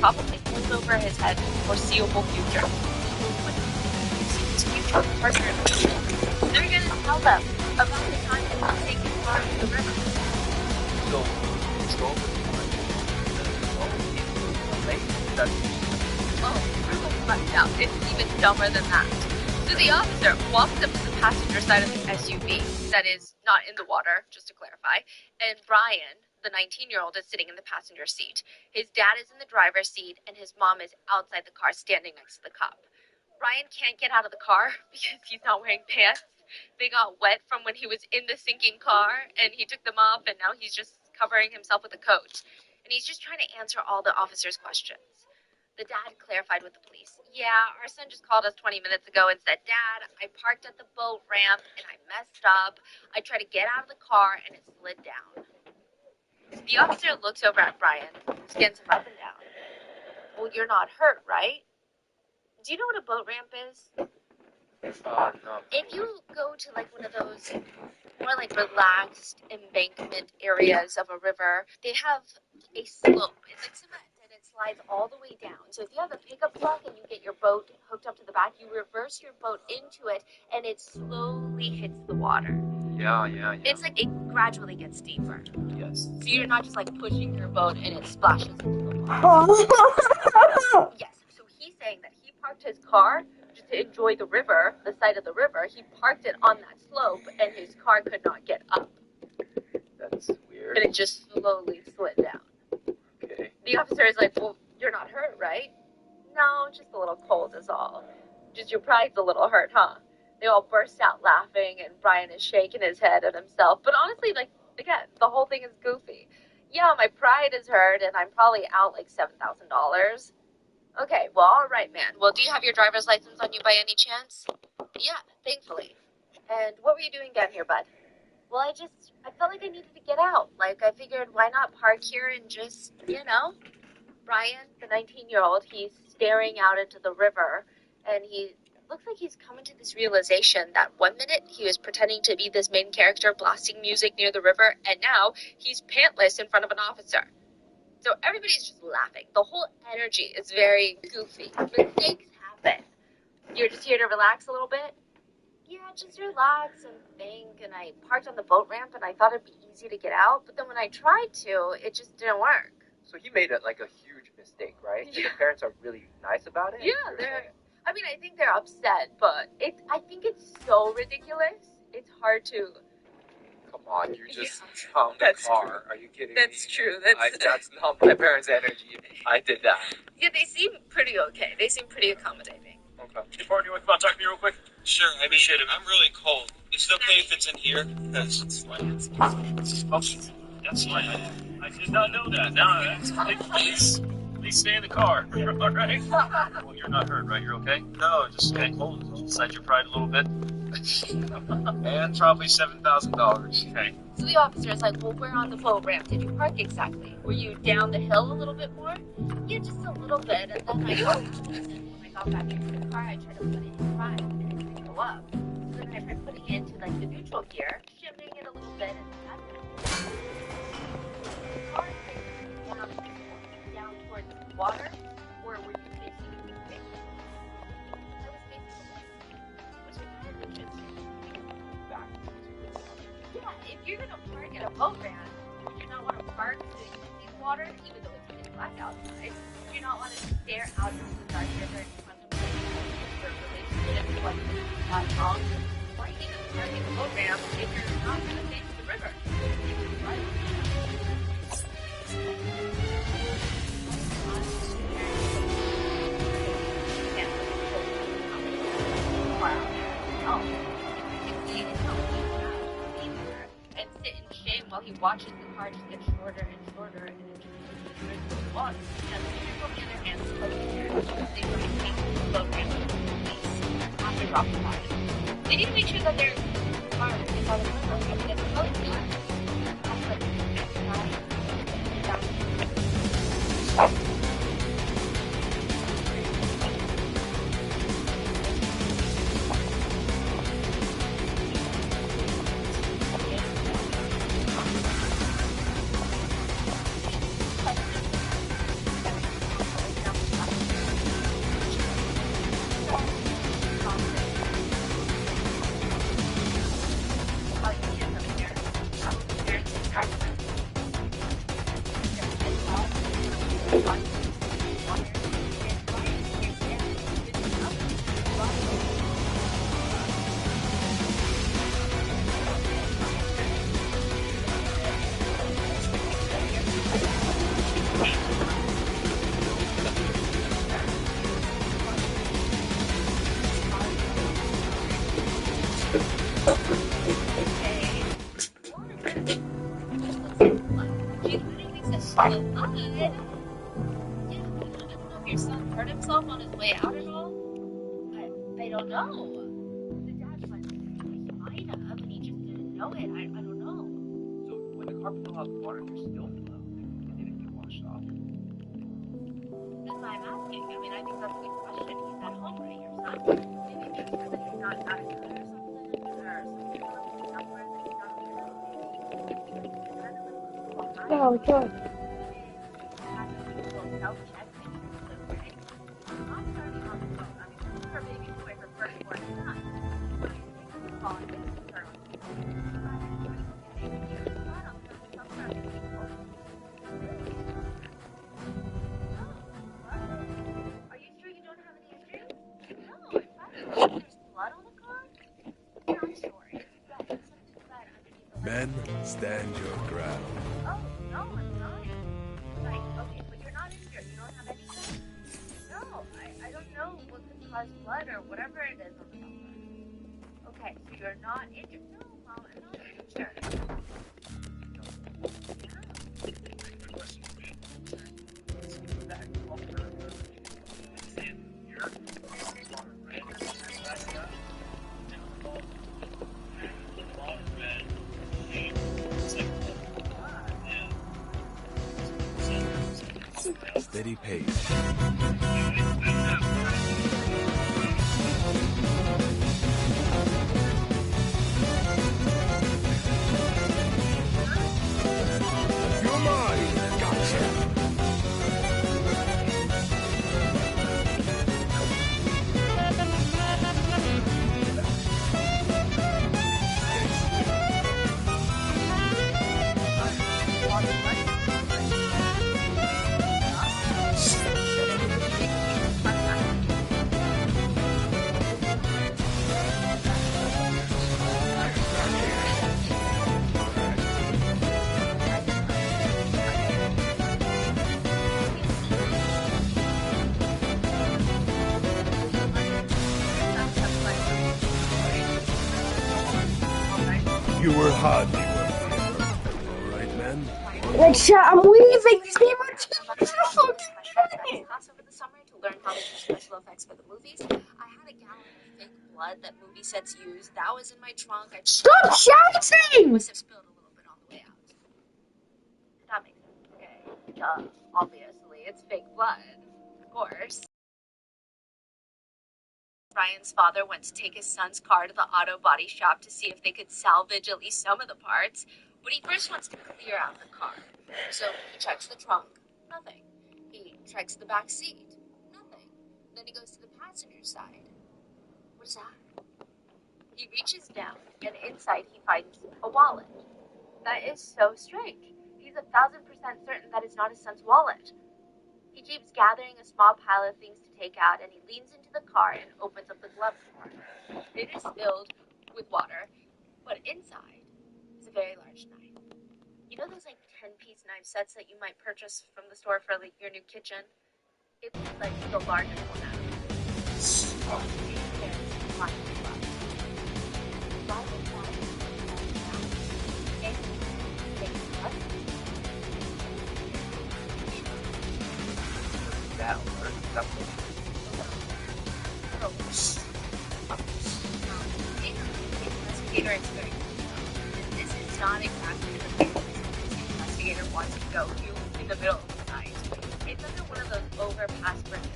probably hold over his head foreseeable future. His future partner. They're gonna tell them about the time that he's taking part in the river. So, control the we're going to find out. It's even dumber than that. So the officer walks up to the passenger side of the SUV that is not in the water, just to clarify, and Brian, the 19-year-old, is sitting in the passenger seat. His dad is in the driver's seat, and his mom is outside the car standing next to the cop. Brian can't get out of the car because he's not wearing pants. They got wet from when he was in the sinking car, and he took them off, and now he's just covering himself with a coat. And he's just trying to answer all the officer's questions. The dad clarified with the police. Yeah, our son just called us 20 minutes ago and said, Dad, I parked at the boat ramp and I messed up. I tried to get out of the car and it slid down. The officer looks over at Brian, scans him up and down. Well, you're not hurt, right? Do you know what a boat ramp is? No. If you go to like one of those more like relaxed embankment areas of a river, they have a slope. It's like cement and it slides all the way down. So if you have a pickup truck and you get your boat hooked up to the back, you reverse your boat into it and it slowly hits the water. Yeah. It's like it gradually gets deeper. Yes. So you're not just like pushing your boat and it splashes into the water. Yes. So he's saying that he parked his car just to enjoy the river, the side of the river. He parked it on that slope and his car could not get up. That's weird. And it just slowly slid down. Okay. The officer is like, well, you're not hurt, right? No, just a little cold is all. Just your pride's a little hurt, huh? They all burst out laughing and Brian is shaking his head at himself. But honestly, like, again, the whole thing is goofy. Yeah, my pride is hurt and I'm probably out like $7,000. Okay, well, all right, man. Well, do you have your driver's license on you by any chance? Yeah, thankfully. And what were you doing down here, bud? Well, I felt like I needed to get out. Like, I figured, why not park here and just, Brian, the 19-year-old, he's staring out into the river, and he looks like he's coming to this realization that 1 minute he was pretending to be this main character blasting music near the river, and now he's pantless in front of an officer. So everybody's just laughing. The whole energy is very goofy. Mistakes happen. You're just here to relax a little bit? Yeah, just relax and think. And I parked on the boat ramp and I thought it'd be easy to get out. But then when I tried to, it just didn't work. So he made a huge mistake, right? Yeah. The parents are really nice about it? Yeah, I think they're upset, but I think it's so ridiculous. It's hard to... Come on, you just found the car. True. Are you kidding That's me? True. That's not my parents' energy. I did that. Yeah, they seem pretty okay. They seem pretty accommodating. Okay. Hey, partner, you want to come out and talk to me real quick? Sure. I mean, I'm really cold. Is it okay if it's in here? That's fine. That's fine. I did not know that. No, please stay in the car. All right? Well, you're not hurt, right? You're okay? No, just okay. cold. Inside your pride a little bit. And probably $7,000. Okay. So the officer is like, well, where on the boat ramp did you park exactly? Were you down the hill a little bit more? Yeah, just a little bit. And then I when I got back into the car, I tried to put it in drive and it didn't go up. So then I tried putting it into like the neutral gear, shifting it a little bit, and that's it. The car is down towards the water, or were you facing the fish? I was facing the fish. Yeah, if you're gonna park at a boat ramp, would you not want to park so you can see the water, even though it's pitch black outside? Would you not want to stare out into the dark river and contemplate your relationship, what is not wrong? Why even park at a boat ramp if you're not gonna face the river? Right? And sit in shame while he watches the car just get shorter and shorter and it just drifts into the water. Now the people on the other hand supposed to they were taking the boat ramp to the police after dropping the body. They need to make sure that their car is on the river. I mean, it's supposed to. That's like Your son hurt himself on his way out at all? I don't know. The dad was like, he might have, and he just didn't know it. I don't know. So when the car pulled out of the water, you're still below. It didn't get washed off. That's why I'm asking. I mean, I think that's a good question. He's at home, right? Your son? Maybe make sure that he's not out of town or something, or something somewhere that he's not aware of. Yeah, we can. Men, stand your ground. Oh, no, I'm not. Right, okay, but you're not injured. You don't have anything? No, I don't know what could cause blood or whatever it is on the bumper. Okay, so you're not injured. No, Mom, I'm not injured. Steady pace. You're mine. Gotcha. You were hardly worth it. All right, men. Like, shit, I'm leaving. These people are too Class over the summer to learn how to do special effects for the movies. I had a gallon of fake blood that movie sets use. That was in my trunk. I Stop shouting! must have spilled a little bit on the way out. That makes sense. Okay. Obviously, it's fake blood. Of course. Ryan's father went to take his son's car to the auto body shop to see if they could salvage at least some of the parts, but he first wants to clear out the car. So he checks the trunk. Nothing. He checks the back seat. Nothing. Then he goes to the passenger side. What is that? He reaches down, and inside he finds a wallet. That is so strange. He's 1,000% certain that it's not his son's wallet. He keeps gathering a small pile of things to take out, and he leans into the car and opens up the glove compartment. It is filled with water, but inside is a very large knife. You know those like 10-piece knife sets that you might purchase from the store for like your new kitchen? It looks like the largest one out of it. That alert. That's what Investigator experience. This is not exactly the place the investigator wants to go to in the middle of the night. It's under one of those overpass bridges.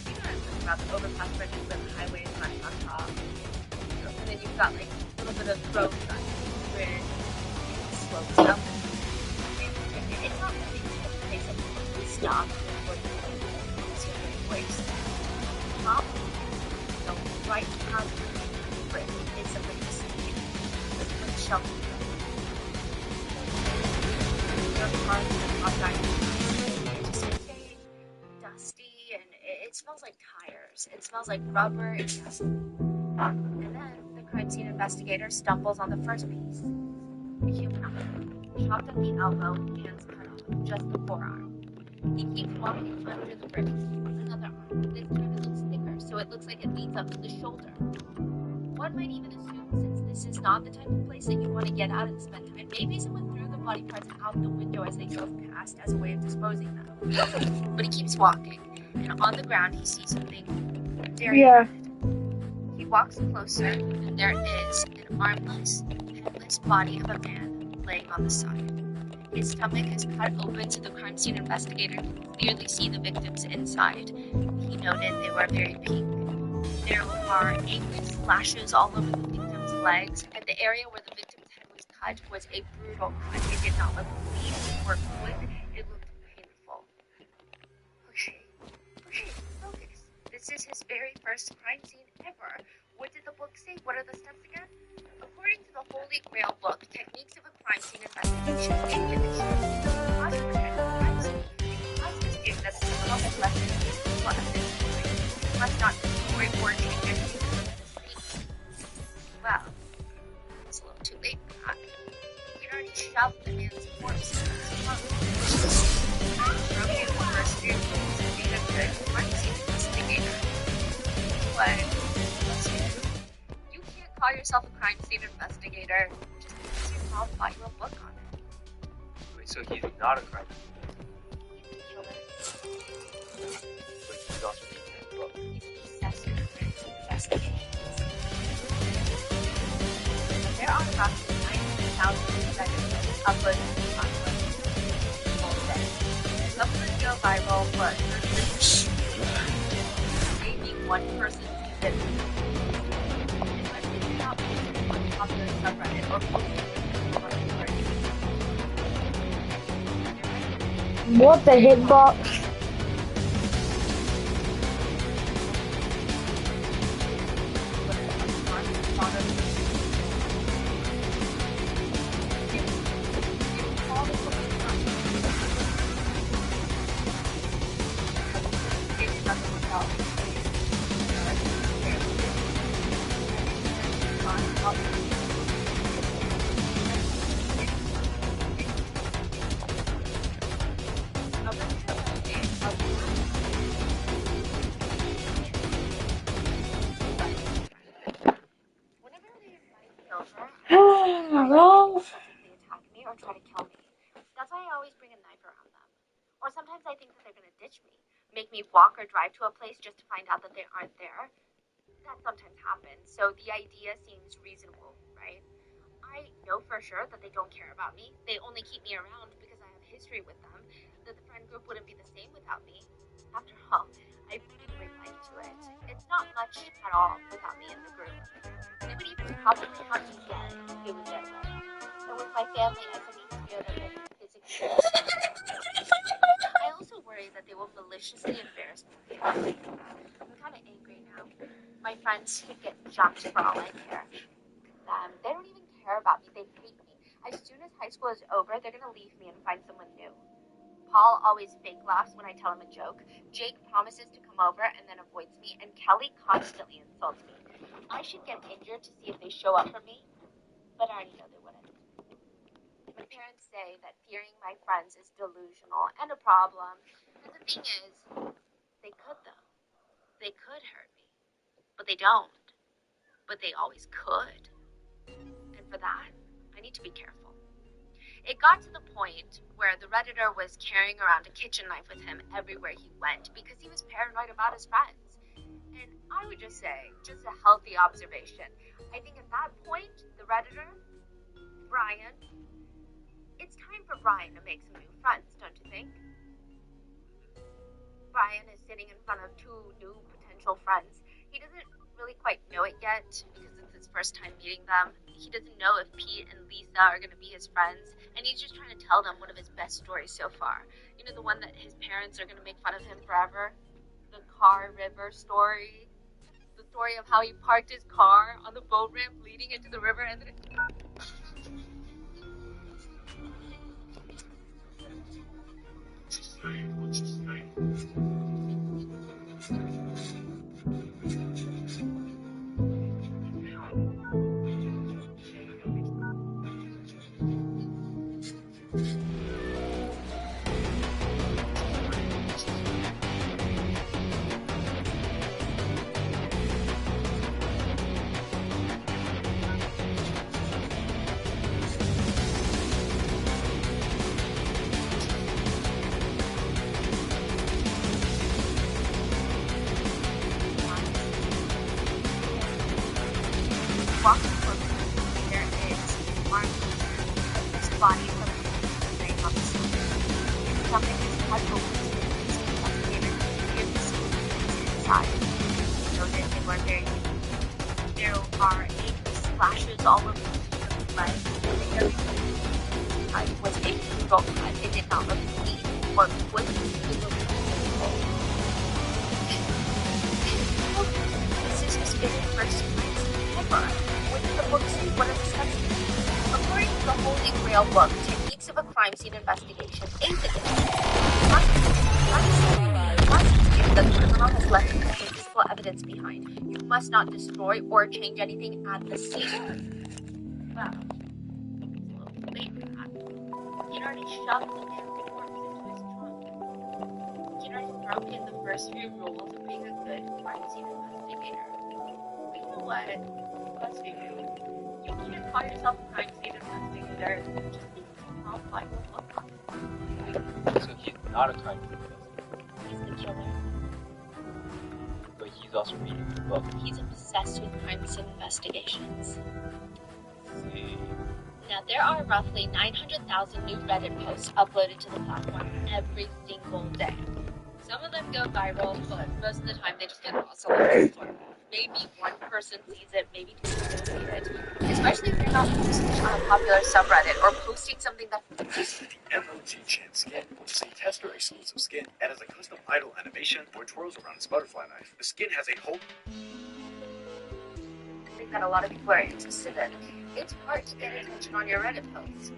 You know what I'm talking about, the overpass bridges where the highway is running on top. And then you've got like a little bit of roadside where it slopes up. It's not really a place that people stop before you waste. Mom, so right out of the bridge is something to see. With shelter. Your car is outside. It's just fake, dusty, and it smells like tires. It smells like rubber and dust. And then the crime scene investigator stumbles on the first piece. A human arm. Chopped at the elbow, hands cut off, just the forearm. He keeps walking under the bridge. Another arm. This time it looks thicker, so it looks like it leads up to the shoulder. One might even assume, since this is not the type of place that you want to get out and spend time, maybe someone threw the body parts out the window as they drove past as a way of disposing them. But he keeps walking. and on the ground he sees something very Yeah. red. He walks closer, and there is an armless, headless body of a man laying on the side. His stomach is cut open so the crime scene investigator can clearly see the victims inside. He noted they were very pink. There are angry slashes all over the victim's legs, and the area where the victim's head was cut was a brutal cut. It did not look clean or good. It looked painful. Okay, focus. This is his very first crime scene ever. What did the book say? What are the steps again? According to the Holy Grail book, techniques of a crime scene investigation aid in the healing of the cause of the crime scene. It must assume that the criminal has left physical evidence behind. It must not destroy or change anything in the scene. Well, it's a little too late for that. He'd already shoved the man's corpse in his trunk. Broken the first few rules and made a good crime scene investigator. What? You can't call yourself a crime scene investigator just because your mom bought you a book on it. Wait, so he's not a crime. He's a killer. But he's also reading that book. He's obsessed with investigations. There are approximately 90,000 records uploaded to the platform all day. Some of them go viral, but there's maybe one person sees it. Especially if you're not posting on a popular subreddit or posting it on a What the hitbox? Rolf. They attack me or try to kill me. That's why I always bring a knife around them. Or sometimes I think that they're gonna ditch me, make me walk or drive to a place just to find out that they aren't there. That sometimes happens, so the idea seems reasonable, right? I know for sure that they don't care about me. They only keep me around because I have history with them, that the friend group wouldn't be the same without me. After all, I bring life to it. It's not much at all without me in the group. They would even probably have me dead if it was their way. And with my family, I sometimes fear that they're physically I also worry that they will maliciously embarrass me. I'm kind of angry now. My friends could get jumped for all I care. They don't even care about me. They hate me. As soon as high school is over, they're going to leave me and find someone new. Paul always fake laughs when I tell him a joke. Jake promises to come over and then avoids me. And Kelly constantly insults me. I should get injured to see if they show up for me, but I already know they wouldn't. My parents say that fearing my friends is delusional and a problem. And the thing is, they could though. They could hurt me, but they don't. But they always could. And for that, I need to be careful. It got to the point where the Redditor was carrying around a kitchen knife with him everywhere he went because he was paranoid about his friends. And I would just say, just a healthy observation. I think at that point, the Redditor, Brian, it's time for Brian to make some new friends, don't you think? Brian is sitting in front of two new potential friends. He doesn't really quite know it yet because it's his first time meeting them. He doesn't know if Pete and Lisa are going to be his friends, and he's just trying to tell them one of his best stories so far. You know, the one that his parents are going to make fun of him forever? The car river story. The story of how he parked his car on the boat ramp leading into the river and then outside. Notice they were very. There are angry splashes all over the legs. I was able to go cut. It did not look neat or quick. It looked cool. This is his very first ever. Within the book, what is the study? According to the Holy Grail book, techniques of a crime scene investigation aid the that the criminal has left physical evidence behind. You must not destroy or change anything at the scene. Wow. He'd already shoved the American corpse into his trunk. He'd already broken the first few rules of being a good crime scene investigator. But you know what? Let's be real. You can't call yourself a crime scene investigator just because you sound like a book. So he's not a crime scene investigator. He's the killer. But he's also reading the book. He's obsessed with crime scene investigations. See. Now, there are roughly 900,000 new Reddit posts uploaded to the platform every single day. Some of them go viral, but most of the time they just get lost on the platform. Maybe one person sees it, maybe two people see it. Especially if they're not posting on a popular subreddit or posting something that... This is the MOT Chan skin, which is a tester exclusive skin and has a custom idle animation where it twirls around its butterfly knife. The skin has a whole... thing that a lot of people are interested in. It's hard to get attention on your Reddit posts.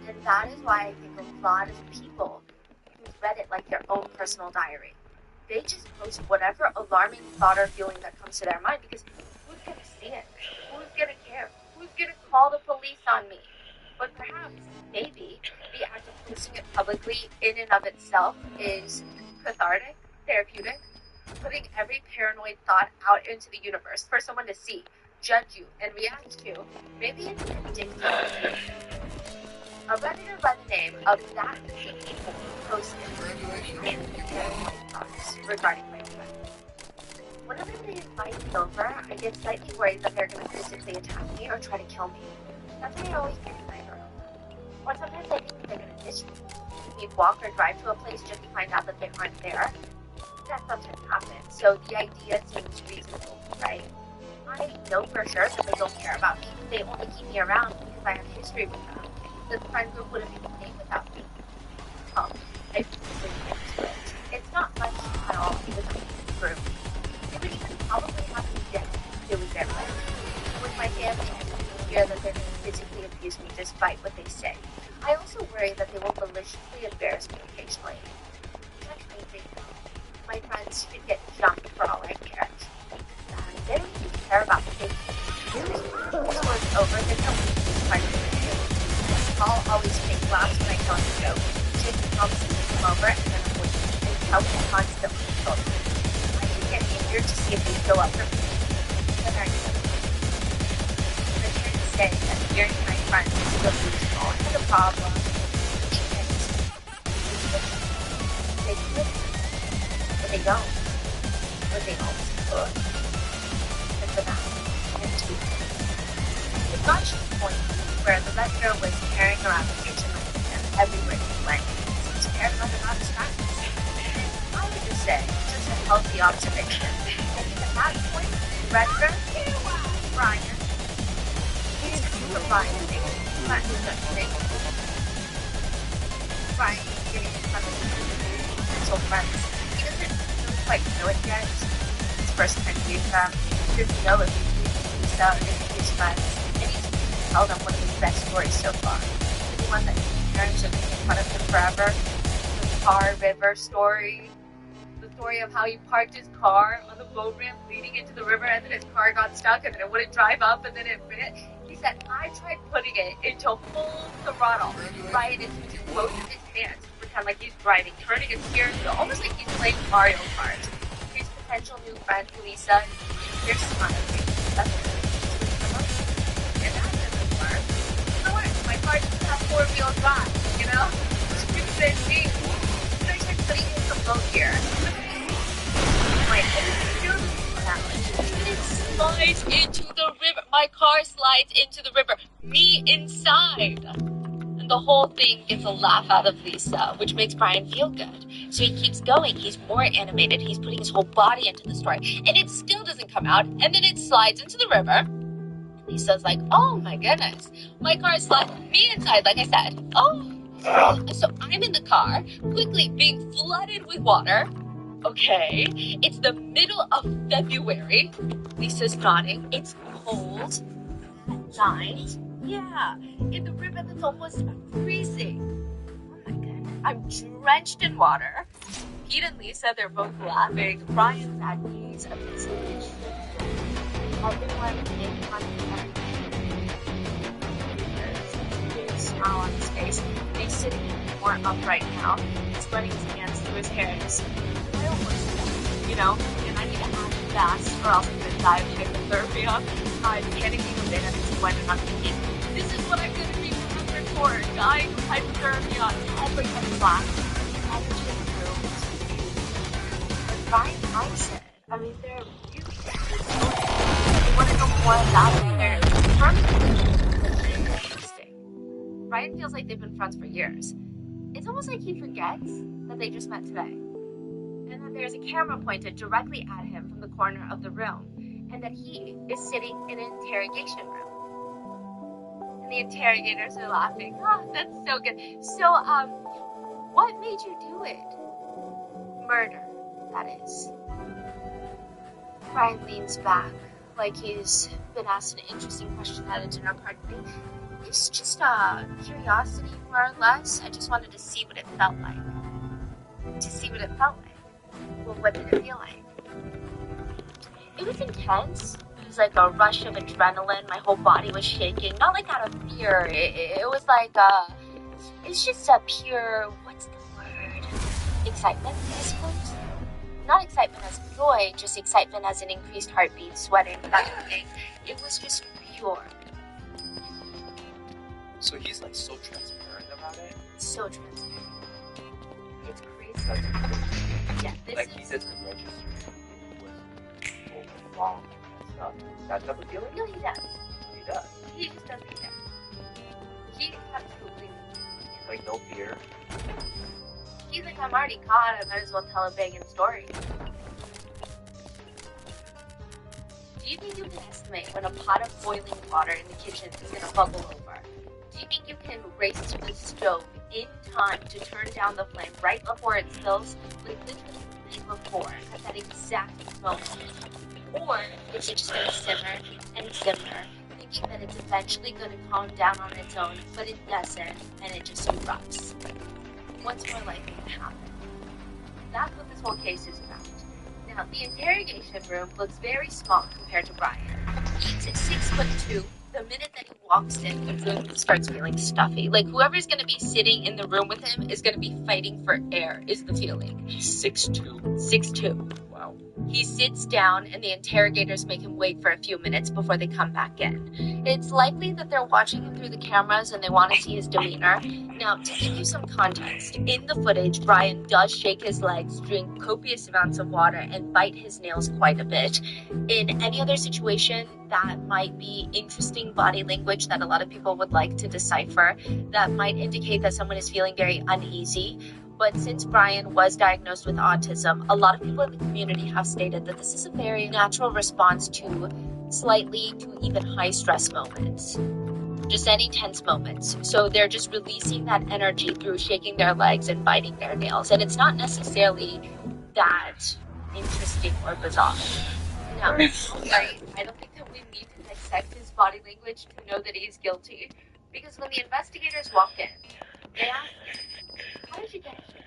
And that is why I think a lot of people use Reddit like their own personal diary. They just post whatever alarming thought or feeling that comes to their mind because who's going to see it? Who's going to care? Who's going to call the police on me? But perhaps, maybe, the act of posting it publicly in and of itself is cathartic, therapeutic, putting every paranoid thought out into the universe for someone to see, judge you, and react to. Maybe it's addictive. A Redditor by the name of That People posted thoughts regarding my friend. Whenever they invite me over, I get slightly worried that they're going to physically attack me or try to kill me. That's why I always get a knife around them. Or sometimes I think they're going to ditch me. We walk or drive to a place just to find out that they aren't there. That sometimes happens, so the idea seems reasonable, right? I know for sure that they don't care about me. They only keep me around because I have history with them. The friend group wouldn't be the same without me. I really get to it. It's not much at all without the group. It would even probably have to be dead if it was their friend. With my family, I fear that they're going to physically abuse me despite what they say. I also worry that they will maliciously embarrass me occasionally. Such me think my friends could get jumped for all I care. They don't even care about the thing. This one's over, then somebody is trying to do it. I'll always fake laughs when I tell a joke. Take the promises to come over and then avoid them and tell them constantly insult me. I can get eager to see if they show up for me. But I don't. I'm here to say that fearing my friends is the reasonable and the problem. They could, but they don't. But they always could. For that. It got to the point where the lecturer was carrying around the kitchen knife with him everywhere he went. He was paranoid about his friends. I would just say, just a healthy observation. I think at that point, Redford, Brian, he's for Brian and Nick. That is the thing. Brian is getting in front of his potential friends. He doesn't really quite know it yet. It's his first time meeting them. He doesn't know if he's out and if he's friends, and he's going to tell them one of his best stories so far. The one that his parents have been in front of him forever. The car river story. The story of how he parked his car on the boat ramp leading into the river, and then his car got stuck, and then it wouldn't drive up, and then it bit. He said, I tried putting it into full throttle, right into both of his hands, to pretend like he's driving, turning his steering wheel, almost like he's playing Mario Kart. His potential new friend, Lisa, they're smiling. That's it. And that doesn't work. You know what? My car doesn't have four-wheel drive, you know? Stupid thing. So I tried putting in some low gear. My it slides into the river. My car slides into the river. Me inside. And the whole thing gets a laugh out of Lisa, which makes Brian feel good. So he keeps going. He's more animated. He's putting his whole body into the story. And it still doesn't come out. And then it slides into the river. He says like, oh my goodness, my car slapped me inside, like I said. Oh, so I'm in the car, quickly being flooded with water. Okay, it's the middle of February. Lisa's nodding. It's cold at night. Yeah, in the river that's almost freezing. Oh my goodness, I'm drenched in water. Pete and Lisa, they're both laughing. Brian's at ease. Everyone in front of him. There's a smile on his face. He's sitting more upright now. He's running his hands through his hair. I almost, you know, and I need to act fast or else I'm going to die of hypothermia. I'm panicking a bit and it's when I'm thinking, this is what I'm going to be remembered for. Dying of hypothermia. Every time flash. Energy improved. But Brian likes it. I mean, they're really I want to know more about it. They're permanently interesting. Brian feels like they've been friends for years. It's almost like he forgets that they just met today. And that there's a camera pointed directly at him from the corner of the room. And that he is sitting in an interrogation room. And the interrogators are laughing. Oh, that's so good. So, what made you do it? Murder, that is. Brian leans back, like he's been asked an interesting question at a dinner party. It's just a curiosity, more or less. I just wanted to see what it felt like. Well, what did it feel like? It was intense. It was like a rush of adrenaline. My whole body was shaking. Not like out of fear. It was like it's just a pure, what's the word? Excitement, I suppose. Not excitement as joy, just excitement as an increased heartbeat, sweating, that kind of thing. It was just pure. So he's like so transparent about it? So transparent. It's crazy. That's crazy. Yeah, this like is... he doesn't register it was over wrong and stuff. That type of feeling? No, he does. He does. He just doesn't care. He absolutely Like no fear. He's like, I'm already caught, I might as well tell a banging story. Do you think you can estimate when a pot of boiling water in the kitchen is going to bubble over? Do you think you can race to the stove in time to turn down the flame right before it spills? Like literally the night before, at that exact moment? Or is it just going to simmer and simmer, thinking that it's eventually going to calm down on its own, but it doesn't, and it just erupts? What's more likely to happen? That's what this whole case is about. Now, the interrogation room looks very small compared to Brian. He's 6'2". The minute that he walks in, the room starts feeling stuffy. Like whoever's going to be sitting in the room with him is going to be fighting for air, is the feeling. He's 6'2". 6'2". Wow. He sits down and the interrogators make him wait for a few minutes before they come back in. It's likely that they're watching him through the cameras and they want to see his demeanor. Now, to give you some context, in the footage, Brian does shake his legs, drink copious amounts of water, and bite his nails quite a bit. In any other situation, that might be interesting body language that a lot of people would like to decipher. That might indicate that someone is feeling very uneasy. But since Brian was diagnosed with autism, a lot of people in the community have stated that this is a very natural response to slightly to even high stress moments. Just any tense moments. So they're just releasing that energy through shaking their legs and biting their nails. And it's not necessarily that interesting or bizarre. No, right? I don't think that we need to dissect his body language to know that he's guilty. Because when the investigators walk in, they ask him, how did you get here?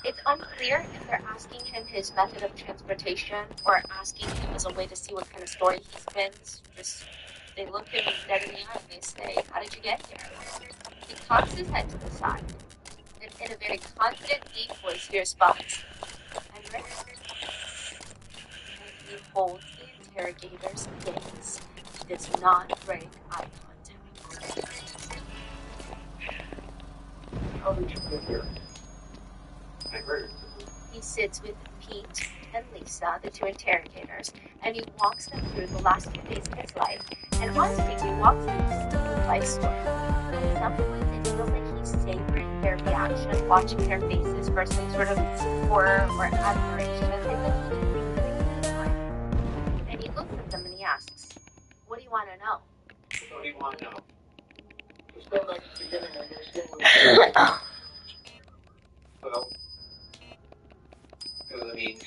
It's unclear if they're asking him his method of transportation or asking him as a way to see what kind of story he spins. Just, they look him dead in the eye and they say, how did you get here? He cocks his head to the side and in a very confident, deep voice, he responds, I'm ready. And he holds the interrogator's gaze. He does not break eye contact. How did you get here? I heard it. He sits with Pete and Lisa, the two interrogators, and he walks them through the last few days of his life. And honestly, he walks them through the life story. At some points, it feels like he's savoring their reaction, watching their faces for some sort of horror or admiration. And he looks at them and he asks, "What do you want to know?" What do you want to know? Let's go back to the beginning. I guess. Well, I mean,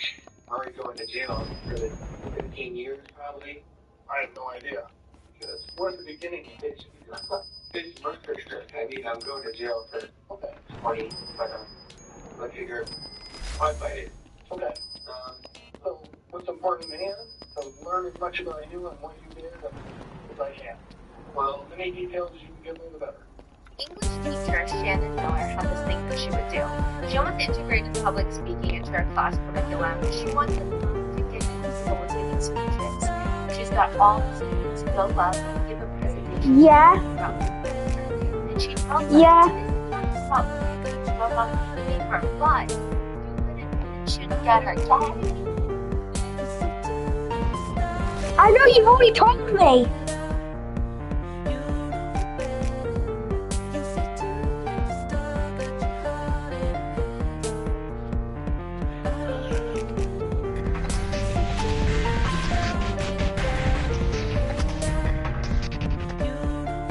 are you going to jail for the 15 years, probably? I have no idea. Because what's the beginning? It's murder. I mean, I'm going to jail for 20, but I figure I fight it. Okay. So, what's important to me is to learn as much about you and what you did as I can. Well, the many details you can give me, the better. English teacher Shannon Miller had this thing that she would do. She almost integrated public speaking into her class curriculum. She wanted them to get facilitating speeches. She's got all the students go up and give a presentation. Yeah. And she tells them Yeah. it's not to go up on the paper, but do it and shouldn't get her daddy. I know you've already told me.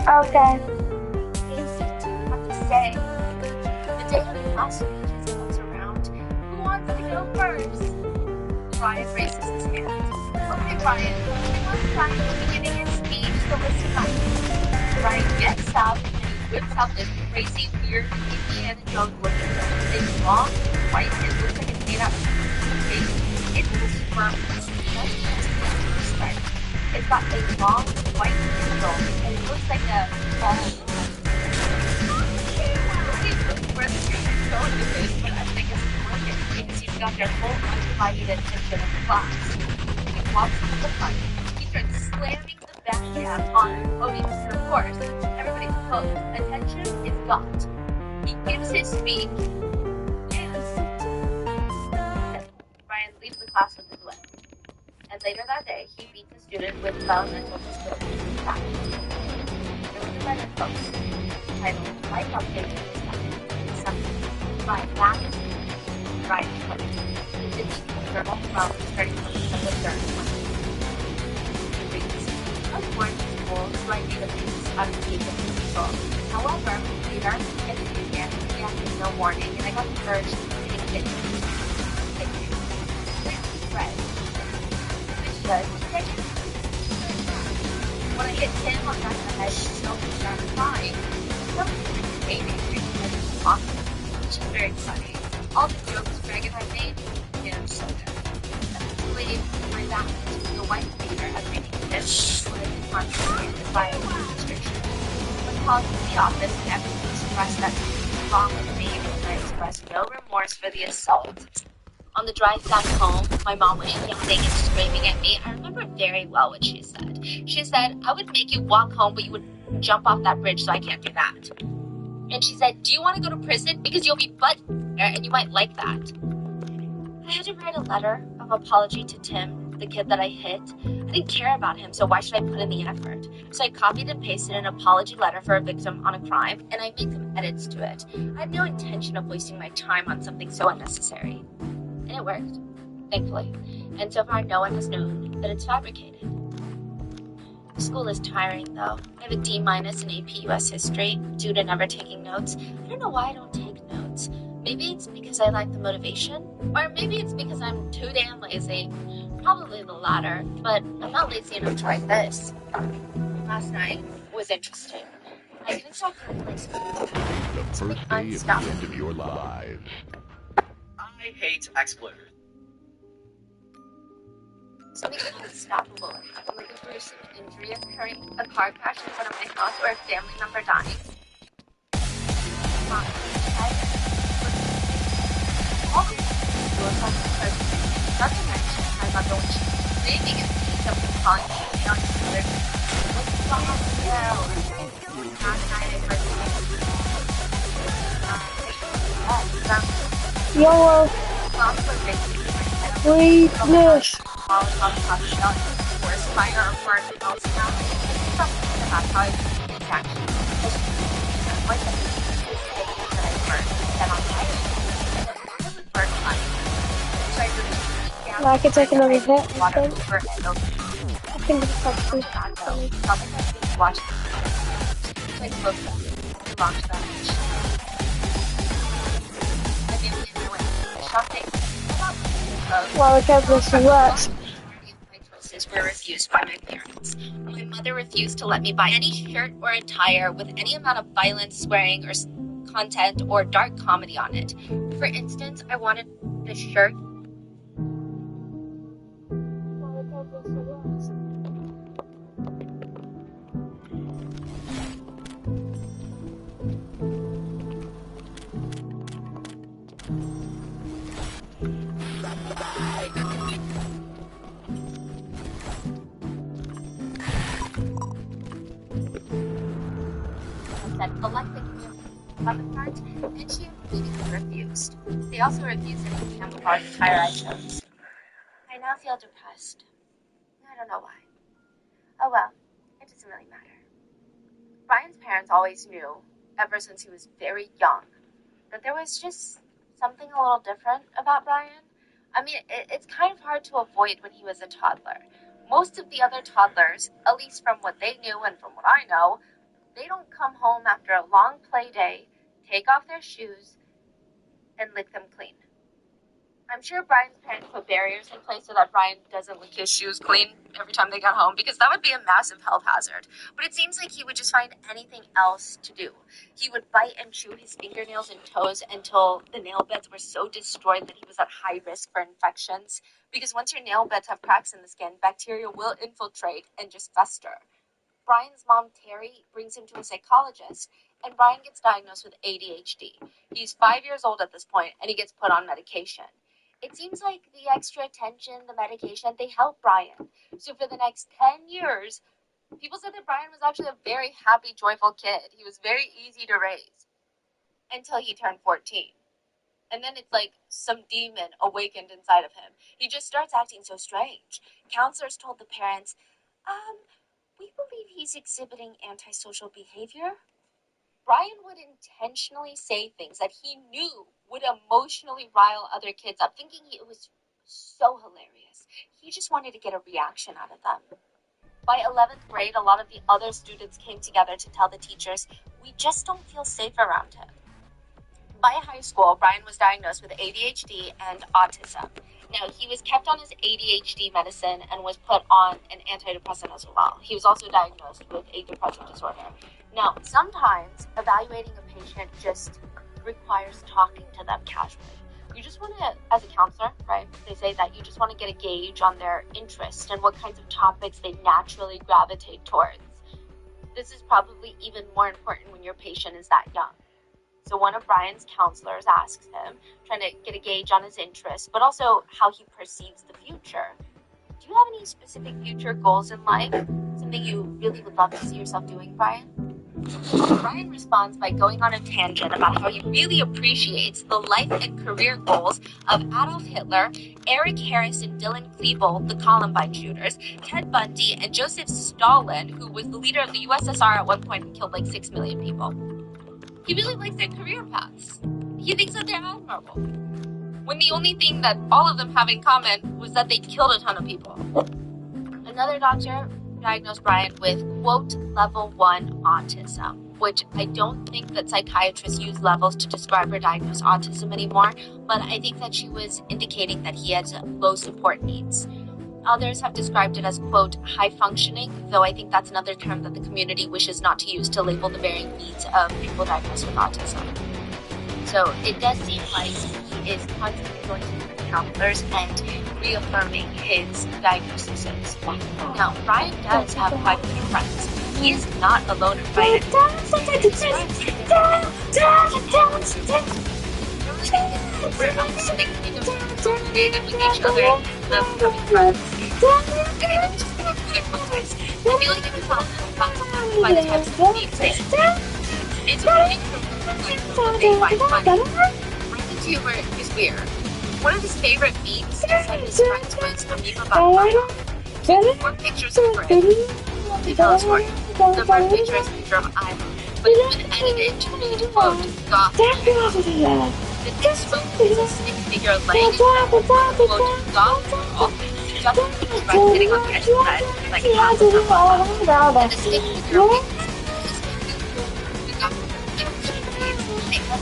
Okay. Have to say, the day of the class speeches comes around. Who wants to go first? Brian raises his hand. Okay, Brian. We want Brian to be giving his speech, so listen up. Brian gets up and he whips out this crazy, weird Indiana Jones looking thing. Long, white, it looks like it's made out of tape. It was from It's got a long white handle and it looks like a ball. Where the students is going with this, but I think it's working because he's got their full undivided attention of the class. He walks to the front, he starts slamming the backgammon on Odie, and of course, everybody's focus attention is got. He gives his speech, and Brian leaves the class with his win. And later that day, he beats a student with developmental disabilities in fact. There was a Reddit post titled, "Life Updated is something by that right post." It did the journal from starting from December 3rd. I was born in school, so I made a piece out of tape and people. However, later, at the began, he had no warning, and I got the urge to take a picture. Right. When I hit him on the back of the head, he started crying. So which is very funny. All the jokes Greg and I made, so good. Eventually, my back to the white theater as reading this when I did concentrated by a restriction. When called to the office and everyone expressed that something was wrong with me, and I expressed no remorse for the assault. On the drive back home, my mom was yelling and screaming at me. I remember very well what she said. She said, "I would make you walk home, but you would jump off that bridge, so I can't do that." And she said, "Do you want to go to prison? Because you'll be butt there, and you might like that." I had to write a letter of apology to Tim, the kid that I hit. I didn't care about him, so why should I put in the effort? So I copied and pasted an apology letter for a victim on a crime, and I made some edits to it. I had no intention of wasting my time on something so unnecessary. And it worked, thankfully. And so far, no one has known that it's fabricated. School is tiring, though. I have a D- in AP US History due to never taking notes. I don't know why I don't take notes. Maybe it's because I lack the motivation, or maybe it's because I'm too damn lazy. Probably the latter, but I'm not lazy enough to write this. Last night was interesting. I couldn't stop feeling like The first day of the end of your life. I hate expletives. Something unstoppable happened, like a gruesome injury occurring, a car crash in front of my house, or a family member dying. Not to mention my mother when she was screaming and something calling me on his mother. What's wrong with you? Last night I heard Yellow. Please, this. Forest fire or parking also now. Something about how I actually first, then I'll tire you. And it would burn fine. So I really Now I can take another hit, I water think. over and over. I think it's Not actually too bad though. Probably I think watch the like close up. Launch that. I didn't even know it. Shocking. well, okay, this works. My choices were refused by my parents. My mother refused to let me buy any shirt or attire with any amount of violence, swearing, or content or dark comedy on it. For instance, I wanted this shirt. Said elected on the part, and she immediately refused. They also refused any camouflage attire I chose. I now feel depressed. I don't know why. Oh well, it doesn't really matter. Brian's parents always knew, ever since he was very young, that there was just something a little different about Brian. I mean, it's kind of hard to avoid when he was a toddler. Most of the other toddlers, at least from what they knew and from what I know, they don't come home after a long play day, take off their shoes, and lick them clean. I'm sure Brian's parents put barriers in place so that Brian doesn't lick his shoes clean every time they got home, because that would be a massive health hazard. But it seems like he would just find anything else to do. He would bite and chew his fingernails and toes until the nail beds were so destroyed that he was at high risk for infections. Because once your nail beds have cracks in the skin, bacteria will infiltrate and just fester. Brian's mom, Terry, brings him to a psychologist, and Brian gets diagnosed with ADHD. He's 5 years old at this point, and he gets put on medication. It seems like the extra attention, the medication, they help Brian. So for the next 10 years, people said that Brian was actually a very happy, joyful kid. He was very easy to raise until he turned 14. And then it's like some demon awakened inside of him. He just starts acting so strange. Counselors told the parents, we believe he's exhibiting antisocial behavior. Brian would intentionally say things that he knew would emotionally rile other kids up, thinking it was so hilarious. He just wanted to get a reaction out of them. By 11th grade, a lot of the other students came together to tell the teachers, we just don't feel safe around him. By high school, Brian was diagnosed with ADHD and autism. Now, he was kept on his ADHD medicine and was put on an antidepressant as well. He was also diagnosed with a depressive disorder. Now, sometimes evaluating a patient just requires talking to them casually. You just want to, as a counselor, right, they say that you just want to get a gauge on their interest and what kinds of topics they naturally gravitate towards. This is probably even more important when your patient is that young. So one of Brian's counselors asks him, trying to get a gauge on his interests, but also how he perceives the future. Do you have any specific future goals in life? Something you really would love to see yourself doing, Brian? Brian responds by going on a tangent about how he really appreciates the life and career goals of Adolf Hitler, Eric Harris and Dylan Klebold, the Columbine shooters, Ted Bundy, and Joseph Stalin, who was the leader of the USSR at one point and killed like 6 million people. He really likes their career paths. He thinks that they're admirable, when the only thing that all of them have in common was that they killed a ton of people. Another doctor diagnosed Brian with, quote, level 1 autism, which I don't think that psychiatrists use levels to describe or diagnose autism anymore, but I think that she was indicating that he had low support needs. Others have described it as, quote, high functioning, though I think that's another term that the community wishes not to use to label the varying needs of people diagnosed with autism. So it does seem like he is constantly going to different counselors and reaffirming his diagnoses. Now, Brian does have quite a few friends. He is not alone in Brian. We're constantly associated with each other and becoming friends. I feel like it was helpful by the types of themes they it's a really what they find funny. Brian's humor is weird. One of his favorite memes is that his friends was a meme about Brian. Taking 4 pictures of Brian. Let me tell a story. The first picture is a picture of Ivan. but it's been edited to read, quote, goth. The next photo is a stick figure laying in bed with a, quote, goth girl, jumping from his bed, sitting on the edge of the bed, like half of her butt up. And the stick figure is the goth stick figure.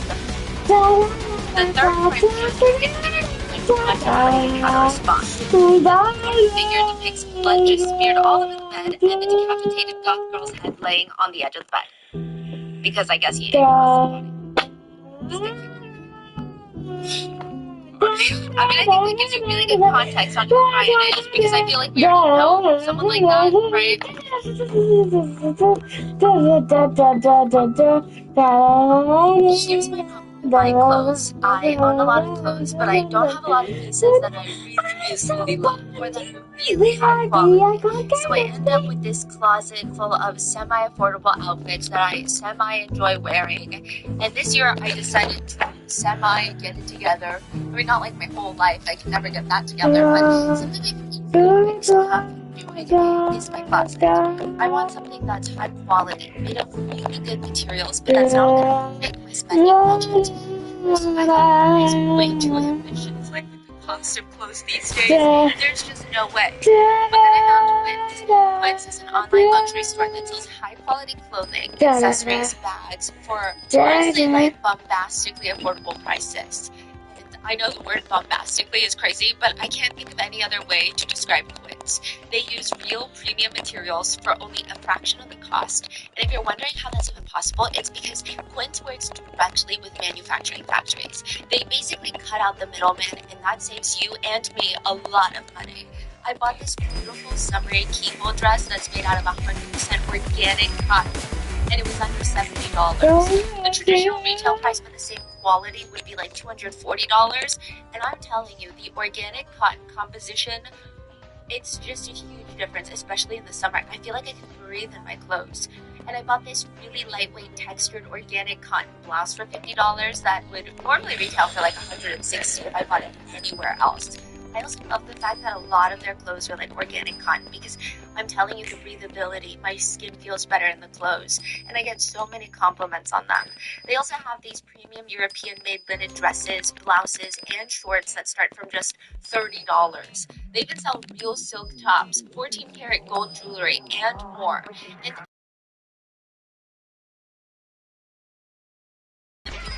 The third frame shows the stick figure contemplating how to respond. The figure depicts blood just smeared all over the bed and the decapitated goth girl's head laying on the edge of the bed. Because I guess he ate the stick figure. I mean, I think that gives you really good context on who Brian is, because I feel like we already know someone like that, right? Here's my problem with buying clothes. I own a lot of clothes, but I don't have a lot of pieces that I really love, or that are really high quality. So I end up with this closet full of semi-affordable outfits that I semi-enjoy wearing. And this year I decided to semi-get it together. I mean, not like my whole life, I can never get that together, but something I can easily mix up doing is my closet. I want something that's high quality, made of really good materials, but that's not going to make my spending budget. So I thought it's way too ambitious, like with the cost of clothes these days, there's just no way. But then I found Quince. Quince is an online luxury store that sells high quality clothing, accessories, bags for honestly like bombastically affordable prices. I know the word bombastically is crazy, but I can't think of any other way to describe Quince. They use real premium materials for only a fraction of the cost. And if you're wondering how that's even possible, it's because Quince works directly with manufacturing factories. They basically cut out the middleman, and that saves you and me a lot of money. I bought this beautiful summery keyhole dress that's made out of 100% organic cotton, and it was under $70. The traditional retail price for the same quality would be like $240, and I'm telling you, the organic cotton composition, it's just a huge difference, especially in the summer. I feel like I can breathe in my clothes. And I bought this really lightweight textured organic cotton blouse for $50 that would normally retail for like $160 if I bought it anywhere else. I also love the fact that a lot of their clothes are like organic cotton, because I'm telling you, the breathability, my skin feels better in the clothes, and I get so many compliments on them. They also have these premium European-made linen dresses, blouses, and shorts that start from just $30. They even sell real silk tops, 14-karat gold jewelry, and more. And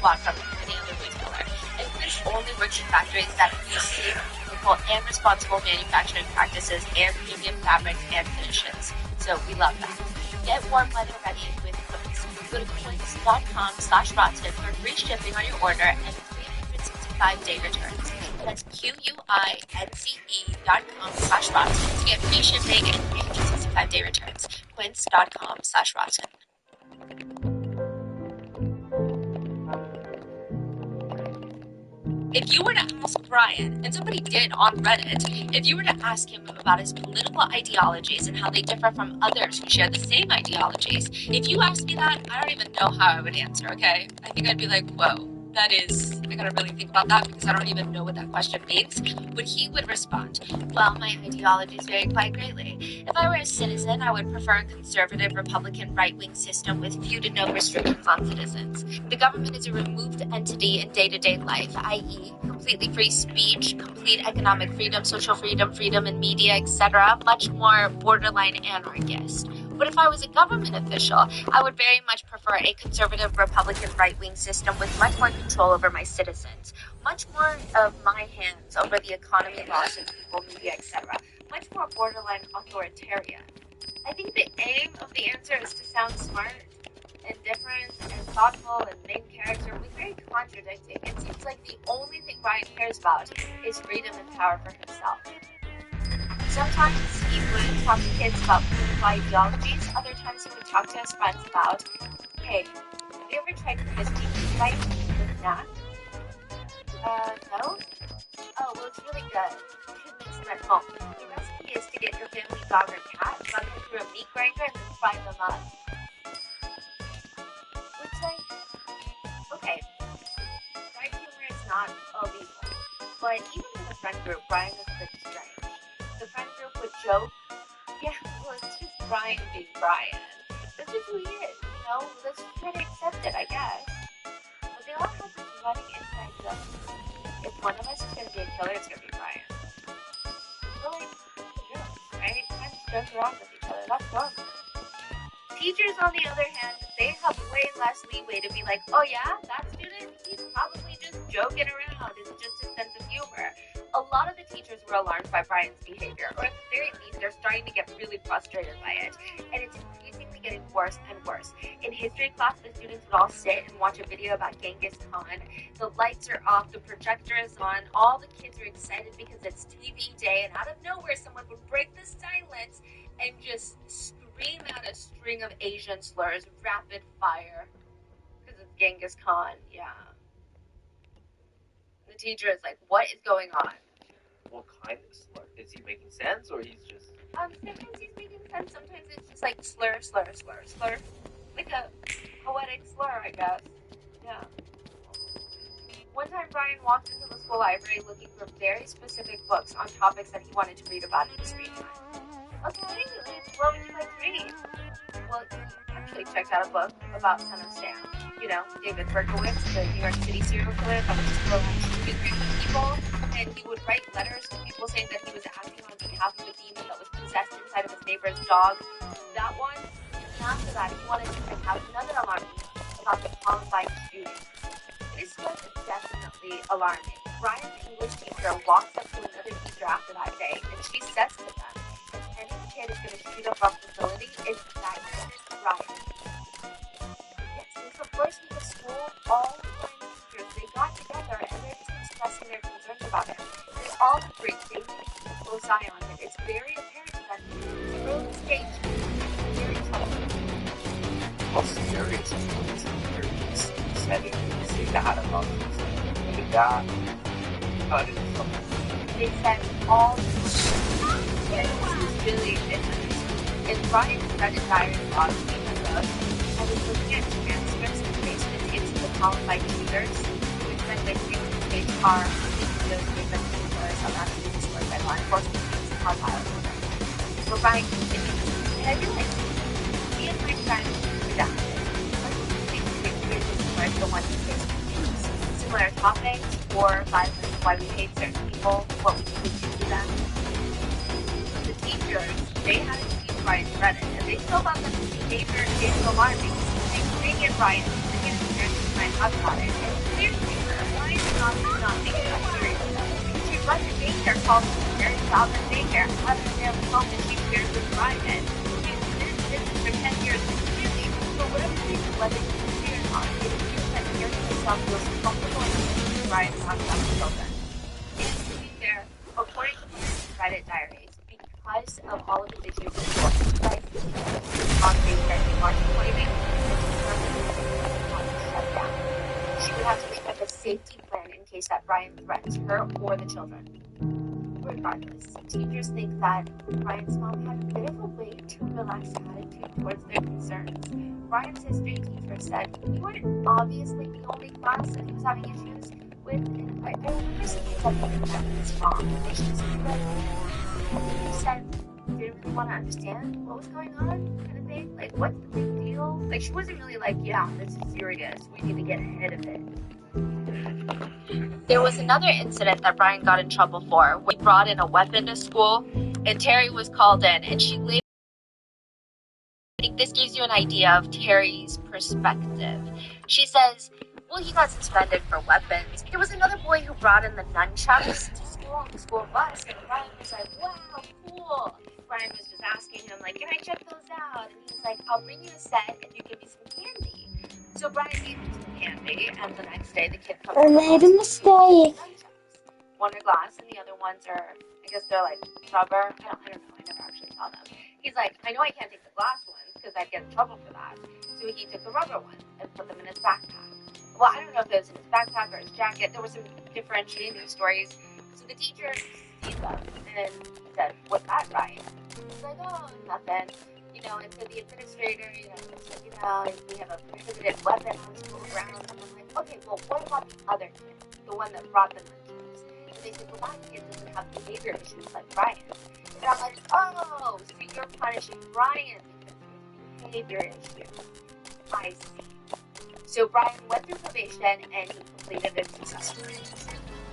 bought from any other retailer. And Quince only works in factories that use safe, ethical, and responsible manufacturing practices and premium fabrics and finishes. So we love that. Get warm weather ready with Quince. Go to quince.com/Rotten for free shipping on your order and 365-day returns. That's QUINCE.com/Rotten to get free shipping and 365-day returns. Quince.com/Rotten. If you were to ask Brian, and somebody did on Reddit, if you were to ask him about his political ideologies and how they differ from others who share the same ideologies, if you asked me that, I don't even know how I would answer, okay? I think I'd be like, whoa, that is, I gotta really think about that because I don't even know what that question means. But he would respond, well, my ideologies vary quite greatly. If I were a citizen, I would prefer a conservative Republican right-wing system with few to no restrictions on citizens. The government is a removed entity in day-to-day life, i.e. completely free speech, complete economic freedom, social freedom, freedom in media, etc., much more borderline anarchist. But if I was a government official, I would very much prefer a conservative Republican right-wing system with much more control over my citizens, much more of my hands over the economy, laws, and people, media, etc., much more borderline authoritarian. I think the aim of the answer is to sound smart and different and thoughtful and main character with very contradicting. It seems like the only thing Brian cares about is freedom and power for himself. Sometimes he would talk to kids about political ideologies, other times he would talk to his friends about, hey, have you ever tried crispy rice with nuts? No? Oh, well, it's really good. You should make some at home. The recipe is to get your family dog or cat, run them through a meat grinder, and then fry them up. Which, like, okay, fried humor is not illegal, but even in the friend group, Brian is a bit strange. The friend group would joke, yeah, well, it's just Brian being Brian. That's just who he is, you know? Let's try to accept it, I guess. But they all have this running inside joke. If one of us is gonna be a killer, it's gonna be Brian. We're like, right? Friends joke around with each other. That's normal. Teachers, on the other hand, they have way less leeway to be like, oh yeah, that student, he's probably just joking around. It's just his sense of humor. A lot of the teachers were alarmed by Brian's behavior, or at the very least, they're starting to get really frustrated by it. And it's increasingly getting worse and worse. In history class, the students would all sit and watch a video about Genghis Khan. The lights are off, the projector is on, all the kids are excited because it's TV day, and out of nowhere, someone would break the silence and just scream out a string of Asian slurs, rapid fire, because it's Genghis Khan, yeah. The teacher is like, what is going on? What kind of slur? Is he making sense or he's just... Sometimes he's making sense, sometimes it's just like slur, slur, slur, slur. Like a poetic slur, I guess. Yeah. One time Brian walked into the school library looking for very specific books on topics that he wanted to read about in his free time. Okay, what would you like to read? Well, he actually checked out a book about Son of Sam. You know, David Berkowitz, the New York City serial killer that was just killing people. And he would write letters to people saying that he was acting on behalf of a demon that was possessed inside of his neighbor's dog. That one. And after that, he wanted to check out another alarming about the Columbine shooting. This was definitely alarming. Brian's English teacher walks up to another teacher after that day, and she says to them, if any kid is going to shoot up our facility, it's that kid, Brian. Yes, since the first week of school, all the Brian teachers, they got together and they're just expressing their concerns about him. They all agree they need to keep a close eye on him. It's very apparent that his early stage is very troubling. Well, serious. It's very setting. Say that about him. Say that. They said all the time. This is really misunderstood. In Brian's Reddit diary log, he wrote, I was looking at transcripts and placements into the Columbine shooters, which meant that these are those different killers of actually destroyed by law enforcement and how violent. So Brian continued, and I realized me and my friends were down. Like the one who faced similar topics or violence, why we hate certain people, what we would do to them. The teachers, they had to use Brian's Reddit, and they still thought that his behavior is alarming. They get Brian to get his parents to try and talk about it, and clearly, Brian is not taking that serious. She runs a daycare called Daycare, job at daycare, other than the home that she shares with Brian. She's been in business for 10 years, and clearly, for whatever reason, whether it's sincere or not, it appears that Gary himself feels comfortable in Brian talking about the children. It is to be fair, according to Brian's Reddit diaries, because of all of his issues with work, on daycare in March 2019, shut down. She would have to make up a safety plan in case that Brian threatens her or the children. Regardless, teachers think that Brian's mom had a bit of a way too relaxed attitude towards their concerns. Brian's history teacher said, we weren't obviously the only class that he was having issues with, and I remember seeing something that his mom, and she said, didn't really want to understand what was going on, kind of thing. Like, what's the big deal? Like, she wasn't really like, yeah, this is serious. We need to get ahead of it. There was another incident that Brian got in trouble for. We brought in a weapon to school, and Terry was called in, and she later. I think this gives you an idea of Terry's perspective. She says, well, he got suspended for weapons. There was another boy who brought in the nunchucks to school on the school bus, and Brian was like, wow, cool. Brian was just asking him, like, can I check those out? And he was like, I'll bring you a set if you give me some candy. So Brian gave him some candy, and the next day the kid comes I made a mistake. One are glass, and the other ones are, I guess they're like rubber. I don't know. I never actually saw them. He's like, I know I can't take the glass ones because I'd get in trouble for that. So he took the rubber ones and put them in his backpack. Well, I don't know if it was in his backpack or his jacket. There were some differentiating stories. So the teacher sees them and he said, what's that, Ryan? He's like, oh, nothing. You know, and so the administrator, you know, said, you know, we have a prohibited weapon on the school grounds. And I'm like, okay, well, what about the other kid? The one that brought them nunchucks? And they said, well, that kid doesn't have behavior issues like Brian. And I'm like, oh, so you're punishing Brian because of his behavior issue. I see. So Brian went through probation and he completed it successfully.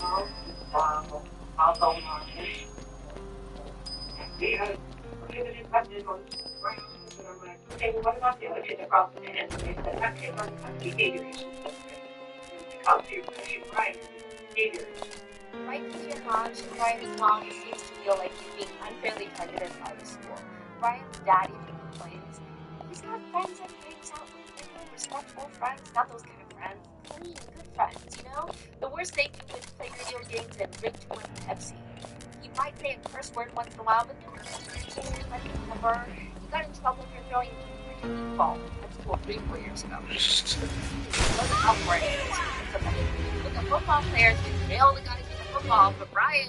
Oh, wow. I'll go on. We had prohibited messages on grounds, and I'm like, okay, well, what about the other kids across the hand? And they said, that kid doesn't have behavior issues. Come to you, because she's right. Behavior issues. Right to Hajj, Brian's mom seems to feel like he's being unfairly targeted by the school. Brian's daddy complains. He's got friends and hangs out with really respectful friends, not those kind of friends. Clean, good friends, you know? The worst they do is play video games and drink too much Pepsi. He might say a curse word once in a while, but never. He got in trouble for throwing a meatball at school 3-4 years ago. He wasn't up for it. But the football players get nailed the guys in the football, but Brian,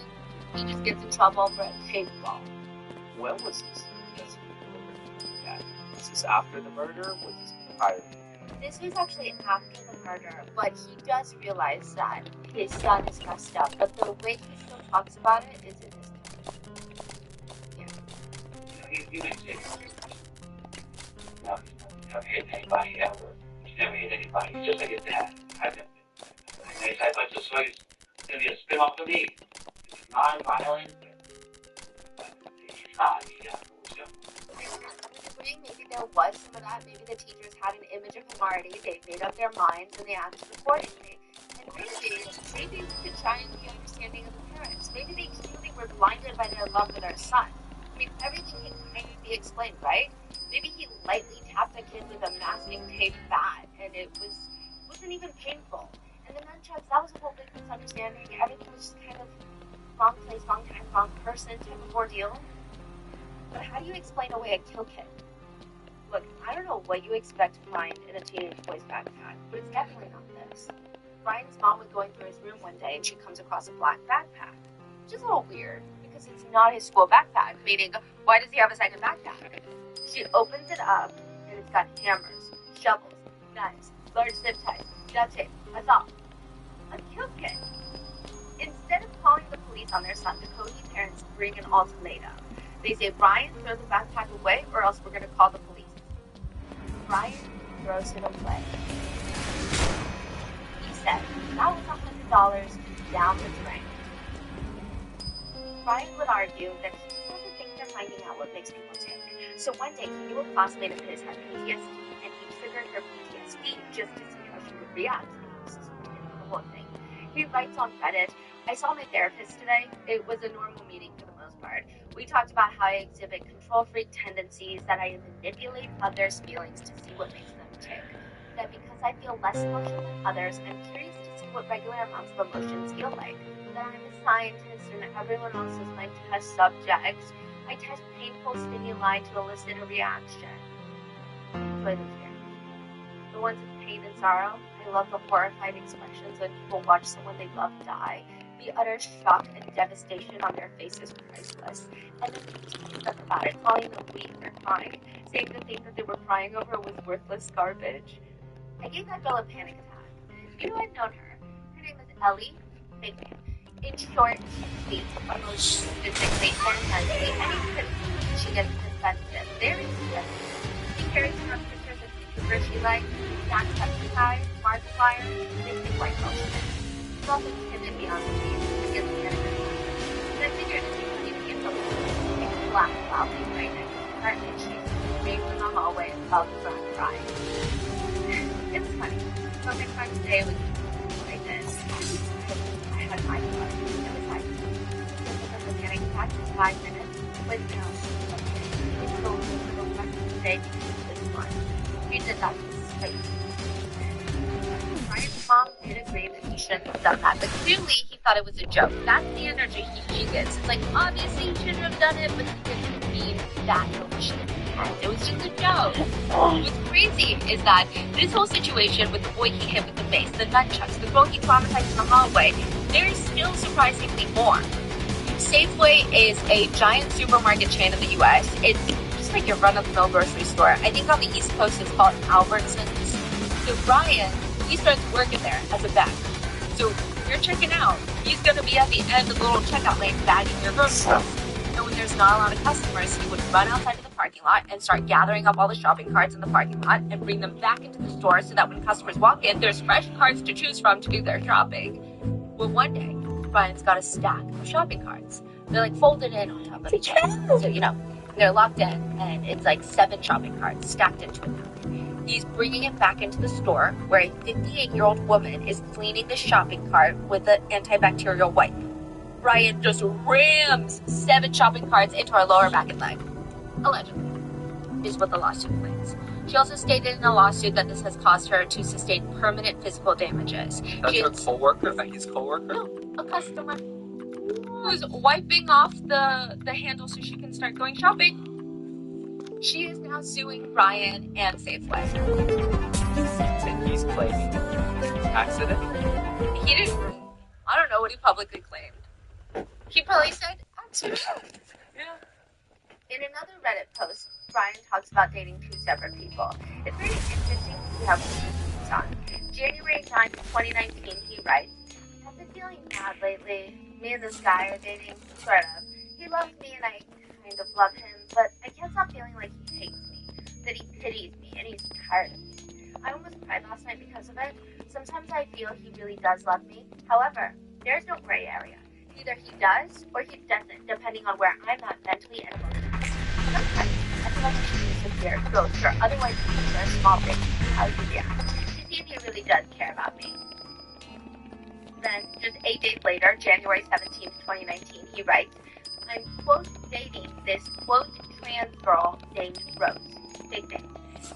he just gets in trouble for a paintball. When was this? Was this after the murder? Was this prior? This was actually after the murder, but he does realize that his son is messed up, but the way he still talks about it is in his You may say, no, he's never hit anybody ever. He's never hit anybody. He's just like his dad. I just saw he's going to be a spin-off of me. He's non-violent. He's not. Maybe there was some of that. Maybe the teachers had an image of him already. They made up their minds and they acted accordingly. And maybe we could try and be understanding of the parents. Maybe they truly were blinded by their love for their son. I mean, everything can kind of be explained, right? Maybe he lightly tapped the kid with a masking tape bat, and it wasn't even painful. And the nunchucks, that was a whole big misunderstanding. Everything was just kind of wrong place, wrong time, wrong person type of ordeal. But how do you explain away a kill kit? Look, I don't know what you expect to find in a teenage boy's backpack, but it's definitely not this. Brian's mom was going through his room one day, and she comes across a black backpack, which is a little weird, because it's not his school backpack, meaning, why does he have a second backpack? She opens it up, and it's got hammers, shovels, knives, large zip ties, duct tape, that's all. A kill kit. Instead of calling the police on their son, the Cody parents bring an ultimatum. They say, Brian, throw the backpack away, or else we're going to call the police. Brian throws it away. He said, that was $100 down the drain. Brian would argue that he doesn't think they're finding out what makes people tick. So one day, he knew a classmate of his had PTSD, and he triggered her PTSD just to see how she would react. The whole thing. He writes on Reddit, I saw my therapist today. It was a normal meeting for the most part. We talked about how I exhibit control freak tendencies, that I manipulate others' feelings to see what makes them tick. That because I feel less emotion than others, I'm curious to see what regular amounts of emotions feel like. That I'm a scientist and everyone else is my test subject. I test painful stimuli to elicit a reaction. But the ones of pain and sorrow, I love the horrified expressions when people watch someone they love die. The utter shock and devastation on their faces are priceless. And then people talk about it, calling them weak or crying, saying the thing that they were crying over was worthless garbage. I gave that girl a panic attack. You know, I've known her. Her name is Ellie. Fake name. In short, she's weak, emotionally, physically, and mentally, and she gets defensive. Very defensive. She carries around pictures of YouTubers she likes, Jacksepticeye, Markiplier, they think white motion. She's also timid beyond belief. She gets panic attacks. So I figured if you need to get something, she can laugh loudly right next to her, and she's screamed in the hallway and fell to the ground crying. It's funny. So next time today was like this. I had my blood. It was like, the panic attack in 5 minutes, but no. We told her to go back to the day because this one. We did that to his face. Brian's mom did agree that he shouldn't have done that, but clearly he thought it was a joke. That's the energy he gets. It's like, obviously he shouldn't have done it, but he didn't mean that notion. It was just a joke. What's crazy is that this whole situation with the boy he hit with the mace, the nunchucks, the girl he traumatized in the hallway, there's still surprisingly more. Safeway is a giant supermarket chain in the U.S. It's just like your run-of-the-mill grocery store. I think on the East Coast it's called Albertsons. So Brian, he starts working there as a vet. So you're checking out. He's going to be at the end of the little checkout lane bagging your groceries. And when there's not a lot of customers, he would run outside to the parking lot and start gathering up all the shopping carts in the parking lot and bring them back into the store so that when customers walk in, there's fresh carts to choose from to do their shopping. Well, one day, Brian's got a stack of shopping carts. They're like folded in on top of each other. So, you know, they're locked in and it's like 7 shopping carts stacked into a tower. He's bringing it back into the store where a 58-year-old woman is cleaning the shopping cart with an antibacterial wipe. Brian just rams 7 shopping carts into her lower back and leg. Allegedly, is what the lawsuit claims. She also stated in a lawsuit that this has caused her to sustain permanent physical damages. That's her co-worker? Like his co-worker? No, a customer who's wiping off the handle so she can start going shopping. She is now suing Brian and Safeway. And he's claiming accident? He didn't, I don't know what he publicly claimed. He probably said accident. Yeah. In another Reddit post, Brian talks about dating 2 separate people. It's very interesting to see how he moves on. January 9th, 2019, he writes, I've been feeling bad lately. Me and this guy are dating, sort of. He loves me and I kind of love him, but I can't stop feeling like he hates me, that he pities me, and he's tired of me. I almost cried last night because of it. Sometimes I feel he really does love me. However, there's no gray area. Either he does or he doesn't, depending on where I'm at mentally and emotionally. Sometimes I feel like he should disappear, ghost, or otherwise use a small thing how he reacts to see if he really does care about me. Then, just 8 days later, January 17th, 2019, he writes, I'm, quote, dating this, quote, trans girl named Rose. Big name.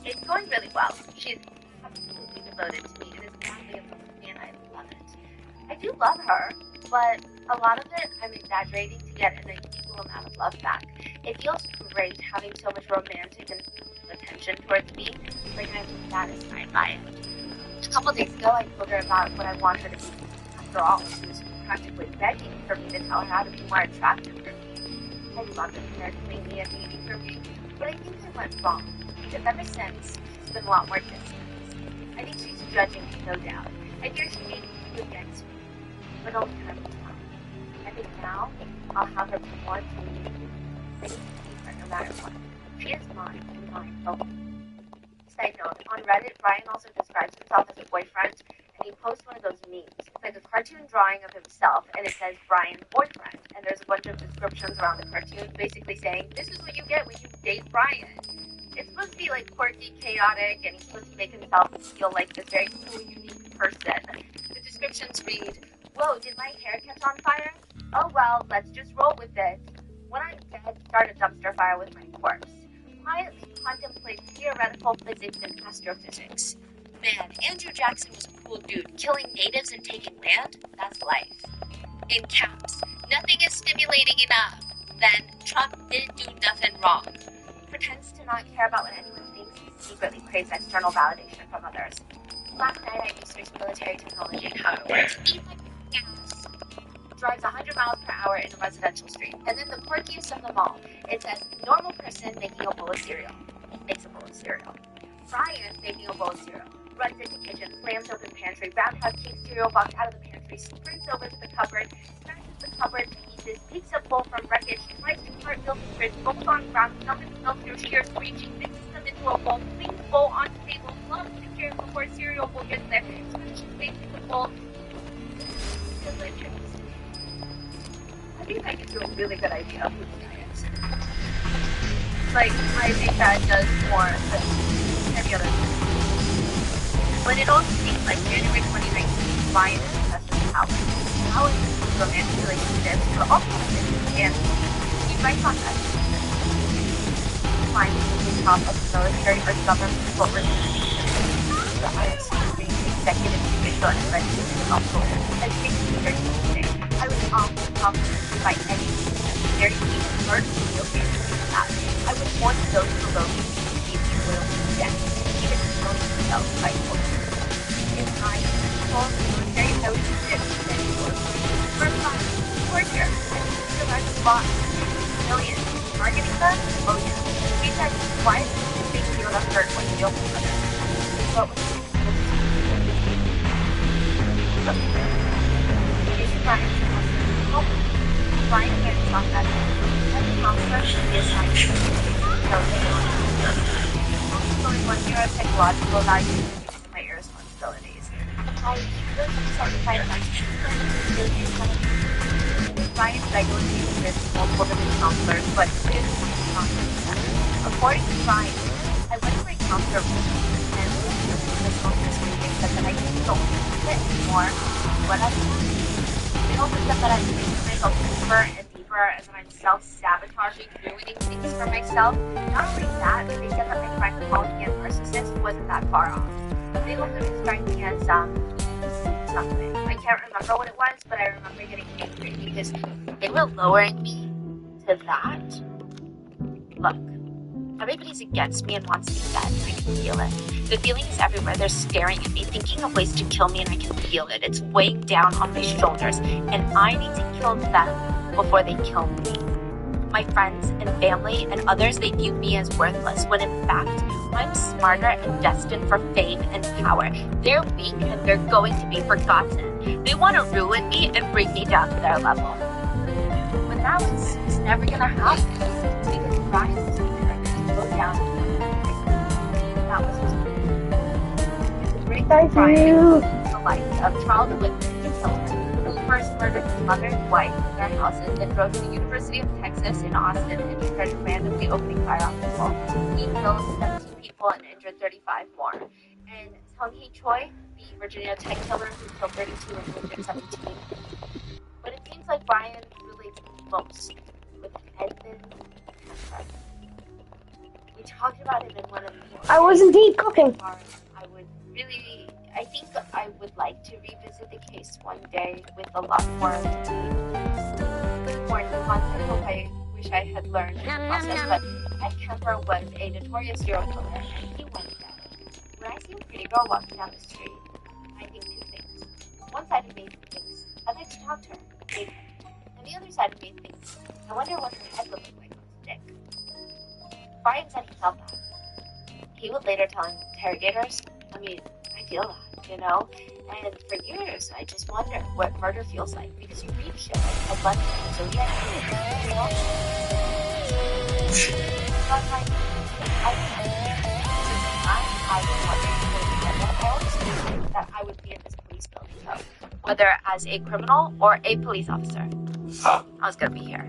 It's going really well. She's absolutely devoted to me and is madly in love with me, and I love it. I do love her, but a lot of it I'm exaggerating to get an equal amount of love back. It feels great having so much romantic and attention towards me, like I'm satisfied by it. A couple days ago, I told her about what I want her to be. After all, she was practically begging for me to tell her how to be more attractive for me. I love it when they're clingy and needy for me, but I think I went wrong, because ever since, she's been a lot more distant. I think she's judging me, no doubt. I fear she may be against me, but only time will tell. I think now, I'll have her be more to me. I need to keep her no matter what. She is mine, and mine only. Side note, on Reddit, Brian also describes himself as a boyfriend, and he posts one of those memes. It's like a cartoon drawing of himself, and it says Brian Boyfriend, and there's a bunch of descriptions around the cartoon basically saying, this is what you get when you date Brian. It's supposed to be like quirky, chaotic, and he's supposed to make himself feel like this very cool, unique person. The descriptions read, whoa, did my hair catch on fire? Oh well, let's just roll with it. When I'm dead, start a dumpster fire with my corpse. Quietly contemplate theoretical physics and astrophysics. Man, Andrew Jackson was a cool dude. Killing natives and taking land? That's life. In caps, nothing is stimulating enough. Then, Trump didn't do nothing wrong. Pretends to not care about what anyone thinks and secretly craves external validation from others. Last night I researched military technology and how it works. Gas drives 100 miles per hour in a residential street. And then the quirkiest of them all, it says, normal person making a bowl of cereal. Makes a bowl of cereal. Brian making a bowl of cereal. Runs into kitchen, slams open pantry, roundhouse kicks cereal box out of the pantry, sprints over to the cupboard, smashes the cupboard to pieces, picks up bowl from wreckage, tries to cart milk and fridge, rolls on ground, snuffles milk through sheer screeching, mixes them into a bowl, flings the bowl onto the table, flumps the chairs before cereal bowl gets there, smashes face in the bowl. Delicious. I think I can do a really good idea of who this guy is. Like, I think that does more than any other thing. But it also seems like January 2019, Brian is obsessed with Howard. Howard is a romantic relationship, but also and he writes on that. Climbing to the top of the military or government corporate the highest being executive, judicial, and legislative council, education leader today. I was often complimented by any very deep hurt to feel that. I would want those below me to be loyal to death, even to know themselves by culture. In my school, military, I was considered many words. First time, torture, and still has a lot. Millions. Targeting them? Oh yeah. We said, why is this big deal to hurt when you don't others? What was it? Brian can't stop that. counselor should be assigned to only 1 year of psychological evaluation because of my irresponsibilities. I really start to find that Ryan regularly visits multiple different counselors, but it is not consistent. According to Ryan, I went for a counselor and the counselor's meeting said that I don't need it anymore. What I they also said that I'm making myself deeper and deeper and that I'm self-sabotaging, ruining things for myself. Not only that, but they said that my friend calling me a narcissist wasn't that far off. They also described me as something. I can't remember what it was, but I remember getting angry because they were lowering me to that. Look, everybody's against me and wants me dead. I can feel it. The feeling is everywhere. They're staring at me, thinking of ways to kill me, and I can feel it. It's weighing down on my shoulders, and I need to kill them before they kill me. My friends and family and others, they view me as worthless, when in fact, I'm smarter and destined for fame and power. They're weak and they're going to be forgotten. They want to ruin me and bring me down to their level. But that was never going to happen because Ryan was going to go down. That was his Thank you. the life of Charles Whitman, the killer, who first murdered his mother and wife in their houses, then drove to the University of Texas in Austin and started randomly opening fire on people. He killed 17 people and injured 35 more. And Sung-hee Choi, the Virginia Tech killer who killed 32 and wounded 17. But it seems like Brian relates most with Edmund Kemper. We talked about it in one of the books. I was indeed cooking. I think I would like to revisit the case one day with a lot more nuance. I wish I had learned in the process, but Ed Kemper was a notorious serial killer, and he went dead. When I see a pretty girl walking down the street, I think two things. One side of me thinks, I'd like to talk to her, maybe. And the other side of me thinks, I wonder what her head would look like on a stick. Brian said he felt that. He would later tell interrogators, I feel that, you know? And for years, I just wondered what murder feels like, because you read shit like a bunch of Zodiac, you know? But I always knew that I would be in this police building, though. Whether as a criminal or a police officer. I was gonna be here.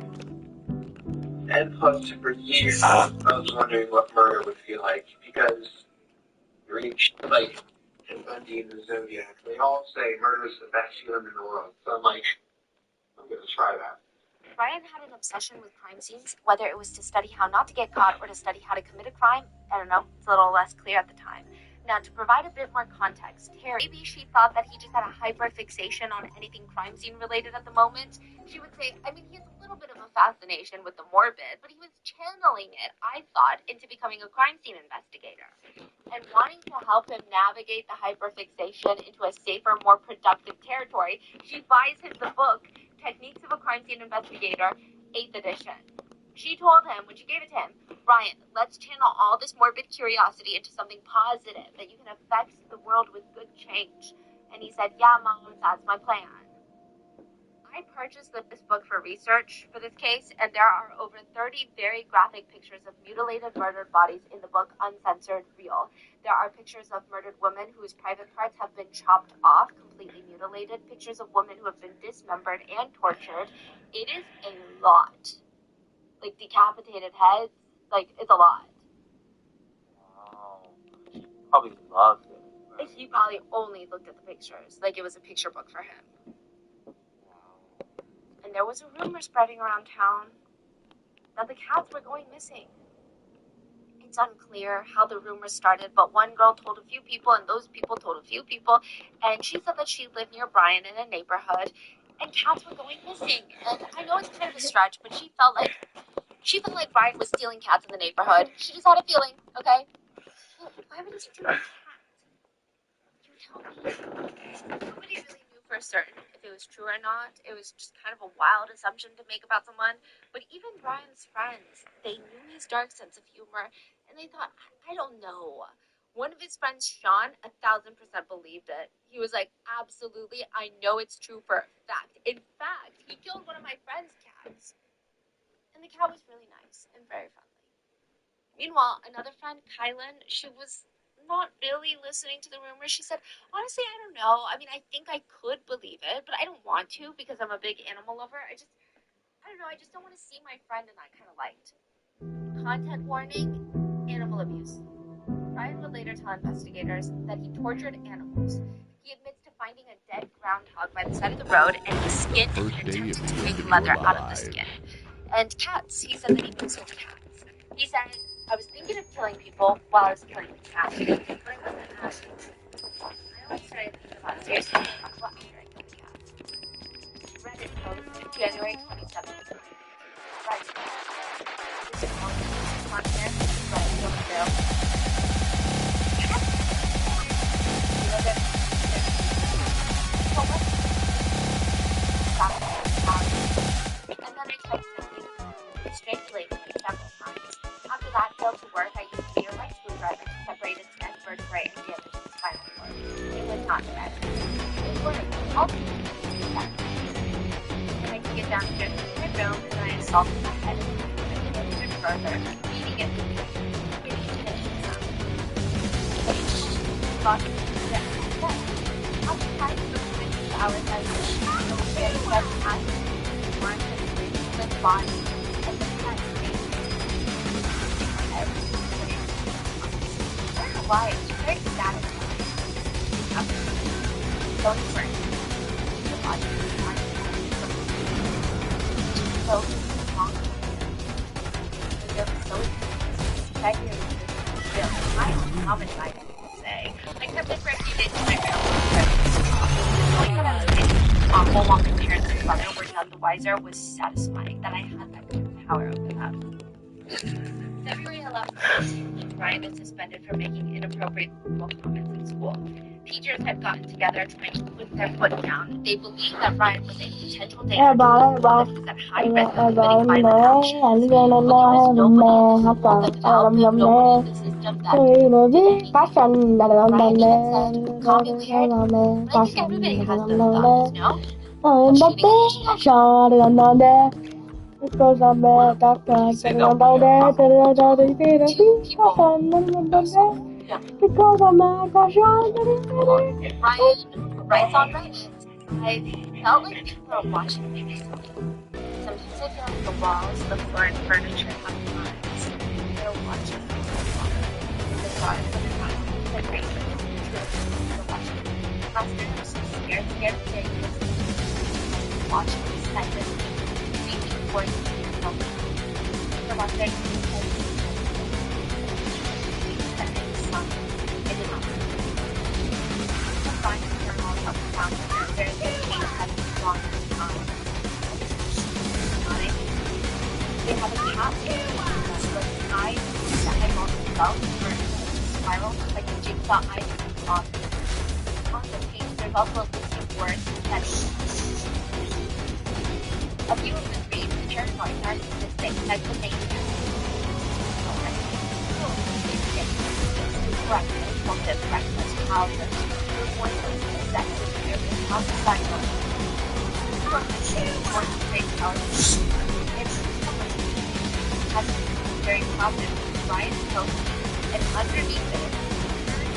And plus, for years, I was wondering what murder would feel like, because you read like Ted Bundy and the Zodiac, they all say murder is the best feeling in the world. So I'm like, I'm gonna try that. Ryan had an obsession with crime scenes, whether it was to study how not to get caught or to study how to commit a crime. I don't know, it's a little less clear at the time. Now, to provide a bit more context, Terry, maybe she thought that he just had a hyper-fixation on anything crime scene related at the moment. She would say, he has a little bit of a fascination with the morbid, but he was channeling it, I thought, into becoming a crime scene investigator. And wanting to help him navigate the hyper-fixation into a safer, more productive territory, she buys him the book, Techniques of a Crime Scene Investigator, 8th edition. She told him, when she gave it to him, Ryan, let's channel all this morbid curiosity into something positive, that you can affect the world with good change. And he said, yeah, Mom, that's my plan. I purchased this book for research for this case, and there are over 30 very graphic pictures of mutilated, murdered bodies in the book, Uncensored Real. There are pictures of murdered women whose private parts have been chopped off, completely mutilated, pictures of women who have been dismembered and tortured. It is a lot. Like, decapitated heads, it's a lot. Wow. She probably loved it. Right? He probably only looked at the pictures. It was a picture book for him. Wow. And there was a rumor spreading around town that the cats were going missing. It's unclear how the rumors started, but one girl told a few people, and those people told a few people, and she said that she lived near Brian in a neighborhood, and cats were going missing. And I know it's kind of a stretch, but she felt like Brian was stealing cats in the neighborhood. She just had a feeling, okay? Well, why would he steal a cat? You tell me. Nobody really knew for certain if it was true or not. It was just kind of a wild assumption to make about someone. But even Brian's friends, they knew his dark sense of humor, and they thought, I don't know. One of his friends, Sean, 1,000% believed it. He was like, absolutely, I know it's true for a fact. In fact, he killed one of my friend's cats. And the cat was really nice and very friendly. Meanwhile, another friend, Kylan, she was not really listening to the rumor. She said, honestly, I don't know. I mean, I think I could believe it, but I don't want to because I'm a big animal lover. I don't know. I just don't want to see my friend in that kind of light. Content warning, animal abuse. Ryan would later tell investigators that he tortured animals. He admits to finding a dead groundhog by the side of the road, and he skinned and attempted to make leather out of the skin. And cats. He said that he killed cats. He said, I was thinking of killing people while I was killing the cats, but I wasn't asking. I always started thinking about seriously what after I killed the cats. Reddit post, January 27th. Right. This is all content. Right, don't fail. And then I texted him, strangely, several times. After that failed to work, I used a light screwdriver to separate its neck vertebrae and damage its spinal cord. It was not bad. It worked. All the and I took it downstairs to my room, and I assaulted my head and I it further, beating it with the thought that after 5 hours, I was very well past the body and the cat face. I don't know why, it's very satisfying. Going first. The body is fine. So long. So excited. I don't know how much I can say. I kept it for a few days in my room. Awful while my parents and brother were none the wiser was satisfying that I had that kind of power over them. February 11th, Ryan is suspended for making inappropriate comments in school. Teachers had gotten together to make him put their foot down. They believed that Ryan was a potential danger to the school that he was at high risk of committing violent actions. But there was nobody that could help him, nobody in the system that Ryan even said, call me weird, but I think everybody has those thoughts, no? Because I'm a doctor, because I'm a Ryan writes on Reddit. I felt like people were watching me. Sometimes I feel like the walls, the floor, and furniture have eyes. They're watching me. The stars of the night, the bracelets, they're watching me. Last night I was so scared to get this. Watching me spend this week towards myself. The one day I did not. Find a journal of the found there's a case that has long time. They have a cat with eyes that had gone south for a spiral, like a jigsaw eye on the page. There's also a list of words that a few of them read paranoid, narcissistic, megalomaniac. Impulsive, reckless, childless, voiceless, possessive, homicidal, has very positive, Ryan's post, and underneath it,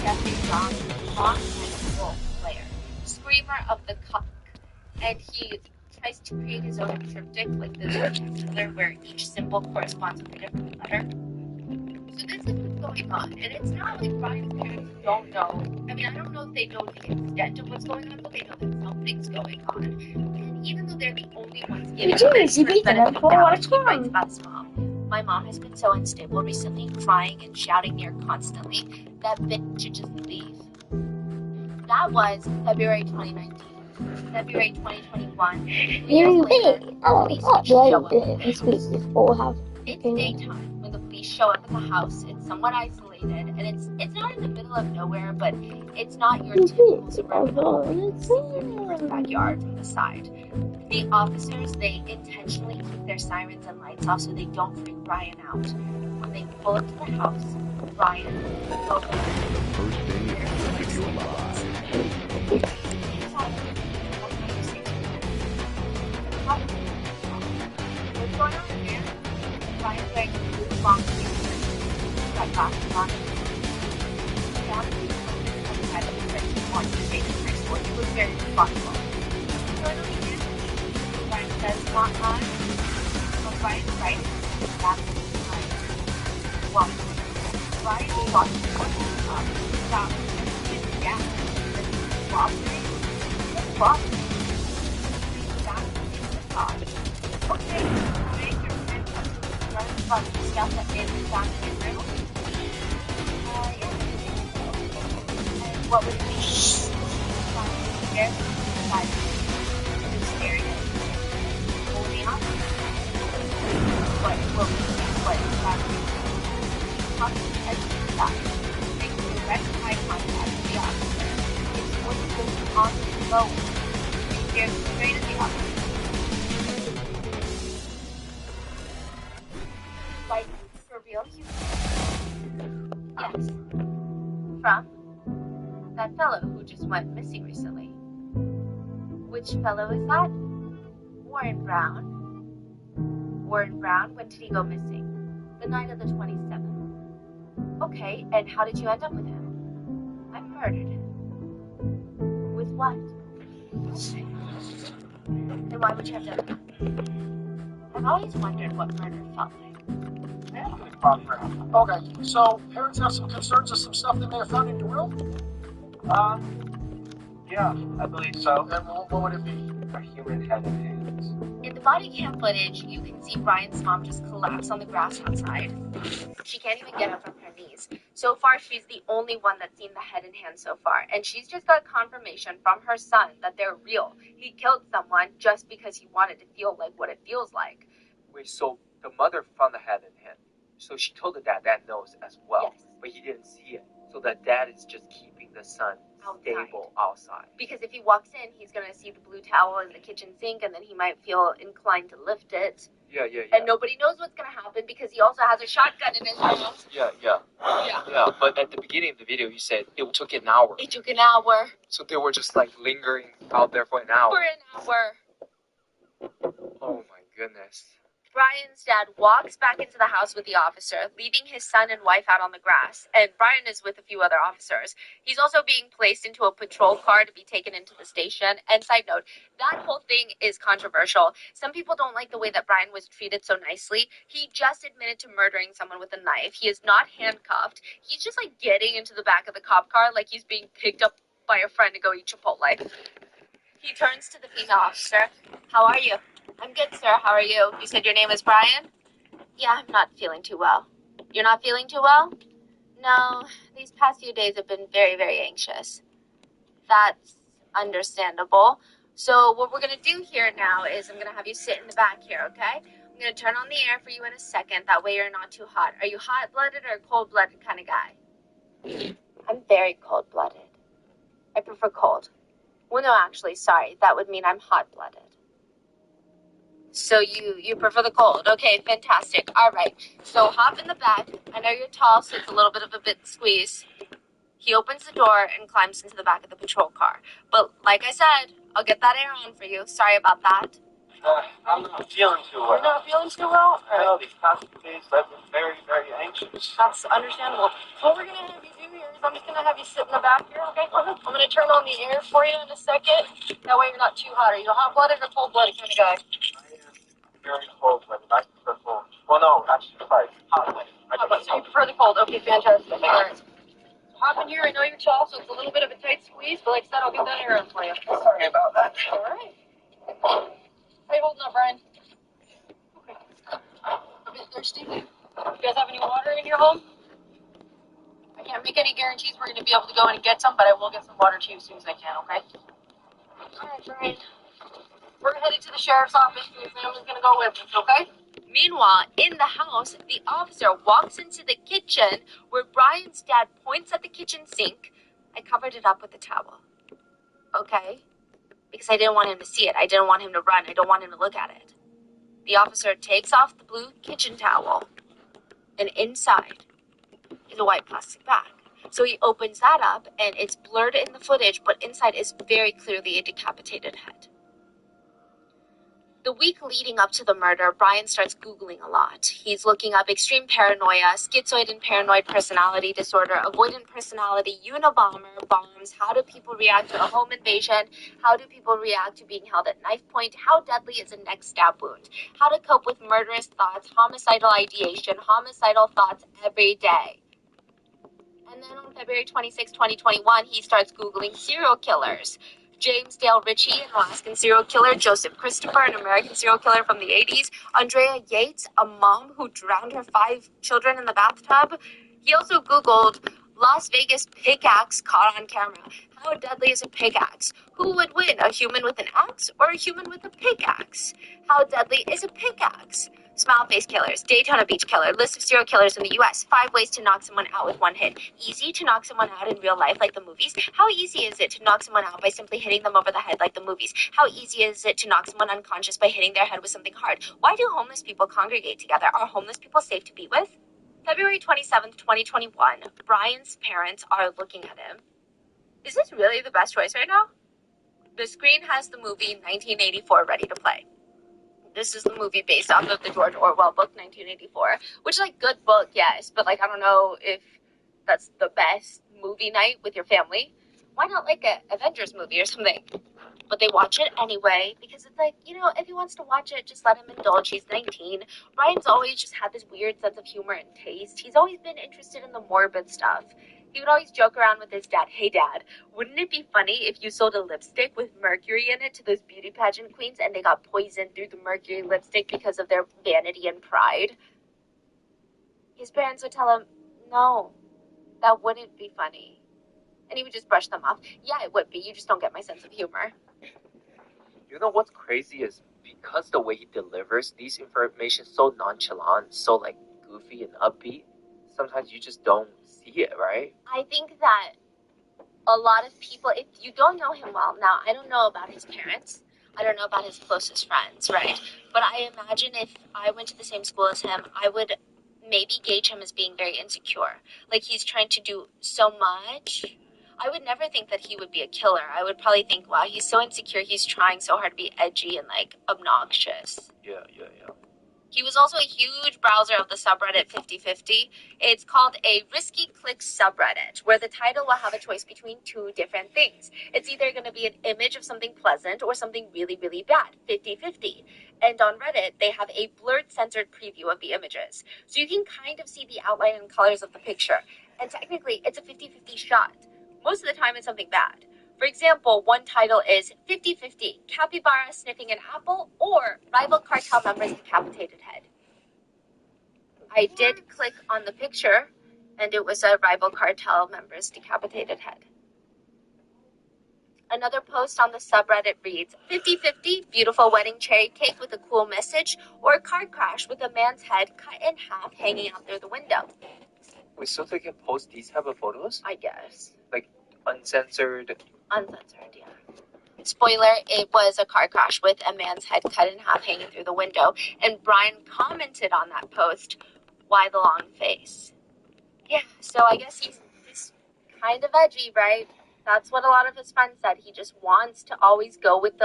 Jeffrey John, long-time role player, screamer of the cock, and he tries to create his own triptych, like the letter where each symbol corresponds with a different letter. So this is what's going on, and it's not like Ryan's parents don't know. I mean, I don't know if they know the extent of what's going on, but they know that something's going on. And even though they're the only ones giving him extra benefit of doubt, he writes about his mom. My mom has been so unstable recently, crying and shouting near constantly. That bitch should just leave. That was February 2019. February 2021. Years later, police show up. It's daytime when the police show up at the house. It's somewhat isolated, and it's not in the middle of nowhere, but it's not your typical suburban home. It's a backyard from the side. The officers, they intentionally keep their sirens and lights off so they don't freak Ryan out. When they pull up to the house, Ryan goes over the first day if you're alive. What's going on here? Brian's wearing blue long sleeves. He's got glasses on. Dad is outside of his bedroom on his day in high school. He was very responsible. So I know he is. Brian says not mine. But Brian's right. That's mine. Well, Brian walks to the top. Stop. Yeah. Walking. Just walking. That's the top. Okay. Make your friend run from the stuff that made him down in his room. Yeah. And what would it be? Scared? Staring at it. Holding on. What will we see? What is that? Talking to the side. Making direct eye contact with the officer. It's going to go on the phone. He stares straight at the officer. Like, for real? Yes. From that fellow who just went missing recently. Which fellow is that? Warren Brown. Warren Brown? When did he go missing? The night of the 27th. Okay, and how did you end up with him? I murdered him. With what? Okay. Then why would you have done that? I've always wondered what murder felt like. Okay, so parents have some concerns of some stuff they may have found in your room? Yeah, I believe so. And what would it be? A human head and hands. In the body cam footage, you can see Brian's mom just collapse on the grass outside. She can't even get up from her knees. So far, she's the only one that's seen the head and hands so far. And she's just got confirmation from her son that they're real. He killed someone just because he wanted to feel like what it feels like. Wait, so the mother found the head and hand. So she told the dad knows as well. Yes. But he didn't see it. So the dad is just keeping the son stable outside. Because if he walks in, he's going to see the blue towel in the kitchen sink, and then he might feel inclined to lift it. Yeah. And nobody knows what's going to happen because he also has a shotgun in his room. Yeah. But at the beginning of the video, you said it took an hour. It took an hour. So they were just like lingering out there for an hour. For an hour. Oh my goodness. Brian's dad walks back into the house with the officer, leaving his son and wife out on the grass, and Brian is with a few other officers. He's also being placed into a patrol car to be taken into the station. And side note, that whole thing is controversial. Some people don't like the way that Brian was treated so nicely. He just admitted to murdering someone with a knife. He is not handcuffed. He's just like getting into the back of the cop car like he's being picked up by a friend to go eat Chipotle. He turns to the female officer. How are you? I'm good, sir. How are you? You said your name is Brian? Yeah, I'm not feeling too well. You're not feeling too well? No, these past few days have been very, very anxious. That's understandable. So what we're going to do here now is I'm going to have you sit in the back here, okay? I'm going to turn on the air for you in a second. That way you're not too hot. Are you hot-blooded or cold-blooded kind of guy? I'm very cold-blooded. I prefer cold. Well, no, actually, sorry. That would mean I'm hot-blooded. So you prefer the cold. Okay, fantastic. All right. So hop in the back. I know you're tall, so it's a little bit of a bit squeeze. He opens the door and climbs into the back of the patrol car. But like I said, I'll get that air on for you. Sorry about that. I'm not feeling too well. You're not feeling too well? I know these past few days I've been very, very anxious. That's understandable. What we're going to have you do here is I'm just going to have you sit in the back here, okay? I'm going to turn on the air for you in a second. That way you're not too hot. Are you a hot-blooded or cold-blooded kind of guy? Very cold, but I prefer cold. Well, no, actually, sorry, hot. So you prefer the cold. Okay, fantastic. All right. Hop in here. I know you're tall, so it's a little bit of a tight squeeze, but like I said, I'll get that air on for you. Sorry about that. All right. How you holding up, Brian? Okay. A bit thirsty? You guys have any water in your home? I can't make any guarantees we're going to be able to go in and get some, but I will get some water to you as soon as I can, okay? All right, Brian. We're headed to the sheriff's office, and your family's going to go with us, okay? Meanwhile, in the house, the officer walks into the kitchen where Brian's dad points at the kitchen sink. I covered it up with a towel, okay? Because I didn't want him to see it. I didn't want him to run. I don't want him to look at it. The officer takes off the blue kitchen towel, and inside is a white plastic bag. So he opens that up, and it's blurred in the footage, but inside is very clearly a decapitated head. The week leading up to the murder, Brian starts Googling a lot. He's looking up extreme paranoia, schizoid and paranoid personality disorder, avoidant personality, Unabomber, bombs, how do people react to a home invasion, how do people react to being held at knife point, how deadly is a neck stab wound, how to cope with murderous thoughts, homicidal ideation, homicidal thoughts every day. And then on February 26, 2021, he starts Googling serial killers. James Dale Ritchie, an Alaskan serial killer, Joseph Christopher, an American serial killer from the 80s, Andrea Yates, a mom who drowned her 5 children in the bathtub. He also Googled Las Vegas pickaxe caught on camera. How deadly is a pickaxe? Who would win, a human with an axe or a human with a pickaxe? How deadly is a pickaxe? Smile face killers, Daytona Beach killer, list of serial killers in the US, 5 ways to knock someone out with one hit. Easy to knock someone out in real life like the movies? How easy is it to knock someone out by simply hitting them over the head like the movies? How easy is it to knock someone unconscious by hitting their head with something hard? Why do homeless people congregate together? Are homeless people safe to be with? February 27th, 2021, Brian's parents are looking at him. Is this really the best choice right now? The screen has the movie 1984 ready to play. This is the movie based off of the George Orwell book, 1984, which is like good book, yes, but like I don't know if that's the best movie night with your family. Why not like a Avengers movie or something? But they watch it anyway because it's like, you know, if he wants to watch it, just let him indulge. He's 19. Brian's always just had this weird sense of humor and taste. He's always been interested in the morbid stuff. He would always joke around with his dad. Hey, Dad, wouldn't it be funny if you sold a lipstick with mercury in it to those beauty pageant queens and they got poisoned through the mercury lipstick because of their vanity and pride? His parents would tell him, no, that wouldn't be funny. And he would just brush them off. Yeah, it would be. You just don't get my sense of humor. You know what's crazy is because the way he delivers these information so nonchalant, so like goofy and upbeat, sometimes you just don't see it, right? I think that a lot of people, if you don't know him well, now I don't know about his parents, I don't know about his closest friends, right? But I imagine if I went to the same school as him, I would maybe gauge him as being very insecure. Like he's trying to do so much. I would never think that he would be a killer. I would probably think, wow, he's so insecure, he's trying so hard to be edgy and like obnoxious. Yeah. He was also a huge browser of the subreddit 50/50. It's called a risky clicks subreddit, where the title will have a choice between 2 different things. It's either going to be an image of something pleasant or something really, really bad, 50/50. And on Reddit, they have a blurred, censored preview of the images. So you can kind of see the outline and colors of the picture. And technically, it's a 50/50 shot. Most of the time, it's something bad. For example, one title is 50/50, capybara sniffing an apple or rival cartel member's decapitated head. I did click on the picture, and it was a rival cartel member's decapitated head. Another post on the subreddit reads, 50/50, beautiful wedding cherry cake with a cool message, or car crash with a man's head cut in half hanging out through the window. Wait, so they can post these type of photos? I guess. Like uncensored? Uncensored, yeah. Spoiler, it was a car crash with a man's head cut in half hanging through the window. And Brian commented on that post, why the long face? Yeah, so I guess he's kind of edgy, right? That's what a lot of his friends said. He just wants to always go with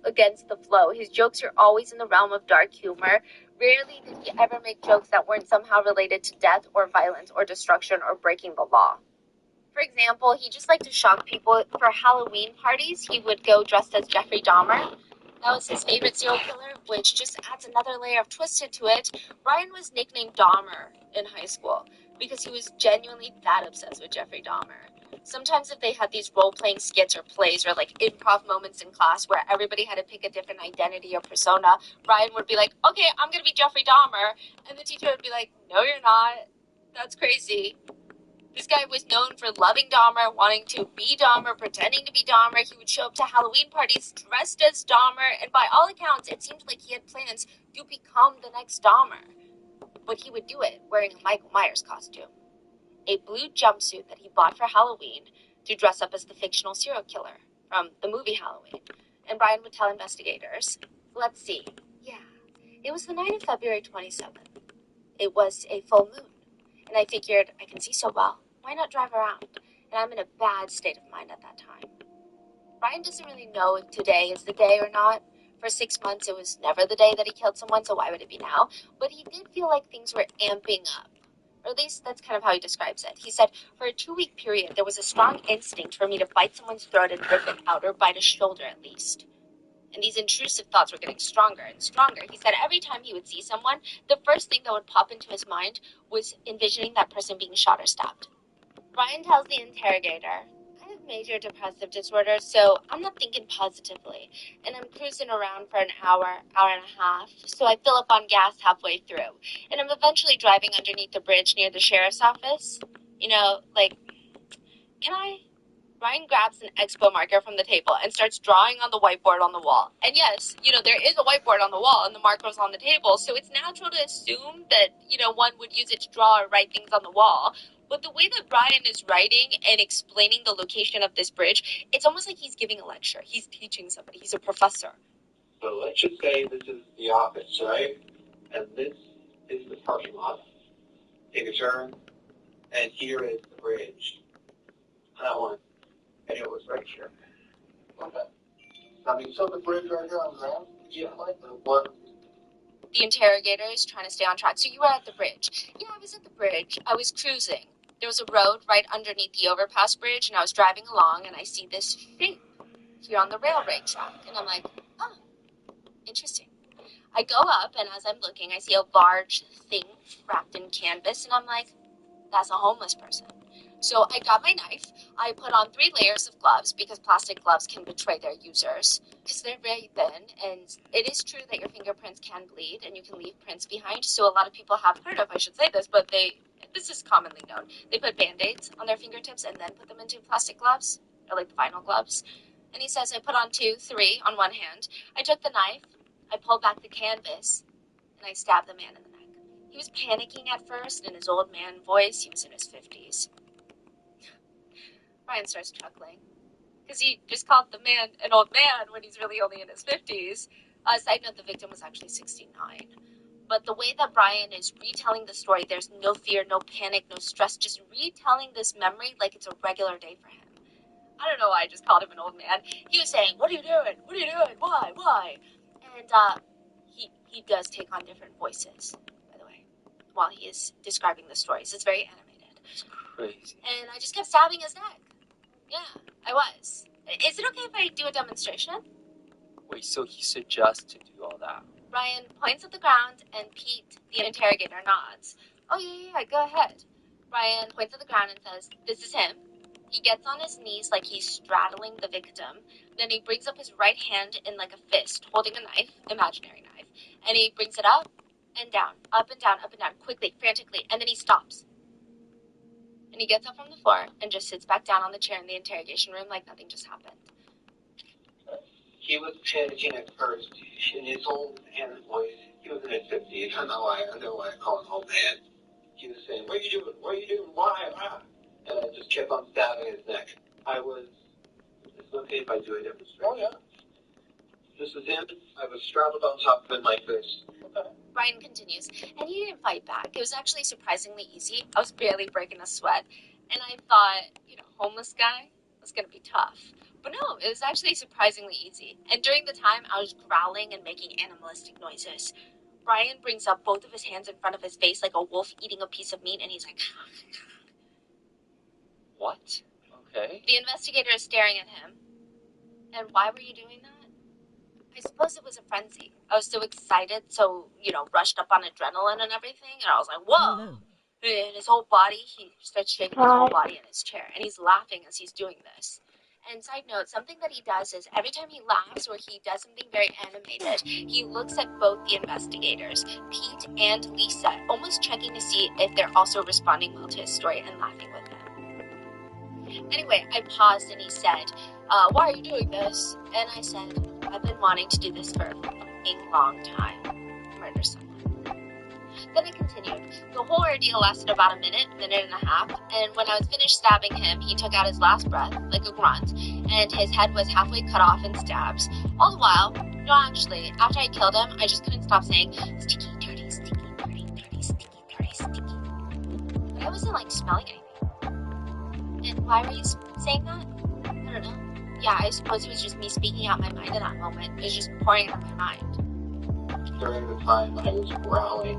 against the flow. His jokes are always in the realm of dark humor. Rarely did he ever make jokes that weren't somehow related to death or violence or destruction or breaking the law. For example, he just liked to shock people. For Halloween parties, he would go dressed as Jeffrey Dahmer. That was his favorite serial killer, which just adds another layer of twist into it. Brian was nicknamed Dahmer in high school because he was genuinely that obsessed with Jeffrey Dahmer. Sometimes if they had these role-playing skits or plays or like improv moments in class where everybody had to pick a different identity or persona, Brian would be like, okay, I'm going to be Jeffrey Dahmer. And the teacher would be like, no, you're not. That's crazy. This guy was known for loving Dahmer, wanting to be Dahmer, pretending to be Dahmer. He would show up to Halloween parties dressed as Dahmer, and by all accounts, it seemed like he had plans to become the next Dahmer. But he would do it wearing a Michael Myers costume, a blue jumpsuit that he bought for Halloween to dress up as the fictional serial killer from the movie Halloween. And Brian would tell investigators, let's see, yeah, it was the night of February 27th. It was a full moon. And I figured, I can see so well, why not drive around? And I'm in a bad state of mind at that time. Brian doesn't really know if today is the day or not. For 6 months, it was never the day that he killed someone, so why would it be now? But he did feel like things were amping up. Or at least that's kind of how he describes it. He said, for a 2-week period, there was a strong instinct for me to bite someone's throat and rip it out, or bite a shoulder at least. And these intrusive thoughts were getting stronger and stronger. He said every time he would see someone, the first thing that would pop into his mind was envisioning that person being shot or stabbed. Brian tells the interrogator, I have major depressive disorder, so I'm not thinking positively. And I'm cruising around for an hour and a half, so I fill up on gas halfway through. And I'm eventually driving underneath the bridge near the sheriff's office. You know, like, can I? Ryan grabs an expo marker from the table and starts drawing on the whiteboard on the wall. And yes, there is a whiteboard on the wall and the marker's on the table, so it's natural to assume that, one would use it to draw or write things on the wall. But the way that Brian is writing and explaining the location of this bridge, it's almost like he's giving a lecture. He's teaching somebody. He's a professor. So let's just say this is the office, right? And this is the parking lot. Take a turn, and here is the bridge. That one. And it was right here. Okay. So the bridge right here on the ground? Yeah, like the one. The interrogator is trying to stay on track. So you were at the bridge. Yeah, I was at the bridge. I was cruising. There was a road right underneath the overpass bridge, and I was driving along, and I see this shape here on the railway track. And I'm like, oh, interesting. I go up, and as I'm looking, I see a large thing wrapped in canvas, and I'm like, that's a homeless person. So I got my knife, I put on 3 layers of gloves because plastic gloves can betray their users because they're very thin, and it is true that your fingerprints can bleed and you can leave prints behind. So a lot of people have heard of, I should say this, but this is commonly known. They put Band-Aids on their fingertips and then put them into plastic gloves, or like the vinyl gloves. And he says, I put on 2, 3 on one hand. I took the knife, I pulled back the canvas, and I stabbed the man in the neck. He was panicking at first in his old man voice. He was in his 50s. Brian starts chuckling, because he just called the man an old man when he's really only in his 50s. Side note, the victim was actually 69. But the way that Brian is retelling the story, there's no fear, no panic, no stress, just retelling this memory like it's a regular day for him. I don't know why I just called him an old man. He was saying, what are you doing? What are you doing? Why? And he does take on different voices, by the way, while he is describing the stories. It's very animated. It's crazy. And I just kept stabbing his neck. Yeah, I was. Is it okay if I do a demonstration? Wait, so he suggests to do all that? Ryan points at the ground, and Pete, the interrogator, nods. Oh, yeah, go ahead. Ryan points at the ground and says, this is him. He gets on his knees like he's straddling the victim. Then he brings up his right hand in like a fist, holding a knife, imaginary knife. And he brings it up and down, quickly, frantically, and then he stops. And he gets up from the floor and just sits back down on the chair in the interrogation room like nothing just happened. He was panicking at first. In his old man voice, he was in his 50s. I don't know why I call him old man. He was saying, what are you doing? What are you doing? Why? And I just kept on stabbing his neck. Is it okay if I do a demonstration? Oh, yeah. This is him. I was straddled on top of him like this. Okay. Brian continues, and he didn't fight back. It was actually surprisingly easy. I was barely breaking a sweat. And I thought, homeless guy was going to be tough. But no, it was actually surprisingly easy. And during the time, I was growling and making animalistic noises. Brian brings up both of his hands in front of his face like a wolf eating a piece of meat, and he's like... What? Okay. The investigator is staring at him. And why were you doing that? I suppose it was a frenzy. I was so excited, so, rushed up on adrenaline and everything, and I was like, whoa! Hello. And his whole body, he starts shaking his whole body in his chair, and he's laughing as he's doing this. And side note, something that he does is every time he laughs or he does something very animated, he looks at both the investigators, Pete and Lisa, almost checking to see if they're also responding well to his story and laughing with him. Anyway, I paused and he said, why are you doing this? And I said, I've been wanting to do this for a fucking long time. Murder someone. Then I continued. The whole ordeal lasted about a minute and a half, and when I was finished stabbing him, he took out his last breath, like a grunt, and his head was halfway cut off in stabs. All the while, actually, after I killed him, I just couldn't stop saying, sticky, dirty, sticky, dirty, dirty, sticky, dirty, sticky. But I wasn't, smelling anything. And why were you saying that? I don't know. Yeah, I suppose it was just me speaking out my mind in that moment. It was just pouring out my mind. During the time I was growling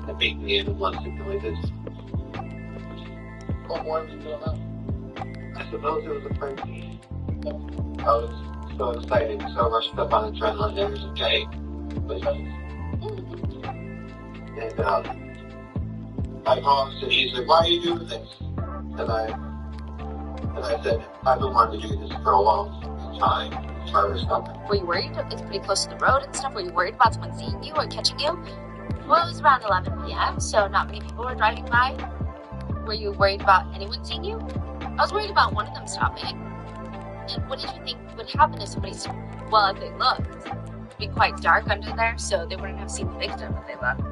and making animalistic noises. What more was going on? I suppose it was a frenzy. I was so excited, so rushed up on adrenaline, it was okay. And I paused and he's like, why are you doing this? And I said, I've been wanting to do this for a long time. Try to stop it. Were you worried? It's pretty close to the road and stuff. Were you worried about someone seeing you or catching you? Well, it was around 11 p.m., so not many people were driving by. Were you worried about anyone seeing you? I was worried about one of them stopping. And what did you think would happen if somebody, well, if they looked? It'd be quite dark under there, so they wouldn't have seen the victim if they looked.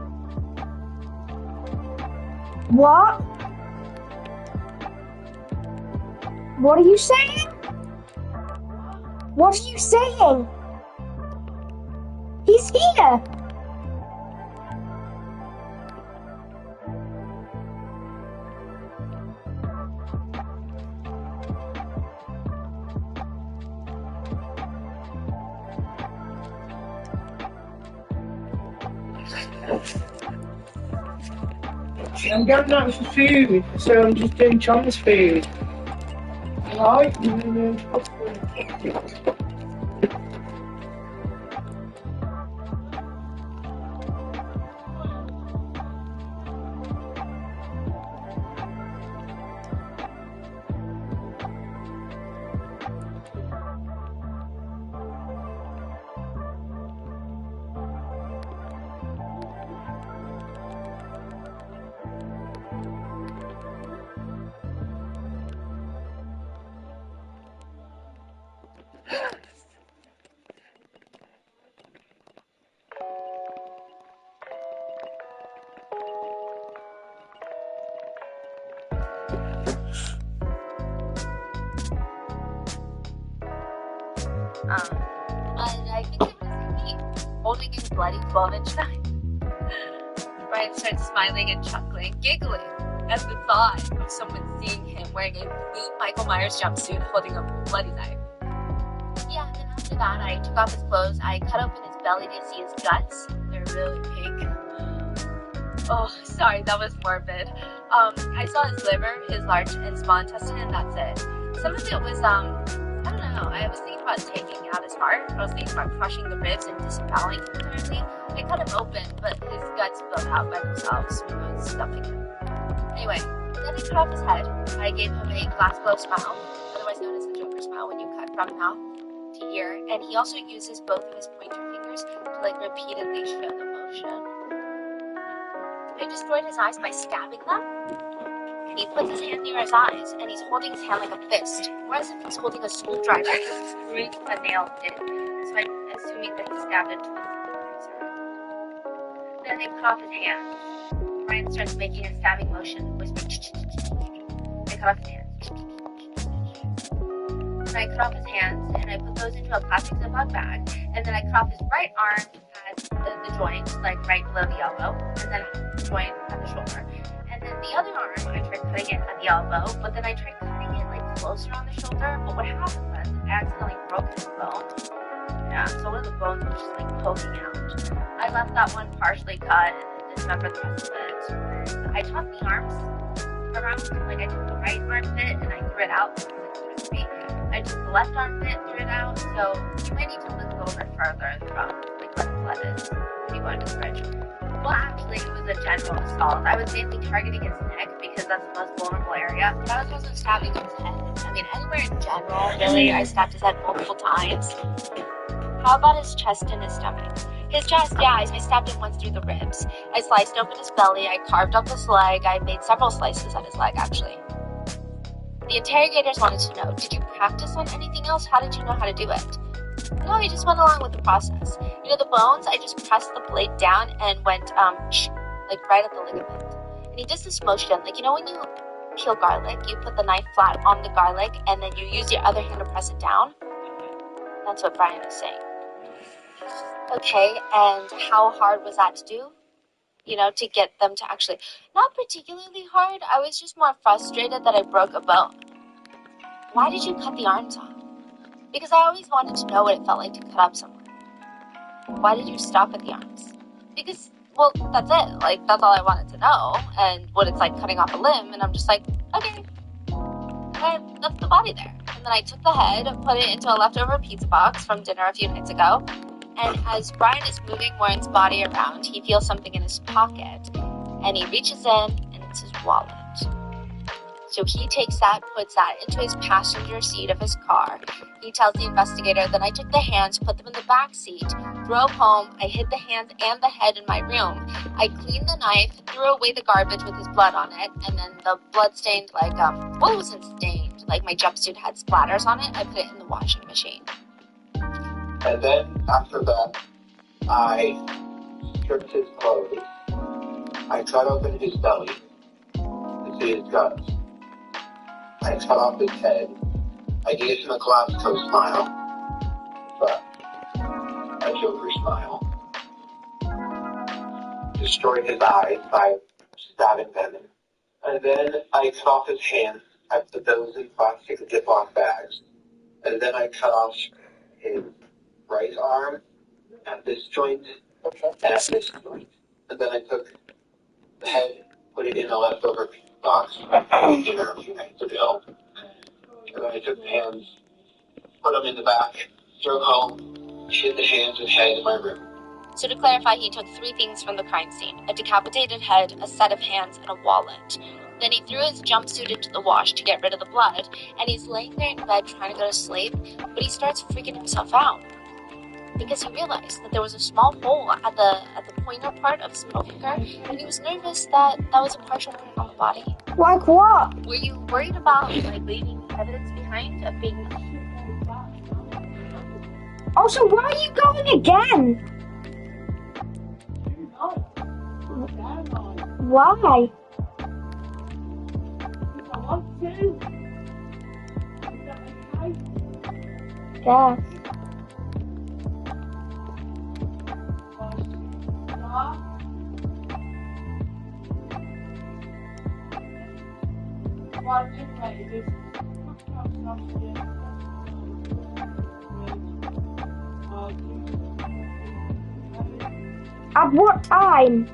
What? What are you saying? What are you saying? He's here! I'm going out for food, so I'm just doing John's food. Right? And I think it was me holding his bloody 12-inch knife. Brian starts smiling and chuckling, giggling at the thought of someone seeing him wearing a blue Michael Myers jumpsuit holding a bloody knife. Yeah, then after that, I took off his clothes, I cut open his belly to see his guts. They're really pink. Oh, sorry, that was morbid. I saw his liver, his large and small intestine, and that's it. Some of it was, I don't know, I was thinking about taking out his heart. I was thinking about crushing the ribs and disemboweling him entirely. I cut him open, but his guts spilled out by themselves when I was stuffing him. Anyway, then I cut off his head. I gave him a glass blow smile, otherwise known as the Joker smile, when you cut from mouth to ear, and he also uses both of his pointer fingers to like repeatedly show the motion. I destroyed his eyes by stabbing them, and he puts his hand near his eyes, and he's holding his hand like a fist, or as if he's holding a screwdriver and screwing a nail in. So I'm assuming that he stabbed it twice. Then they cut off his hand. Brian starts making a stabbing motion, whispering, I cut off his hands. Then I cut off his hands, and I put those into a plastic Ziploc bag, and then I cut off his right arm at the joint, like right below the elbow, and then the joint at the shoulder. And then the other arm, I tried cutting it at the elbow, but then I tried cutting it like closer on the shoulder, but what happened was I accidentally broke his bone. Yeah, so one of the bones was just like poking out. I left that one partially cut and dismembered the rest of it. And I tossed the arms around, like I took the right armpit and I threw it out because it was crispy. I took the left armpit, threw it out, so you might need to look a little bit further from like where the blood is when you go into the fridge. Well, actually, it was a general assault. I was mainly targeting his neck because that's the most vulnerable area, but I was also stabbing his head. I mean, anywhere in general, really. I stabbed his head multiple times. How about his chest and his stomach? His chest, yeah, I stabbed him once through the ribs. I sliced open his belly, I carved up his leg, I made several slices at his leg, actually. The interrogators wanted to know, did you practice on anything else? How did you know how to do it? No, I just went along with the process. You know, the bones, I just pressed the blade down and went, like right at the ligament. And he does this motion, like, you know when you peel garlic, you put the knife flat on the garlic and then you use your other hand to press it down? That's what Brian is saying. Okay, and how hard was that to do? You know, to get them to actually... Not particularly hard. I was just more frustrated that I broke a bone. Why did you cut the arms off? Because I always wanted to know what it felt like to cut up someone. Why did you stop at the arms? Because, well, that's it. Like, that's all I wanted to know. And what it's like cutting off a limb. And I'm just like, okay. And I left the body there. And then I took the head, put it into a leftover pizza box from dinner a few nights ago. And as Brian is moving Warren's body around, he feels something in his pocket. And he reaches in, and it's his wallet. So he takes that, puts that into his passenger seat of his car. He tells the investigator that I took the hands, put them in the back seat, drove home, I hid the hands and the head in my room. I cleaned the knife, threw away the garbage with his blood on it, and then the blood stained like, well, it wasn't stained, like my jumpsuit had splatters on it. I put it in the washing machine. And then after that, I stripped his clothes. I cut open his belly to see his guts. I cut off his head. I gave him a Glasgow smile, but a Joker smile. Destroyed his eyes by stabbing venom. And then I cut off his hands. I put those in plastic Ziploc bags. And then I cut off his right arm at this joint and at this joint. And then I took the head, put it in a leftover box from dinner a few nights ago. And then I took the hands, put them in the back, drove home, hid the hands and head in my room. So to clarify, he took 3 things from the crime scene: a decapitated head, a set of hands, and a wallet. Then he threw his jumpsuit into the wash to get rid of the blood, and he's laying there in bed trying to go to sleep, but he starts freaking himself out. Because he realized that there was a small hole at the pointer part of his middle finger, and he was nervous that that was a partial wound on the body. Like what? Were you worried about, like, leaving evidence behind of being... Also, where are you going again? Why? Yeah. At what time?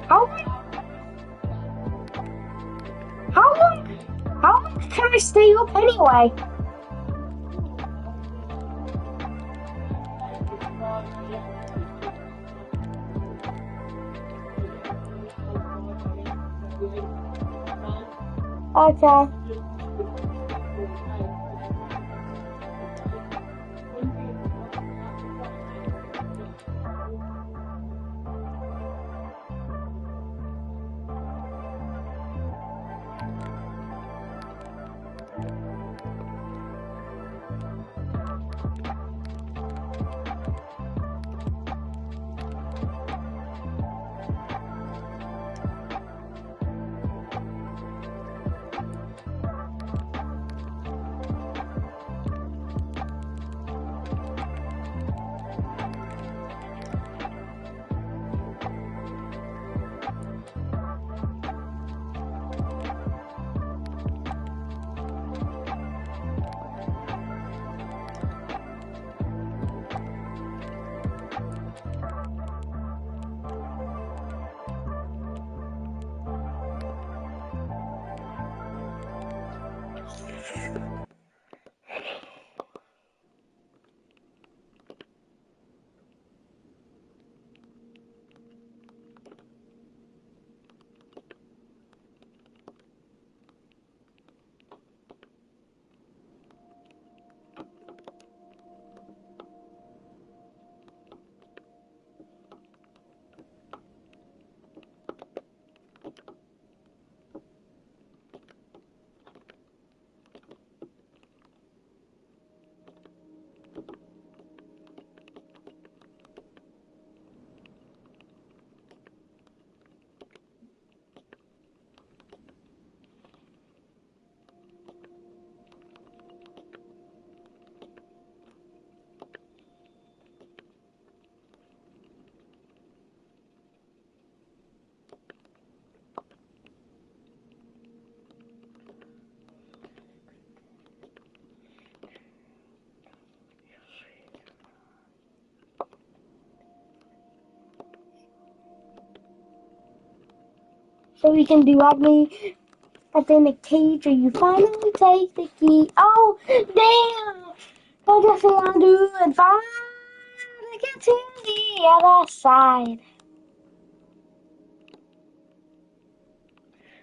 How long can I stay up anyway? Okay. So you can do like me at the teacher. You finally take the key. Oh, damn! I just want to do it fine to get to the other side.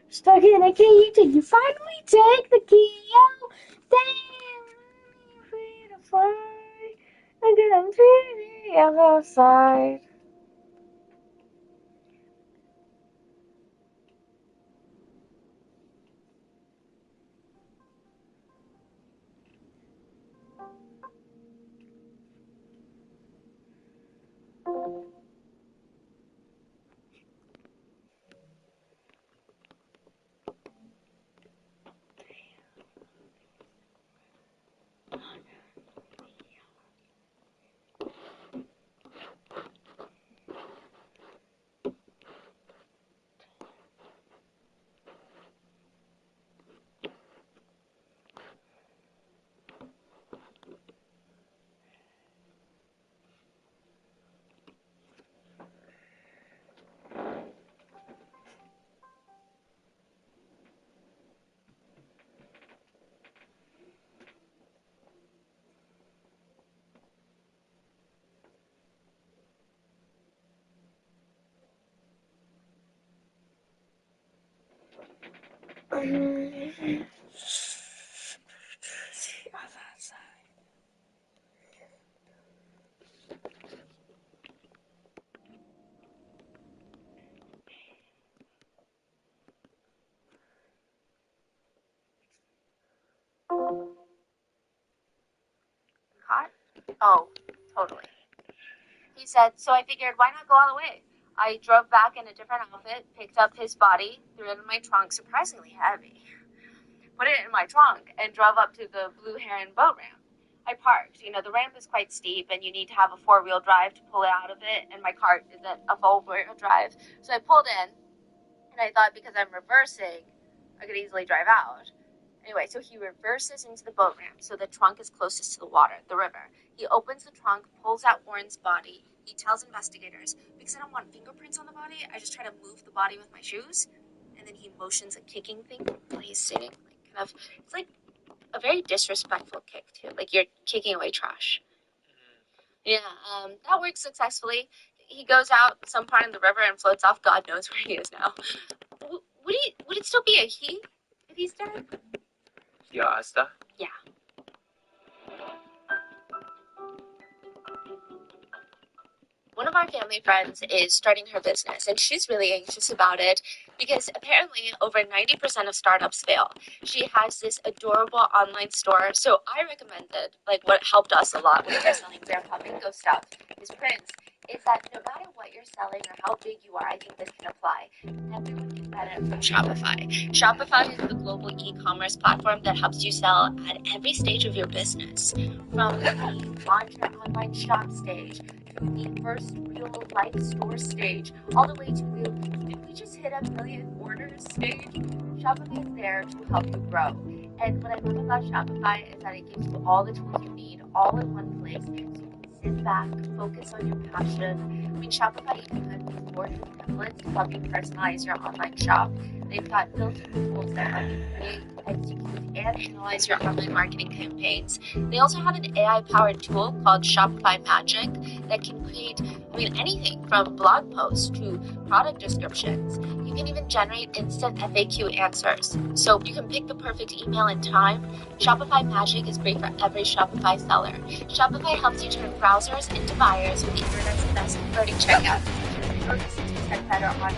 Stuck in a cage till you finally take the key. Oh, damn! I'm free to fly. I get to the other side. Hot? Oh, totally. He said, so I figured, why not go all the way? I drove back in a different outfit, picked up his body, threw it in my trunk, surprisingly heavy, put it in my trunk, and drove up to the Blue Heron boat ramp. I parked. You know, the ramp is quite steep, and you need to have a four-wheel drive to pull it out of it, and my cart isn't a four-wheel drive. So I pulled in, and I thought because I'm reversing, I could easily drive out. Anyway, so he reverses into the boat ramp, so the trunk is closest to the water, the river. He opens the trunk, pulls out Warren's body. He tells investigators, because I don't want fingerprints on the body, I just try to move the body with my shoes. And then he motions a kicking thing while he's sitting. Like, kind of, it's like a very disrespectful kick, too. Like you're kicking away trash. Yeah, that works successfully. He goes out some part in the river and floats off. God knows where he is now. Would it still be a he if he's dead? Yeah, Asta? Yeah. One of our family friends is starting her business, and she's really anxious about it because apparently over 90% of startups fail. She has this adorable online store, so I recommended, like what helped us a lot when we were selling Grandpa Bingo stuff, is Prince, is that no matter what you're selling or how big you are, I think this can apply. Everyone can benefit from Shopify. Shopify is the global e-commerce platform that helps you sell at every stage of your business. From the launch your online shop stage, to the first real life store stage, all the way to did we just hit 1 million orders stage? Shopify is there to help you grow. And what I love about Shopify is that it gives you all the tools you need all in one place. So you can sit back, focus on your passion. I mean, Shopify even has these gorgeous templates to help you personalize your online shop. They've got built-in tools that help you create, execute, and analyze your online marketing campaigns. They also have an AI-powered tool called Shopify Magic that can create, anything from blog posts to product descriptions. You can even generate instant FAQ answers. So you can pick the perfect email and time. Shopify Magic is great for every Shopify seller. Shopify helps you turn browsers into buyers with the internet's best converting checkout. Or 60% better on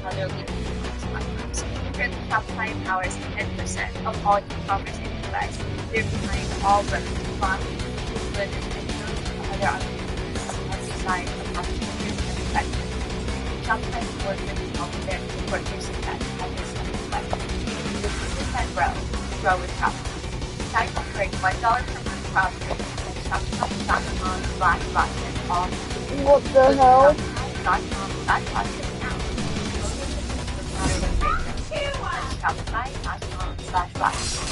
other leading e-commerce platforms. Currently, Shopify empowers 10% of all e-commerce in the US. They're behind all brands, Boss, Good, and other side of opportunities and effectiveness. Shopify supports and helps them support your success at this level. With 50% grow with Shopify. Sign up for a $1 per month trial period at Shopify.com/Boston. All What the hell? Shopify.com/Boston now. Shopify.com/Boston.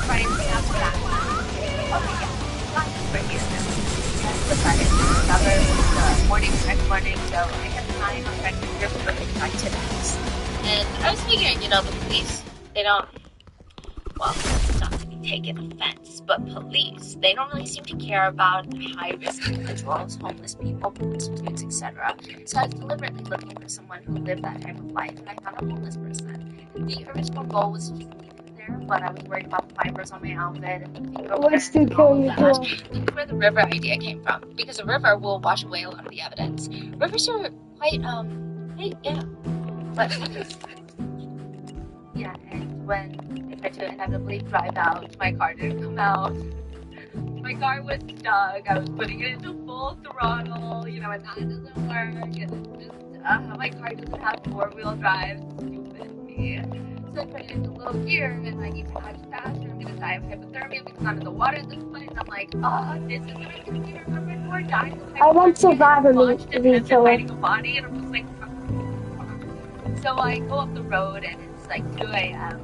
Brian, that's that. Okay, yeah. Not just for you. That's the they don't, well, not to be taken offense, but police, they don't really seem to care about high-risk individuals, homeless people, prostitutes, etc. So I was deliberately looking for someone who lived that type of life, and I found a homeless person. The original goal was to just leave him there, but I was worried about the fibers on my outfit and the Let's fingerprints do and all kill of you that. That's where the river idea came from, because a river will wash away a lot of the evidence. Rivers are quite, yeah. But yeah, and when I tried to inevitably drive out, my car didn't come out. My car was stuck. I was putting it into full throttle, and that doesn't work. And it's just, my car doesn't have four-wheel drive. Stupid me. So I put it into low gear, and I need to act faster. I'm gonna die of hypothermia because I'm in the water at this point. And I'm like, this is what I can do. Remember before dying of hypothermia? I want Survivor launched to be and killer. fighting a body, and I'm just like, so I go up the road, and it's like 2 a.m.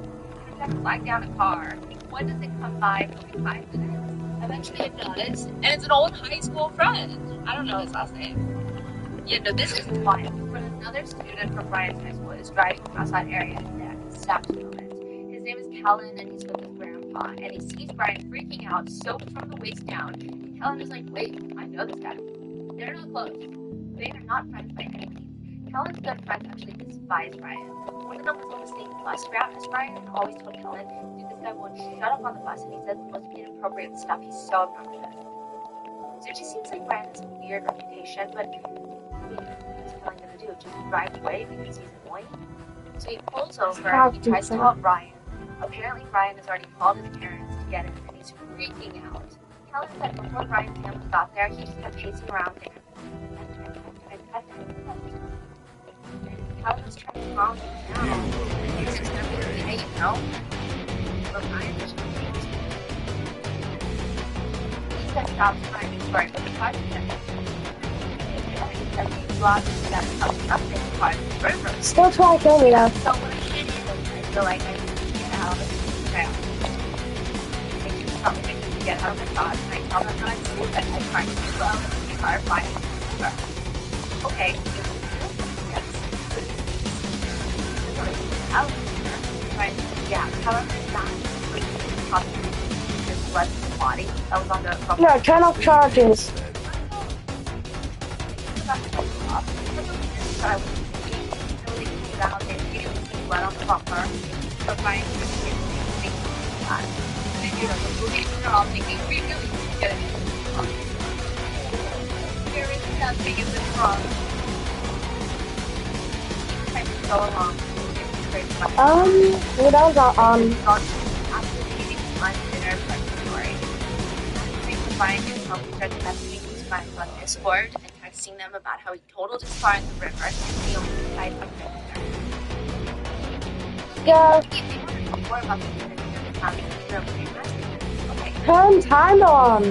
I have to flag down a car. When does it come by? Maybe 5 minutes. Eventually I notice, and it's an old high school friend. I don't know his last name. Yeah, no, this is wild. But another student from Brian's high school is driving across that area and stops a moment. His name is Kellen, and he's with his grandpa. And he sees Brian freaking out, soaked from the waist down. And Kellen is like, wait, I know this guy. They're not close. They are not friends by any means. Kellen's good friends actually despise Brian. One of them was on the same bus route as Brian and always told Kellen, dude, this guy won't shut up on the bus, and he says the most inappropriate stuff. He's so obnoxious. So it just seems like Brian has a weird reputation, but what's Kellen gonna do? Just drive away because he's annoying? So he pulls over, he tries to call Brian. Apparently Brian has already called his parents to get him, and he's freaking out. Kellen said before Brian's family got there, he just kept pacing around there. I was trying to calm him down. He's just never going to behave, But Brian just refused. He said stop trying to story, but the question is, he said he lost that something part of the river. Still trying to kill me though. So what I did is I feel like I need to get out of the trail. I just felt like I need to get out of my thoughts, and I tell them that I'm stupid. I try to be slow and clarify it. Okay. Right. Yeah, however, that possibly just left the body that was on the No, turn off charges. Blood on the bumper. So Brian was thinking that. And then, the police are all thinking, we really need to get it. There is nothing in this wrong. It takes so long. What else are on? Brian gets home, he starts messaging his friends on Discord and texting them about how he totaled his car in the river and he only died from there. Yeah. If they want to know more about the incident, okay. Turn time on.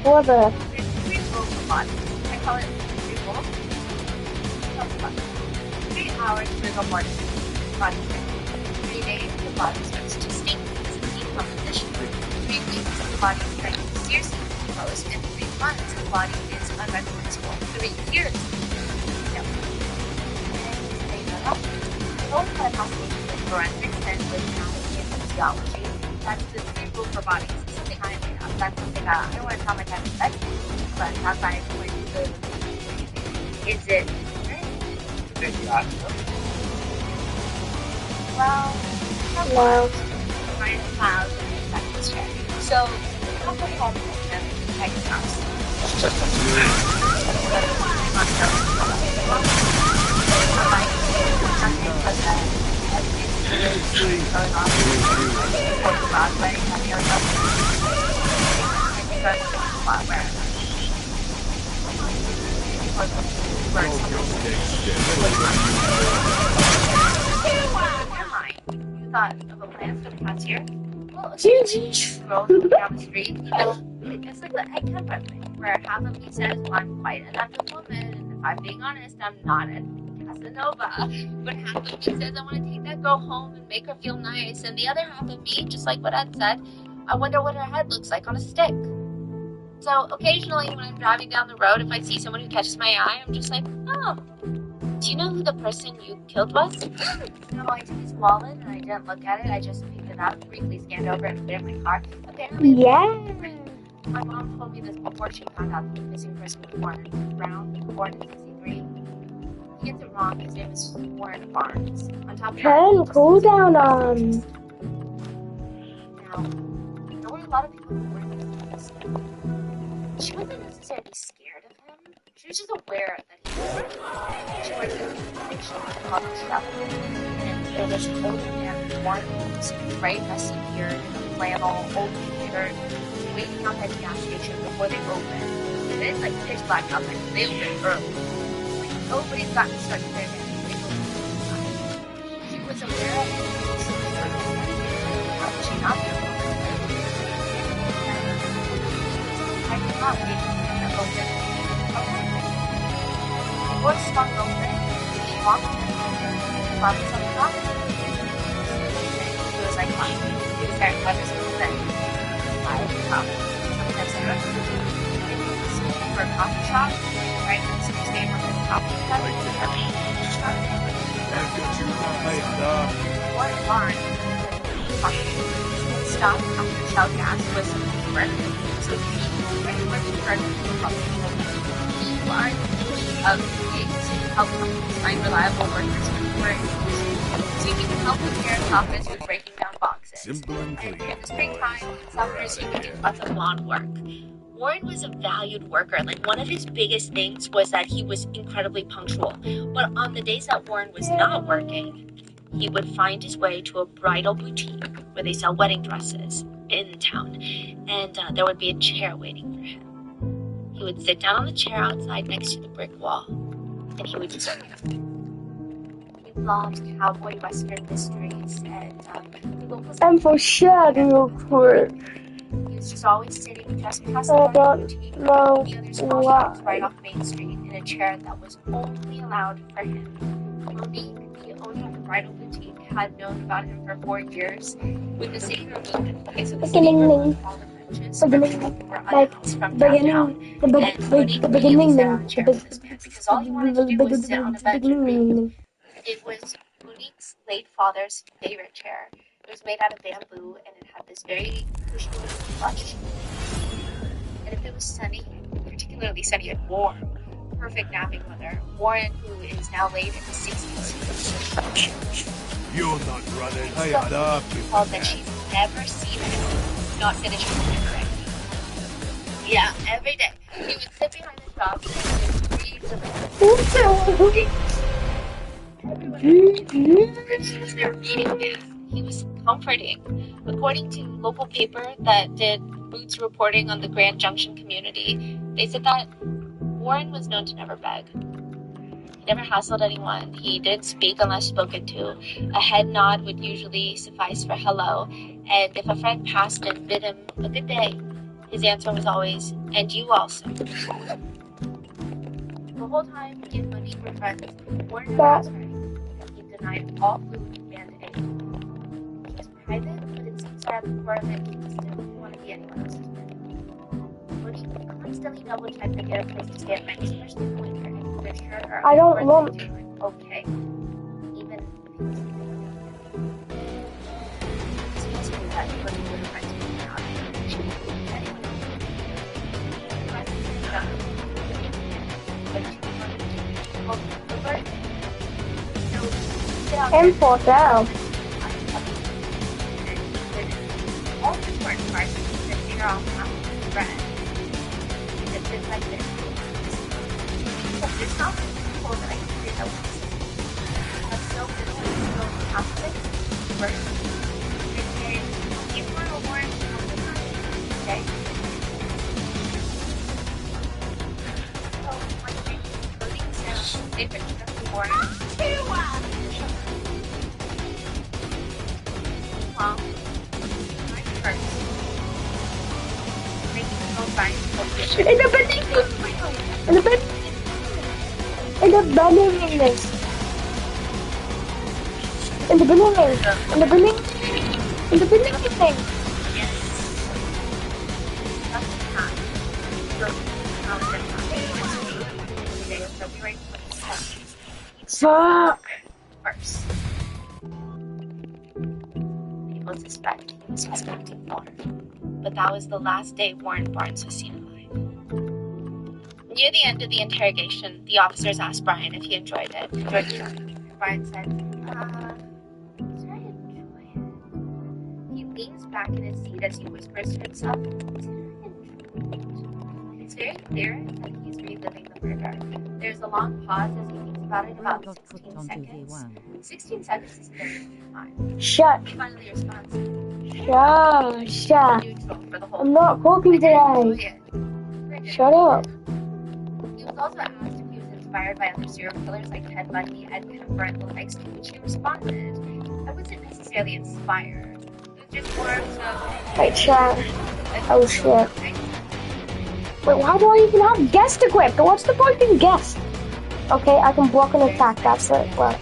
What the? There's 3 rules for bodies. I call it 3 rules. 3 hours to the morning. Body stink. 3 days, the body starts to stink because of decomposition. 3 weeks, the body is starting to seriously decompose. And 3 months, the body is unrecognizable. 3 years. Yep. And they both had hospitals with forensics and with anatomy and physiology. That's the 3 rule for bodies. It's something I made up. That's something I don't want to tell my dad to but that's why I'm going to do it. Is it well, minus miles and seconds check. So, a couple of them text us. You thought of a plan for the past year? Well, rolling down the street, it's like the egghead thing, where half of me says, well, I'm quite an active woman, and if I'm being honest, I'm not a Casanova. But half of me says I want to take that girl home and make her feel nice, and the other half of me, just like what Ed said, I wonder what her head looks like on a stick. So occasionally when I'm driving down the road, if I see someone who catches my eye, I'm just like, oh, Do you know who the person you killed was? No, I took his wallet and I didn't look at it. I just picked it up, briefly scanned over and put it in my car. Apparently, my mom told me this before she found out that the missing person was Warren Brown, born in 63. He gets it wrong. His name is Warren Barnes. On top of that, cool down on. Now, there were a lot of people who weren't this. She wasn't necessarily scared of him. She was just aware that he was working. She worked in a station called the Shell. And there was an older man, Warren, bright messy beard, flannel, old shirt, waiting outside the gas station before they opened. And it's like pitch black out there. They opened early. Like, nobody's gotten to start their day. They opened inside. She was aware of it. How could she not be aware of it? I did not wait for them to open. The door swung open. She walked in. Bob was on the top. He was like, fine. He was there. What is it? I come. That's it. For a coffee shop, right next to his neighborhood coffee shop. Warren Barnes stopped after Shell gas was work. So he worked for the public. He was of gigs to help companies find reliable workers for so he could help the mayor's office with breaking down boxes. Simple and And clean. in the springtime, in summers, he would do lots of lawn work. Warren was a valued worker. Like, one of his biggest things was that he was incredibly punctual. But on the days that Warren was not working, he would find his way to a bridal boutique where they sell wedding dresses in town. And there would be a chair waiting for him. He would sit down on the chair outside next to the brick wall, and he would serve. He loved cowboy western mysteries, and the locals... And for sure, real quick. He was just always sitting just past I the don't boutique know and the other small shops right off Main Street in a chair that was only allowed for him. Monique, the owner of the bridal boutique, had known about him for 4 years. With the city removing the place of the city removed all the benches where people were unannounced from downtown. And Monique really sat on a chair with this man because all he wanted to do was sit on a bench and read. It was Monique's late father's favorite chair. It was made out of bamboo, and it had this very cushiony plush. And if it was sunny, particularly sunny and warm, perfect napping weather, Warren, who is now late in his 60s, You're not running. Hey, so I'd up. called that she's never seen him not finish his work. Yeah, every day. He would sit behind the shop and read the their reading is. He was comforting. According to local paper that did boots reporting on the Grand Junction community, they said that Warren was known to never beg. He never hassled anyone. He didn't speak unless spoken to. A head nod would usually suffice for hello, and if a friend passed and bid him a good day, his answer was always, and you also. The whole time he and Monique were friends, Warren was right. He denied all food and aid. He was private, but it seems that at the core of it, he just didn't want to be anyone else's friend. Monique would constantly double-check to get a place to stay at night, especially in the winter, and to assure her I don't everyone want- was doing okay, even if he was sleeping on the It seems to me that Monique would try to be out and she would be anyone else. And for down. All the important parts that figure out how to bread. It's just like this. So it's not people that I can figure out what that's so good to go Catholic first. And then you want to warn okay? So when you're coding sound, they put stuff to warn. Well, first. Making the phone fine. In the beginning. In the beginning. In the beginning. In the beginning. In the beginning. In the beginning. Yes. That's the time. So, February 27th. Fuck! First. People suspect he was suspecting more. But that was the last day Warren Barnes was seen alive. Near the end of the interrogation, the officers asked Brian if he enjoyed it. Brian said, I enjoy it. He leans back in his seat as he whispers to himself, It's very clear that he's reliving the murder. There's a long pause as he thinks about it, about 16 seconds. 16 seconds is very long time. Shut. He finally responds, Shut. neutral for the whole I'm not talking today. Shut up. He was also asked if he was inspired by other serial killers like Ted Bundy, Ed Kemper, and the likes, to which he responded, I wasn't necessarily inspired. It was just more of some... Wait, chat. Oh shit. Wait, why do I even have guest equipped? What's the point in guest? Okay, I can block an attack, that's it. Well.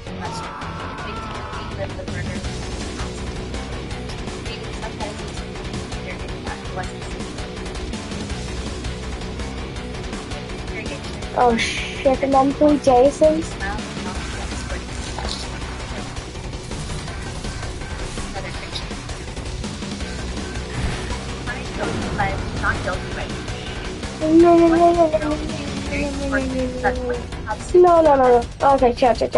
Oh shit, and then 3 Jasons. No. Okay, chat. In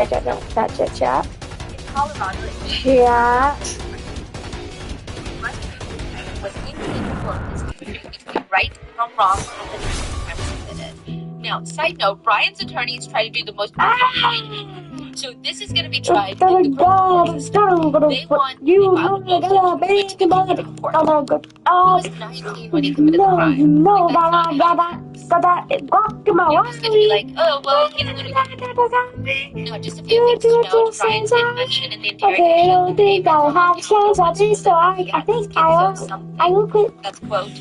Colorado, Chat. was incapable of distinguishing between right from wrong at the time he committed. Now, side note, Brian's attorneys try to do the most so this is going to be tried in the criminal court system. They want you to the court. He was 19 when he committed the crime. He was going to be like, oh, well, he's literally... No, just a few things to note. Brian did mention in the interrogation that's quote.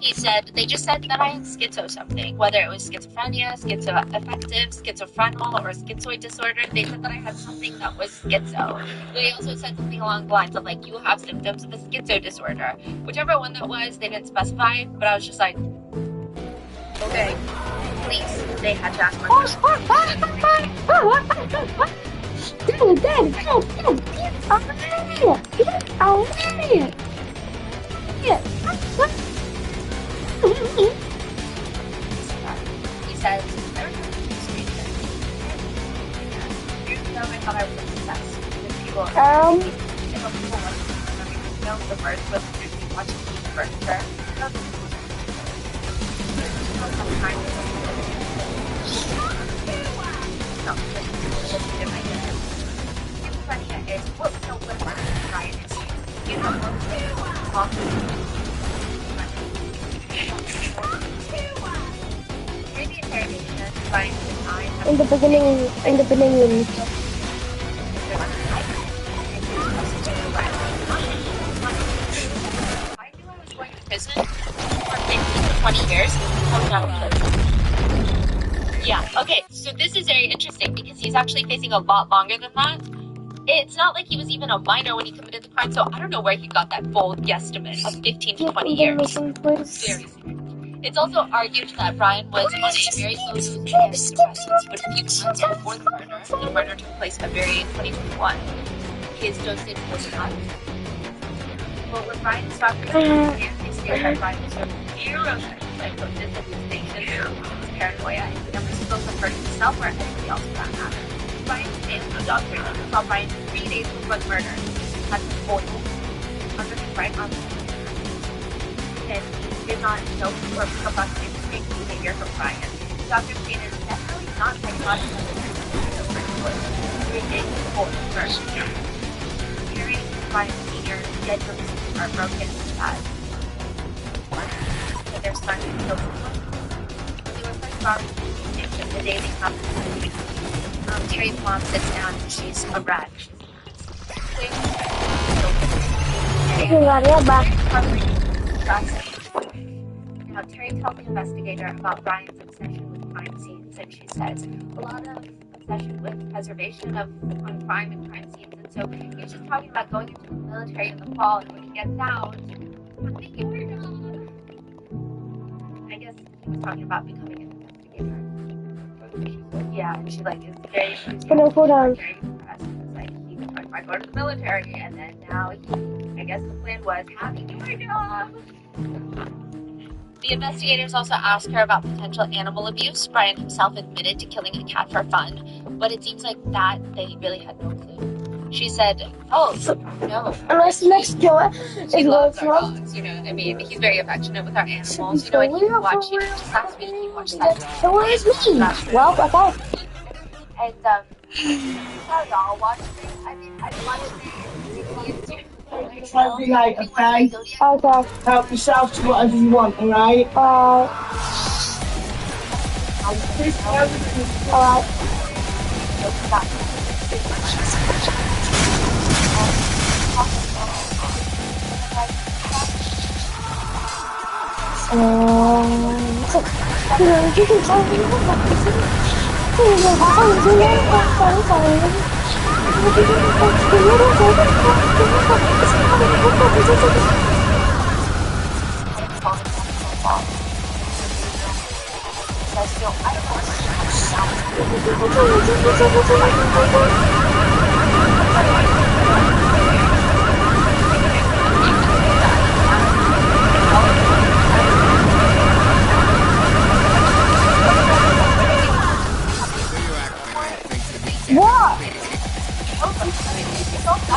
He said, they just said that I had schizo something, whether it was schizophrenia, schizoaffective, schizophrenic, or schizoid disorder. They said that I had something that was schizo. They also said something along the lines of, like, you have symptoms of a schizo disorder. Whichever one that was, they didn't specify, but I was just like, okay, please. They had to ask my He says, I remember the street years ago I thought I was obsessed with people. If people wanted to know the birth was just watching the furniture. In the beginning. I knew I was going to prison for 15 to 20 years. Coming out of prison. Yeah, okay, so this is very interesting because he's actually facing a lot longer than that. It's not like he was even a minor when he committed the crime, so I don't know where he got that bold guesstimate of 15 to 20 years. Very strange. It's also argued that Brian was on a very low dose of antidepressants, but a few months before the murder took place in February 2021. His dosage was high. Well, when Brian's doctor they stated that Brian was zero psychosis, hallucinations, paranoia, and he never spoke of hurting himself or anybody else for that matter. Brian's family doctor saw Brian 3 days before the murder. He had a boil under his right arm. And he did not know or pick up on any strange behavior from Brian. The doctor stated definitely not psychotic the first was 3 days before the murder. Mary Brian Sr. dead from his are broken and sad. So their son killed himself. When they were first brought to the station, the day they happened, Terry's mom sits down and she's a rat. Now, Terry tells the investigator about Brian's obsession with crime scenes, and she says a lot of obsession with preservation on crime and crime scenes. And so he's just talking about going into the military in the fall, and when he gets out, having your job. I guess he was talking about becoming an investigator. That's what she said. Yeah, and she like is very. Oh no, hold on. Very depressed. It's like he might go to the military, and then now he, I guess the plan was have you do my job. The investigators also asked her about potential animal abuse. Brian himself admitted to killing a cat for fun, but it seems like that they really had no clue. She said, "Oh no." Unless the next killer is He loves our Wolfram. dogs, you know what I mean? He's very affectionate with our animals, you know, and he watched, you know, just last week he watched that. So where's me? Well, okay. And, sorry, y'all watched it. I mean, I watched it. I'll be like, okay, Okay. help yourself to whatever you want, alright? Alright. What? Okay.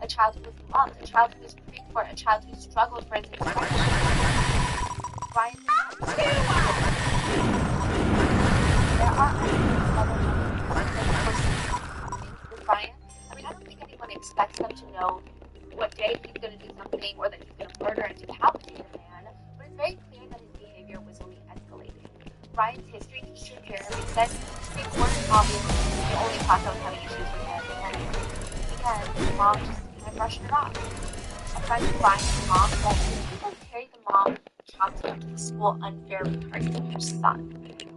A child who was loved, a child who was prayed for, a child who struggled for his expression. Brian, there are other with Brian. I mean, I don't think anyone expects them to know what day he's going to do something or that he's going to murder and decapitate a man, but it's very clear that his behavior was only escalating. Brian's history teacher apparently said he weren't obviously the only class that was having issues with him, and his mom just brushed it off. A friend of Brian's mom said people carried the mom child to the school unfairly targeting her son.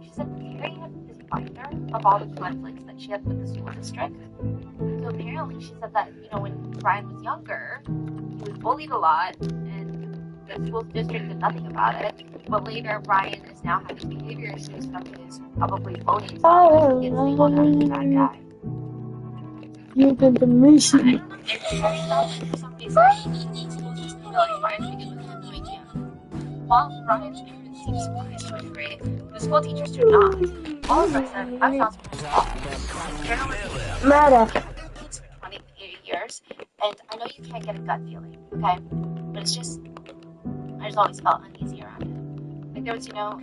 She said Carrie had this binder of all the conflicts that she had with the school district. So apparently she said that, you know, when Brian was younger, he was bullied a lot and the school district did nothing about it. But later Brian is now having behavior issues from his probably bullying. So he gets labeled as a bad guy. You've been the mission. While Brian's parents seem surprised to a degree, the school teachers do not. All of us said, I'm not surprised. Murder. For 20 years, and I know you can't get a gut feeling, okay? But it's just, I just always felt uneasy around it. Like there was, you know,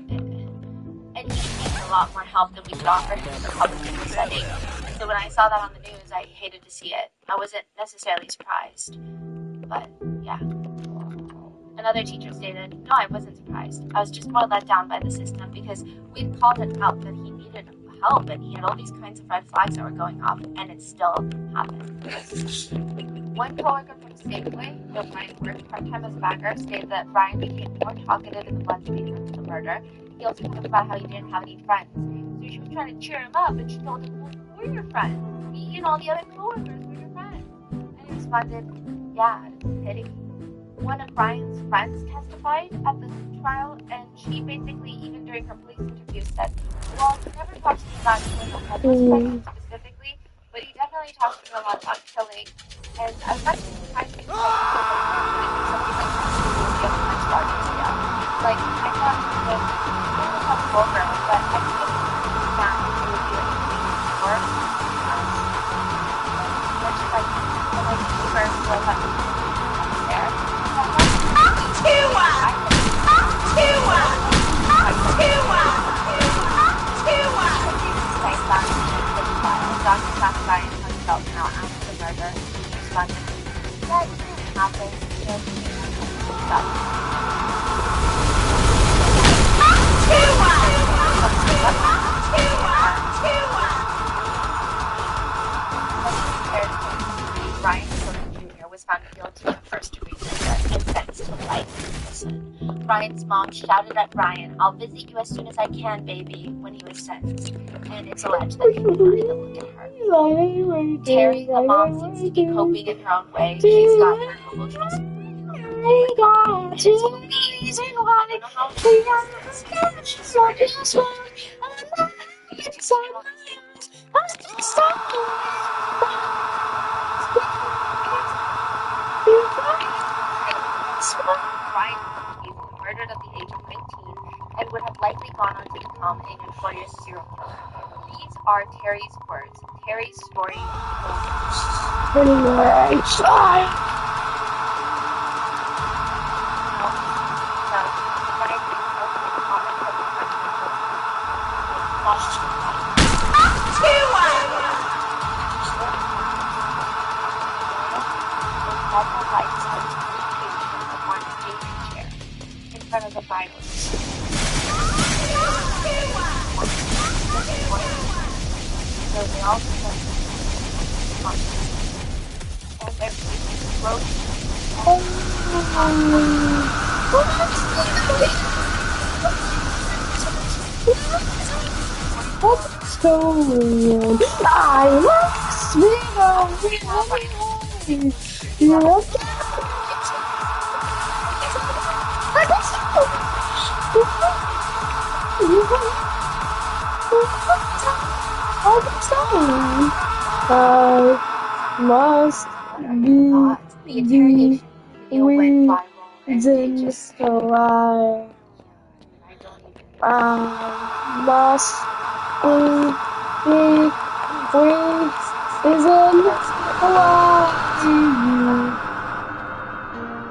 and he needed a lot more help than we could offer him in the public school setting. So when I saw that on the news, I hated to see it. I wasn't necessarily surprised, but yeah. Another teacher stated, no, I wasn't surprised. I was just more let down by the system because we'd called him out that he needed help and he had all these kinds of red flags that were going off, and it still happened. One coworker from Safeway, though Brian worked part-time as a backer, stated that Brian became more talkative in the months leading up to the murder. He also talked about how he didn't have any friends. So she was trying to cheer him up, and she told him, well, we're your friends. Me and all the other coworkers were your friends. And he responded, yeah, it's a pity. One of Brian's friends testified at the trial, and she basically, even during her police interview, said, well, he never talked to me about killing a homeless person specifically, but he definitely talked to me a lot about killing. And I was actually surprised because I thought something like that would be a much larger scale. Like, I thought it was a vulgar, but I think that it would be more. Much like, super, so much there. Dr. Classified himself now after the murder. He responded, yeah, it didn't happen. was found guilty of first-degree murder and sentenced to life in prison. Brian's mom shouted at Brian, "I'll visit you as soon as I can, baby," when he was sentenced. And it's alleged that he did not even look at her. Terry, the mom, seems to be coping in her own way. She's got her emotional support. And it's amazing. I don't know how she does this, but she's started Brian was murdered at the age of 19 and would have likely gone on to become a notorious serial killer. These are Terry's words. Terry's story. In front of the Bible. So they all and everything wrote. What's going on? I must be I must The interrogation video went viral and it reason just why I must be reason why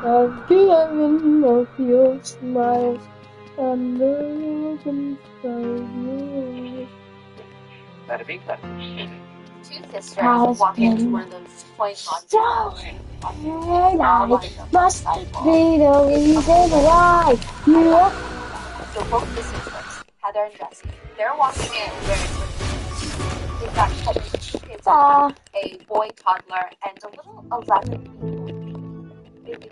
I've given up your smile and looking for you. two sisters walk into one of those toy concerts. I must be the reason why you are. So both the sisters, Heather and Jessie, they're walking in wearing they've got kids, a boy toddler, and a little 11 baby.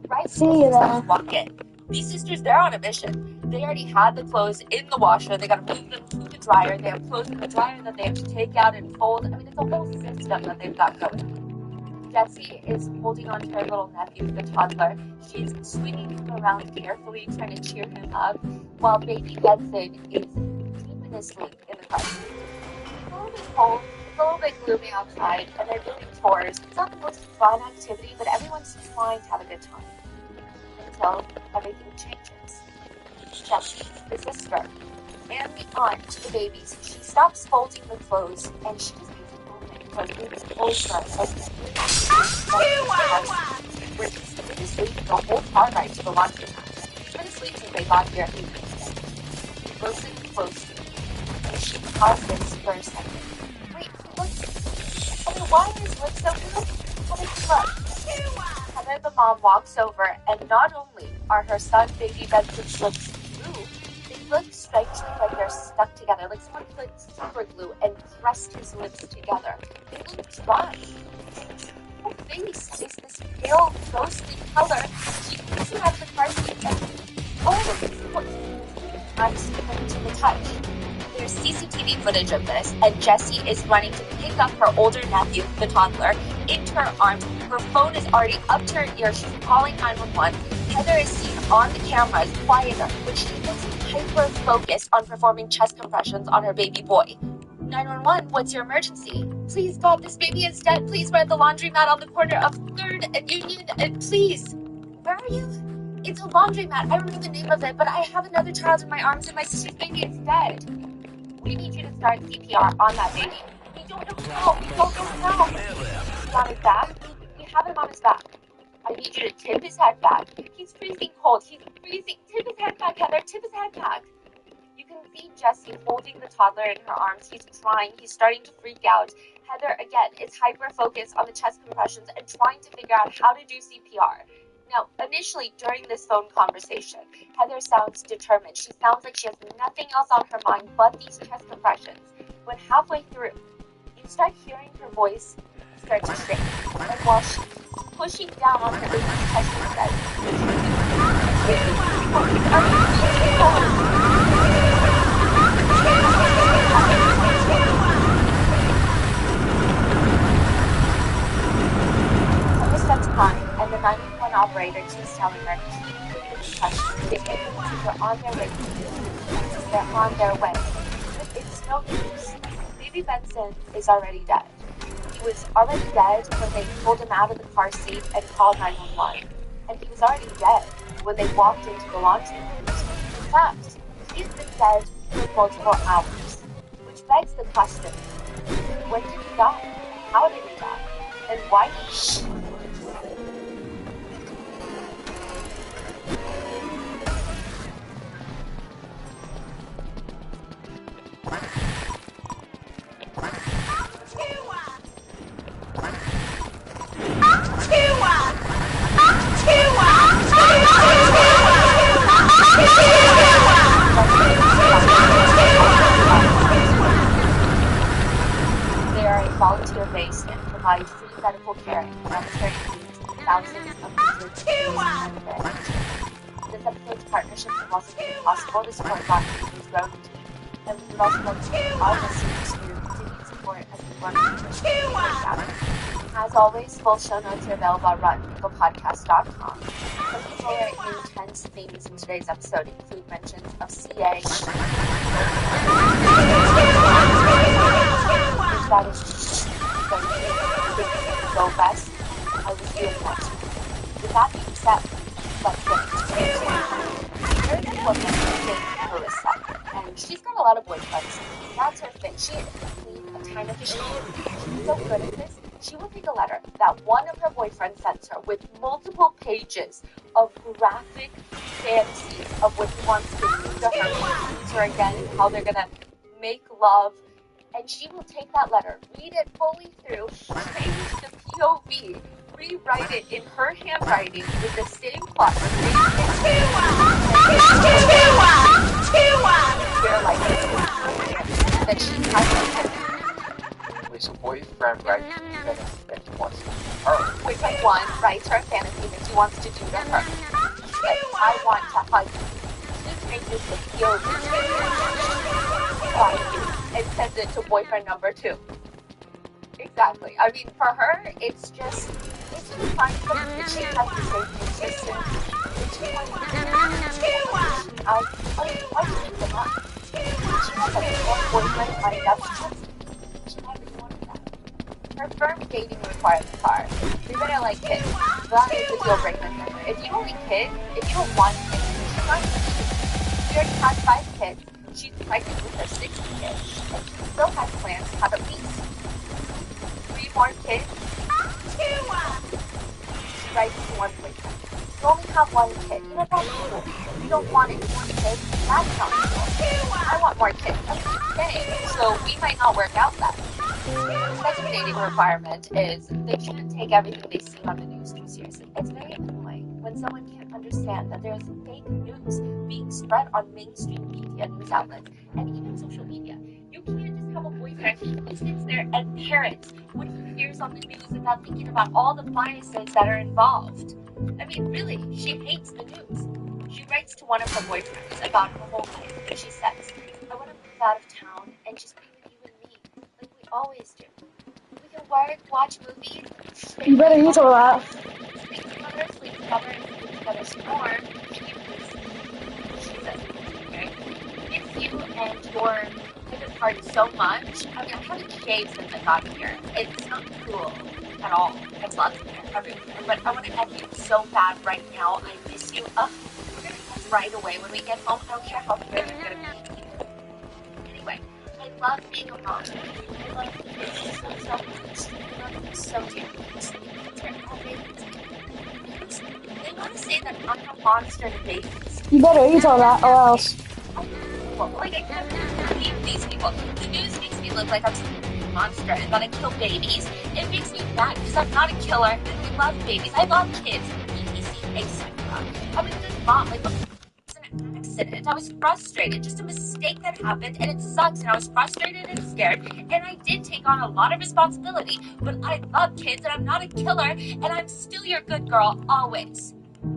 Right See you there. walk in. These sisters, they're on a mission. They already had the clothes in the washer. They got to move them to the dryer. They have clothes in the dryer that they have to take out and fold. I mean, it's a whole system that they've got going. Jessie is holding on to her little nephew, the toddler. She's swinging him around carefully, trying to cheer him up, while baby Benson is deep in his sleep in the car seat. It's a little bit cold, it's a little bit gloomy outside, and they're doing chores. It's not the most fun activity, but everyone's trying to have a good time. Until everything changes. Jessie, the sister, and the aunt to the babies, she stops folding the clothes, and she just keeps moving her baby's over We're been asleep the whole car ride to the laundromat. He's been asleep since they got here. He listens closely, and she pauses for a second. Wait, he looks. I mean, why are his lips so blue? How does he look? Heather, the mom, walks over, and not only are her son, baby Benson's lips blue, they look strangely like they're stuck together, like someone put super glue and pressed his lips together. They look dry. Her face is this pale, ghostly color. She pulls him out of the car seat and I'm sticking to the touch. There's CCTV footage of this, and Jessie is running to pick up her older nephew, the toddler, into her arms. Her phone is already up to her ear. She's calling 911. Heather is seen on the cameras quieter, but she looks hyper-focused on performing chest compressions on her baby boy. 911, what's your emergency? Please, God, this baby is dead. Please, we're at the laundromat on the corner of 3rd and Union, and please. Where are you? It's a laundromat. I don't know the name of it, but I have another child in my arms, and my sister's baby is dead. We need you to start CPR on that baby. We don't know how. We don't know how. He's on his back. We have him on his back. I need you to tip his head back. He's freezing cold. He's freezing. Tip his head back, Heather. Tip his head back. You can see Jessie holding the toddler in her arms. He's crying. He's starting to freak out. Heather, again, is hyper-focused on the chest compressions and trying to figure out how to do CPR. Now, initially, during this phone conversation, Heather sounds determined. She sounds like she has nothing else on her mind but these chest compressions. But halfway through, you start hearing her voice start to shake. And while she's pushing down on her baby's chest, she says, Someone starts crying, and the 911 operator keeps telling her, keep the concussion ticket. They're on their way to you. They're on their way. But it's no use. Baby Benson is already dead. He was already dead when they pulled him out of the car seat and called 911. And he was already dead when they walked into the laundry room. In fact, he's been dead for multiple hours. Which begs the question, when did he die? How did he die? And why did he die? They are a volunteer-based and provide free medical care and humanitarian needs to thousands of injured and this episode's partnership has also made it possible to support Rock Music's growing team, and we would also like to thank all listeners for your continued support as we work to push the out. As always, full show notes are available at RottenPicklePodcast.com. Some of our intense themes in today's episode include mentions of CA. If that is go best, I was doing that. With that being said, let's get into it. There's a woman named Marissa, and she's got a lot of boyfriends. That's her thing. She is a time machine. She's so good at this. She will take a letter that one of her boyfriends sends her with multiple pages of graphic fantasies of what he wants to do to her again, how they're gonna make love, and she will take that letter, read it fully through, change the POV, rewrite it in her handwriting with the same plot. That she has. Wait, so boyfriend writes fantasy that he wants to do to her. Boyfriend one writes her a fantasy that he wants to do to her. Like, I want to hug you. She changes the POV and sends it to boyfriend number 2. Exactly. I mean, for her, it's just fun that she has the same interests in. I think that she has a boyfriend lined up. She might be one of them. Her firm dating requirements are, you're gonna like kids. That is a deal breaker for her. If you only kid, if you don't want kids, she's not gonna choose. She already has 5 kids. She's pregnant with her 6th kid, and she still has plans to have at least 3 more kids. She writes to one boyfriend. You only have 1 kid. You know, that's cool. You don't want any more kids. That's not cool. I want more kids. That's what you're saying. So we might not work out that way. The second dating requirement is they shouldn't take everything they see on the news too seriously. It's very annoying when someone can't understand that there's fake news being spread on mainstream media news outlets and even social media. You can't just have a boyfriend who sits there and parrots what he hears on the news without thinking about all the biases that are involved. I mean, really, she hates the news. She writes to one of her boyfriends about her whole life, and she says, I want to move out of town and just be with you and me, like we always do. We can work, watch movies. You better use all that. Sleep together, sleep together some more. She says, okay, if you and your favorite part so much, I mean, I haven't shaved since I got here. It's not cool at all. I love it everywhere, but I want to end you so bad right now. I miss you. We're going to touch right away when we get home. I don't care how good you're going to be. Anyway, I love being a mom. I love you so much. I love you so dearly. They want to say that I'm a monster to babies. You better use all that or else. Like, I can't believe these people. The news makes me look like I'm some monster and that I kill babies. It makes me mad because I'm not a killer and I love babies. I love kids. ETC, etc. I'm a good mom. Like, listen, an accident. I was frustrated, just a mistake that happened, and it sucks, and I was frustrated and scared, and I did take on a lot of responsibility, but I love kids, and I'm not a killer, and I'm still your good girl, always.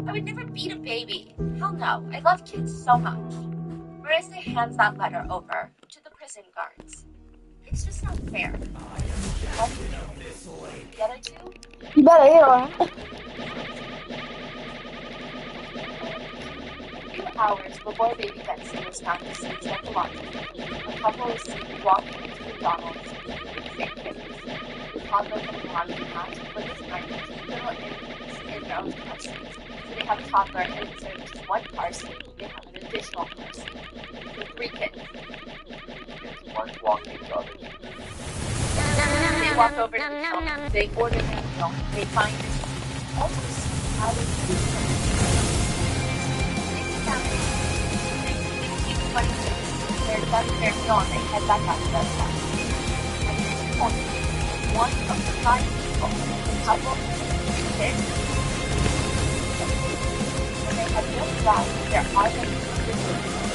I would never beat a baby. Hell no, I love kids so much. Marissa hands that letter over to the prison guards. It's just not fair. What do you think? Get it too? You better hear her. A few hours before baby Benson was found deceased at the laundry, a couple is seen walking into McDonald's with fake kids. The toddler from the laundry mat with his 19 little infants in their own car seat. So they have a toddler, and instead of just one car seat, they have an additional car seat with 3 kids. One walking the other. They walk over to the counter. They order their meal. They find this almost out of the they're done with their meal and they head back out to their car. At this point, one of the 5 people, the couple, the kids, when they had just arrived, their argument was removed.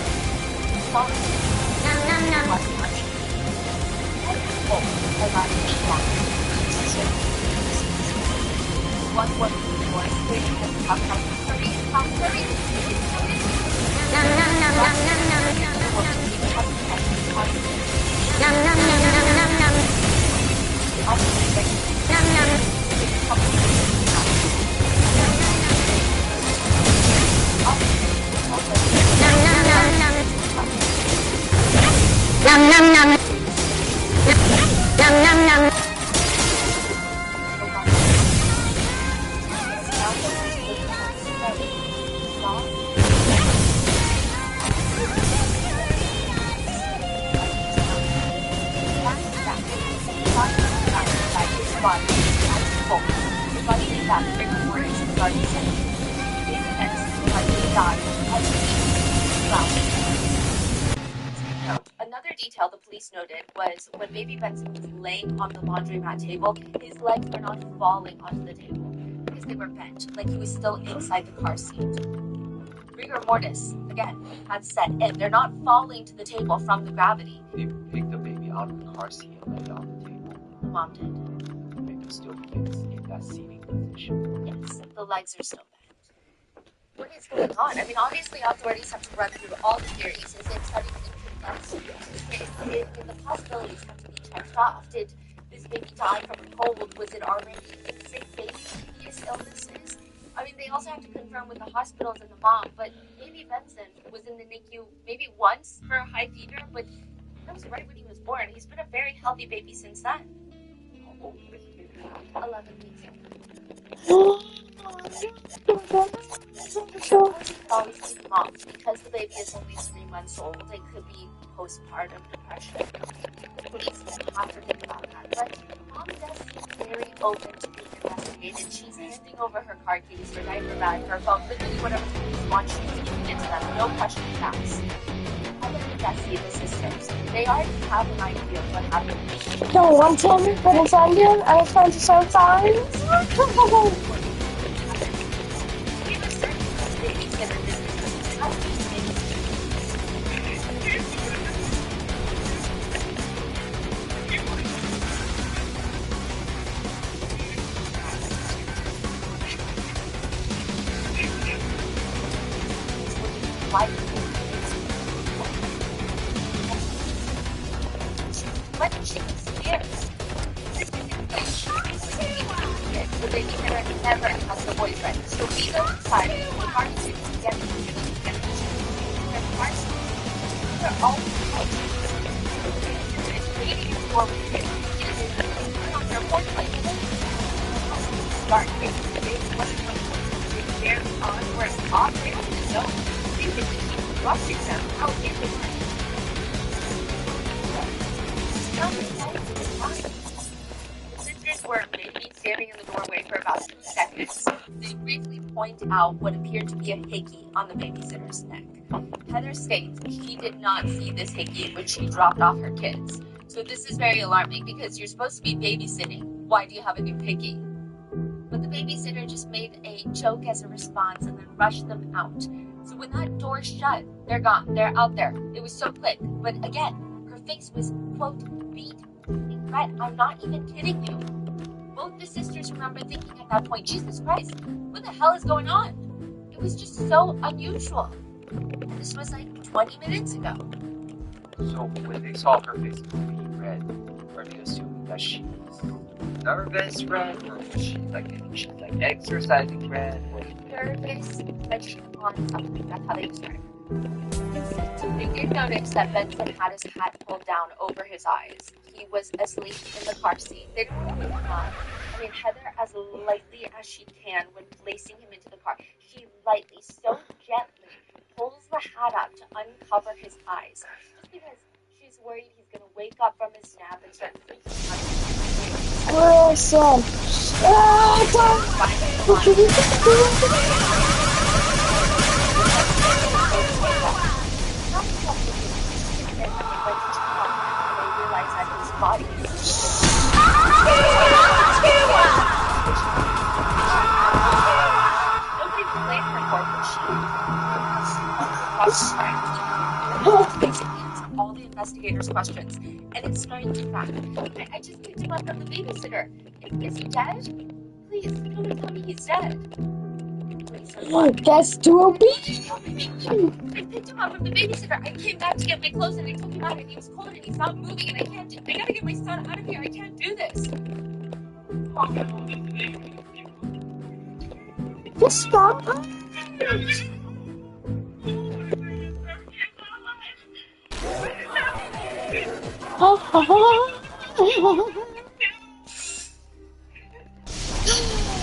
One was waiting at the top of Another detail the police noted was when baby Benson was laying on the laundromat table, his legs were not falling onto the table because they were bent, like he was still inside the car seat. Rigor mortis, again, had set in. They're not falling to the table from the gravity. They picked the baby out of the car seat and laid it on the table. The mom did. The baby still fits in that seating position. Yes, the legs are still bent. What is going on? I mean, obviously authorities have to run through all the theories. Is it sudden the possibilities have to be checked off. Did this baby die from a cold? Was it already sick baby, previous illnesses? I mean, they also have to confirm with the hospitals and the mom, but baby Benson was in the NICU maybe once for a high fever, but that was right when he was born. He's been a very healthy baby since then. How old was he? 11 weeks old. Always keep moms because the baby is only 3 months old. It could be postpartum depression. Police have to think about that. But mom does seem very open to being investigated. She's handing over her car keys, her diaper bag, her phone, literally whatever the police want. She's giving it to them. No questions asked. Heather and Bessie, the sisters, they already have an idea of what happened. Don't want him, but it's ended, and it's going to show signs. We were certain that babysitter business was healthy. But she was scared. The babysitter never has a boyfriend, so we go inside the car seat together. Their car seats are all out. It's waiting for me. On their porch start the baby wasn't going to their on where it's off. They don't know. They really keep rushing them out in the car. The sisters were maybe standing in the doorway for about 2 seconds. They briefly point out what appeared to be a hickey on the babysitter's neck. Heather states she did not see this hickey when she dropped off her kids. So this is very alarming because you're supposed to be babysitting. Why do you have a new hickey? But the babysitter just made a joke as a response and then rushed them out. So when that door shut, they're gone. They're out there. It was so quick. But again, her face was, quote, beat red. I'm not even kidding you. Both the sisters remember thinking at that point, Jesus Christ, what the hell is going on? It was just so unusual. This was like 20 minutes ago. So when they saw her face being red, are they assuming that she's nervous red, or she's like exercising red? Or... Nervous, but she wants something. That's how they describe her. They did notice that Benson had his hat pulled down over his eyes. He was asleep in the car seat. They don't wake him up. I mean, Heather, as lightly as she can when placing him into the car, she lightly, so gently, pulls the hat up to uncover his eyes. Just because she's worried he's going to wake up from his nap and start freaking out. Wilson. Body. Nobody can blame her for what she basically answered all the investigators' questions, and it's starting to crack. I just picked him up from the babysitter. Is he dead? Please, nobody tell me he's dead. That's too obedient. I picked him up from the babysitter. I came back to get my clothes and I took him out and he was cold and he's not moving and I gotta get my son out of here. I can't do this. Just stop.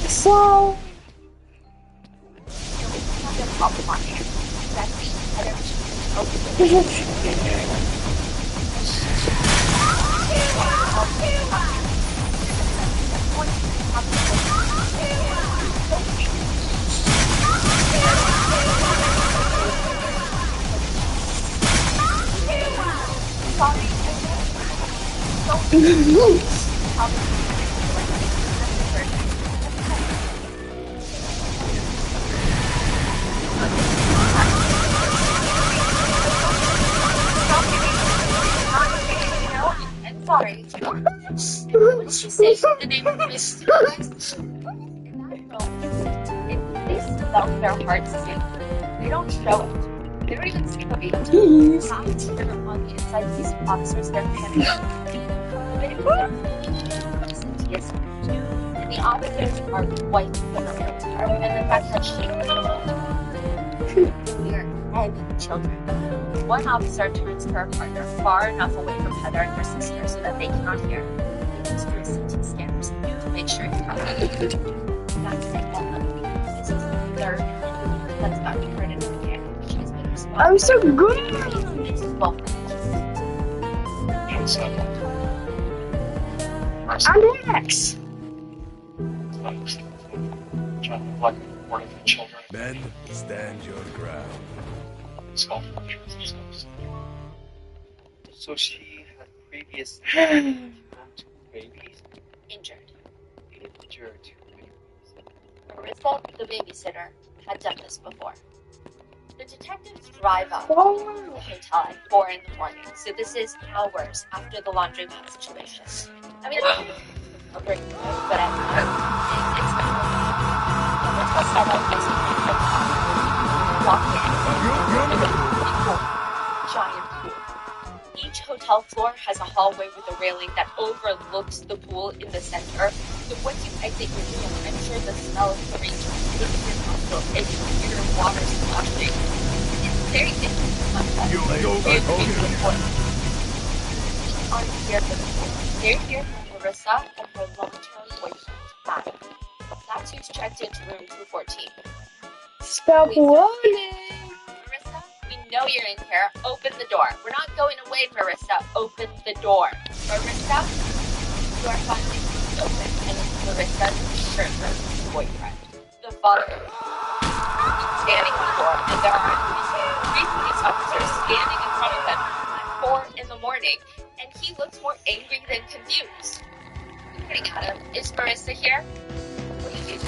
So sorry. What did she say? The name of the business? In that moment, they smell their hearts sink. They don't show it. They don't even speak of it. Not even on the inside of these officers, they're panicking. And the officers are quite familiar with her. And the fact that she we're heavy children. One officer turns to her partner far enough away from Heather and her sister so that they cannot hear. He goes through CT scanners to make sure he's covered. That's the end. This is the third incident that's gotten her in her care. She's been responsible. I'm so good. This is both. I'm next. Men, stand your ground. So she had previously killed 2 babies? Injured. Injured 2 babies. Marissa, the babysitter, had done this before. The detectives drive up to the hotel at 4 in the morning, so this is hours after the laundromat situation. I mean, it's a great but it's giant pool. Each hotel floor has a hallway with a railing that overlooks the pool in the center. So once you exit your room, I'm sure the smell of chlorine is possible. And you hear water splashing. It's very different. These aren't here for the pool. They're here for Marissa and her long-term boyfriend, Matt. That's who's checked into room 214. Stop running. Marissa, we know you're in here. Open the door. We're not going away, Marissa. Open the door. Marissa, you are finally open, and it's Marissa's shirtless boyfriend. The father standing at the door, and there are 3 police officers standing in front of him at 4 in the morning, and he looks more angry than confused. Looking at him, is Marissa here? What do you do?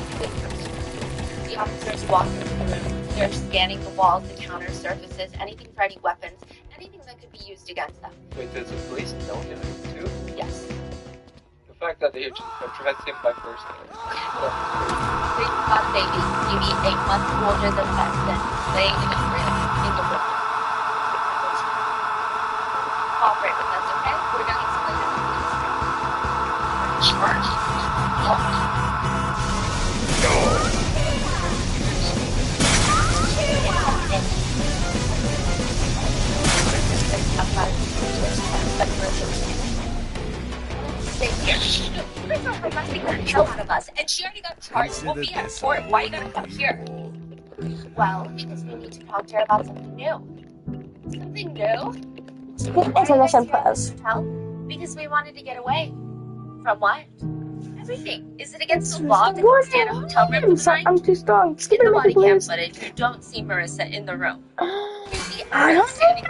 The officers walk into the room. They're scanning the walls, the counter surfaces, anything for any weapons, anything that could be used against them. Wait, does the police know him too? Yes. The fact that they addressed him by first name. They've got a baby, maybe 8 months older than Benson, laying in a crib in the room. Cooperate with us, okay? We're gonna explain everything to you. Charge. Chris are harassing the hell out of us, and she already got charged. We'll be at court. Why are you gonna come here? Well, because we need to talk to her about something new. Something new? International press. Because we wanted to get away. From what? Everything. Is it against the law to stay in a hotel room tonight? I'm too strong. In Skip the it, body cam please. footage, you don't see Marissa in the room. You see Adam standing.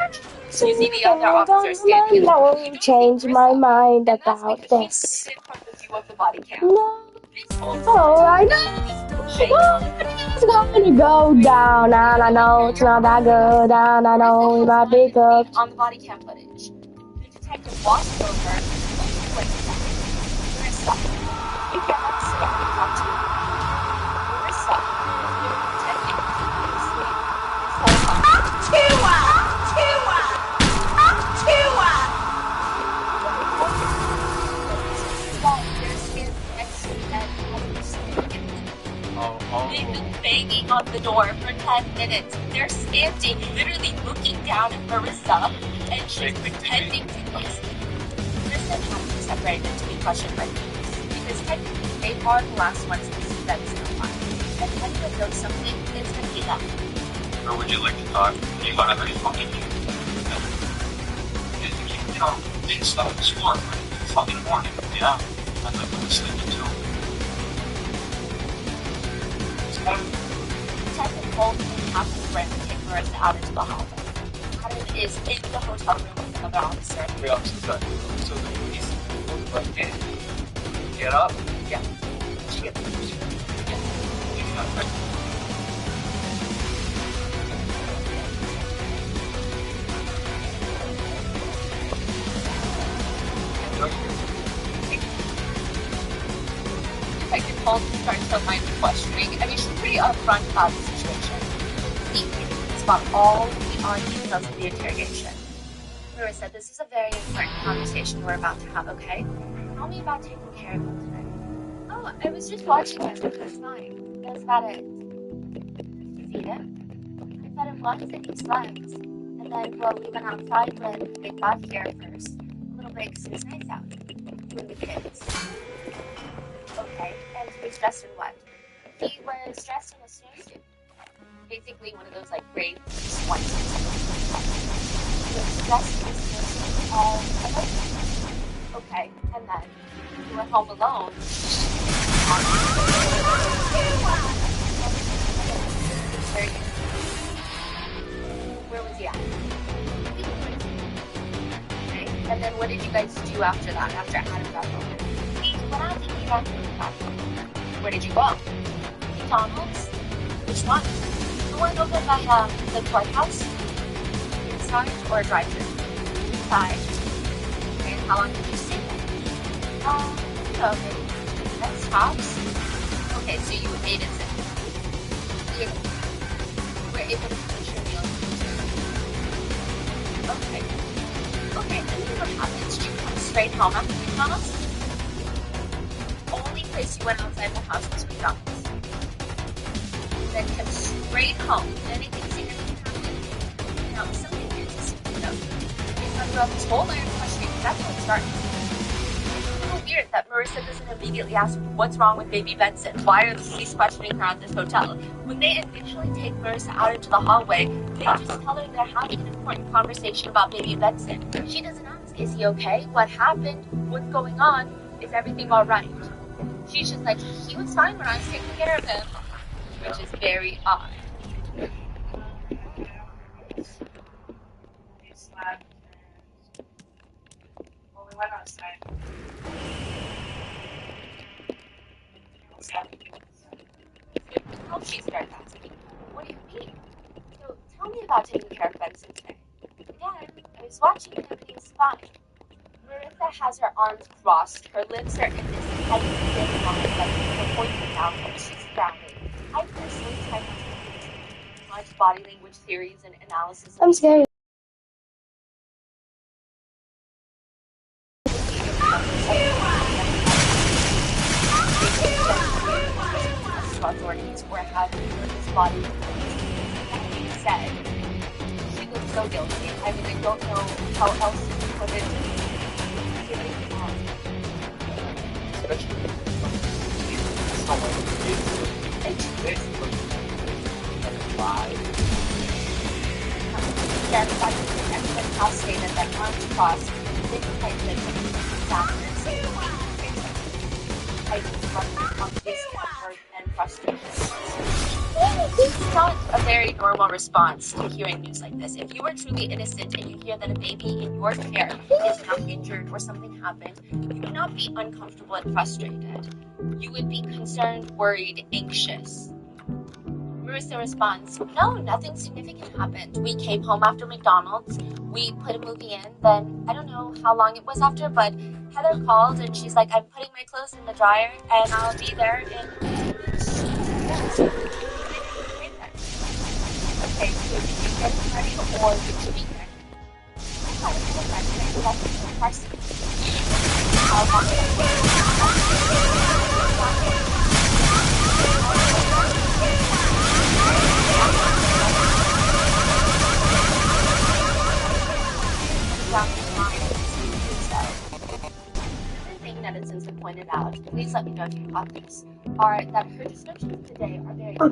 You see the other officer standing. Don't change my mind And that's about because this. she's in front of you of the body cam. No. This whole Oh, I know. It's gonna go down, and I know it's not that good, and I know it might be good. on the body cam footage. The detective walks over, like that. Marissa, you cannot sit and talk to me. Marissa, you're the detective. Please leave this whole time. They've been banging on the door for 10 minutes. They're standing, literally looking down at Marissa, and she's pretending to listen. Marissa and Adam are separated to be questioned by police, because technically they are the last ones to see that it's no fun. And if anyone knows something, it's going to be them. Or would you like to talk? You want to fucking you know, didn't stop this work. Fucking morning. Yeah. I'd like to listen to too. Detective Holt and Captain Brent take Marissa out into the hallway. Adam is in the hotel room with another officer. 3 officers got you. So the police look like, hey, get up. Yeah. She gets Detective Holt starts her line of questioning. I mean, she's pretty upfront about the situation. It's about all the on details of the interrogation. Marissa, this is a very important conversation we're about to have, okay? Tell me about taking care of him tonight. Oh, I was just watching him. That's fine. That's about it. Did you feed him? I fed him once and he slept. And then, well, we went outside when they got here first. A little bit because it was nice out. With the kids. Okay, and he was dressed in what? He was dressed in a snowsuit. Basically one of those like gray onesies. He was dressed in a snowsuit all alone. Okay, and then you were home alone. Where was he at? Okay, and then what did you guys do after that, after Adam got home? He went out to eat after the fact. Where did you go? McDonald's? Which one? The one over by the courthouse? Inside or a drive-thru? Inside. Okay, and how long did you stay there? Maybe 2 minutes tops. Okay, so you ate it then. You were able to finish your meal. Okay. Okay, and then what happens? Did you come straight home after McDonald's? Only place you went outside the house was McDonald's. Then came straight home. Did anything significant happen? No, something weird to see. No. Based on Rob's whole line of questioning, that's how it starts. It's a little weird that Marissa doesn't immediately ask what's wrong with baby Benson. Why are the police questioning her at this hotel? When they initially take Marissa out into the hallway, they just tell her they're having an important conversation about baby Benson. She doesn't ask, is he okay? What happened? What's going on? Is everything alright? She's just like, he was fine when I was taking care of him. Which is very odd. Well, we went outside. Oh, she starts asking, what do you baby. So tell me about taking care of Benson today. Again, I was watching and everything's fine. Marissa has her arms crossed, her lips are in this tight fit line, like her pointing downward. She's frowning. I personally try not to do much body language theories and analysis. I'm scared. Authorities or have his body. That being said, she looks so guilty. I mean, I don't know how else to put it. Especially someone who is basically alive. Verified with the expert house stated that arms crossed, big tight lips, backwards, tight expression on discomfort and frustration. It's not a very normal response to hearing news like this. If you were truly innocent and you hear that a baby in your care is now injured or something happened, you would not be uncomfortable and frustrated. You would be concerned, worried, anxious. Marissa responds, no, nothing significant happened. We came home after McDonald's. We put a movie in. Then, I don't know how long it was after, but Heather called and she's like, I'm putting my clothes in the dryer and I'll be there in... Okay, so did you get ready or did you be there? I thought it was ready and I left it in the car seat. How long did it netizens have pointed out, please let me know if you caught these, are that her descriptions today are very a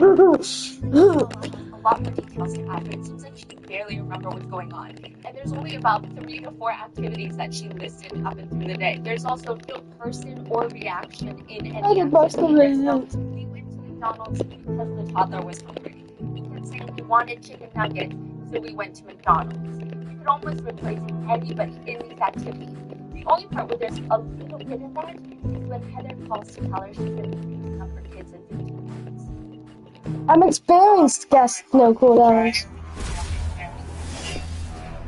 lot more details to add, but it seems like she can barely remember what's going on. And there's only about 3 to 4 activities that she listed up and through the day. There's also no person or reaction in any activity. There's no, we went to McDonald's because the toddler was hungry. We kept saying we wanted chicken nuggets, so we went to McDonald's. You could almost replace anybody in these activities. The only part where there's a little bit of that is when Heather calls to tell her she's going to be picking up her kids in 15 minutes. I'm experienced guest no cooldowns.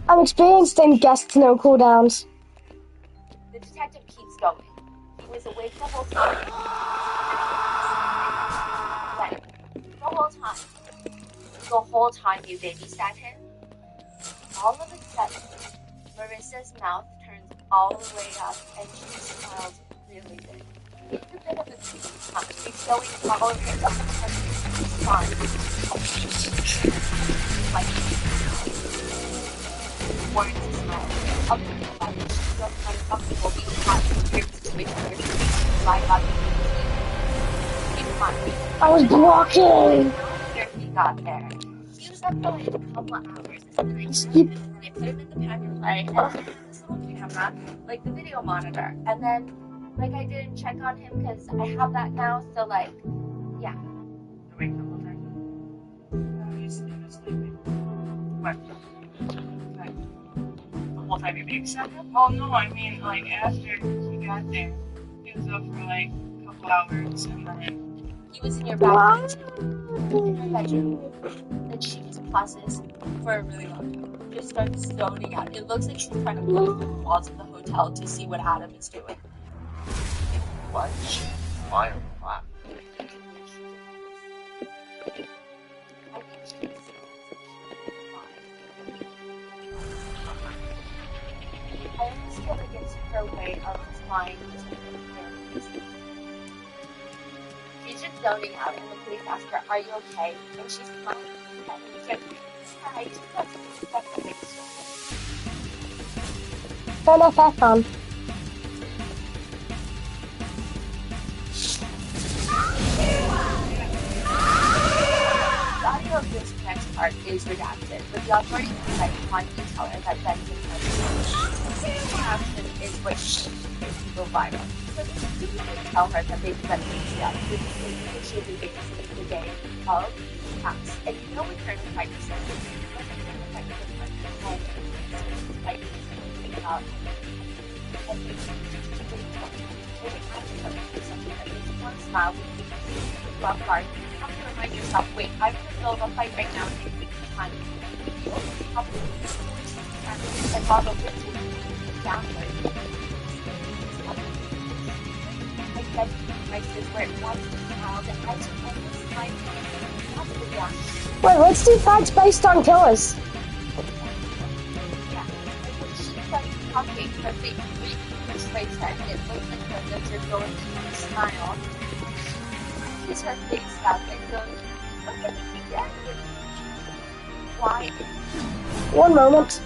I'm experienced in guest no cooldowns. The detective keeps going. He was awake the whole time. The whole time you babysat him. All of a sudden, Marissa's mouth turns all the way up and she smiles really big. It's a bit of a sweet smile. She's showing all of her smile. Like, warrants a smile. Up to the fact that she feels uncomfortable being caught in a weird situation where she's right about I was blocking! After he got there, he was up for like a couple of hours. And then I put him in the pack and play, and I had this little camera, like the video monitor. And then, like, I didn't check on him because I have that now, so, like, yeah. You wake up all the time? No, he's sleeping. What? The whole time you babysat him? Oh, no, I mean, like, after he got there, he was up for, like, a couple hours, and then... He was in your back in her bedroom. Then she just pauses for a really long time. Just starts zoning out. It looks like she's trying to look through the walls of the hotel to see what Adam is doing. Why did she smile and laugh? I almost feel like it's her way of trying to she's just zoning out, and the police ask her, are you okay? And she's smiling. And he's like, hi, that's the big story. Turn off that phone. The audio of this next part is redacted, but the authorities decided to finally tell her that Benson has this reaction is what she should go viral. So they didn't tell her that they've been dead, which is that she'll be babysitting the day of Max. And you know with her in the fight system, it wasn't in the fight system, but it's like and it's really asked her to do something that makes one smile with rough heart. After remind yourself, wait, I'm in the middle of a fight right now. Take time. And Marvel gets you downward. I said prices where it wants to be held, and I took endless time to possibly down. Wait, let's do fights based on killers. Yeah. She starts talking, her face persuades her, and it looks like her lips are going to smile. She sees her face up and goes, look at me again. Why? One moment.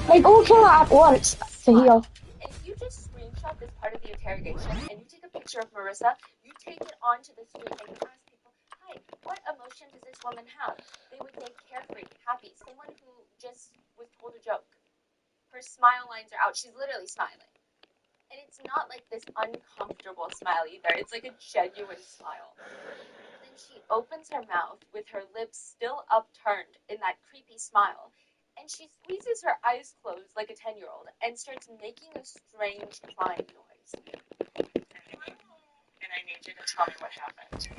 Like, all kill her at once to heal. If you just screenshot this part of the interrogation and you take a picture of Marissa, you take it onto the street and you ask people, hi, what emotion does this woman have? They would say carefree, happy, someone who just was told a joke. Her smile lines are out. She's literally smiling. And it's not like this uncomfortable smile either. It's like a genuine smile. Then she opens her mouth with her lips still upturned in that creepy smile. And she squeezes her eyes closed like a 10-year-old and starts making a strange crying noise. And I need you to tell me what happened.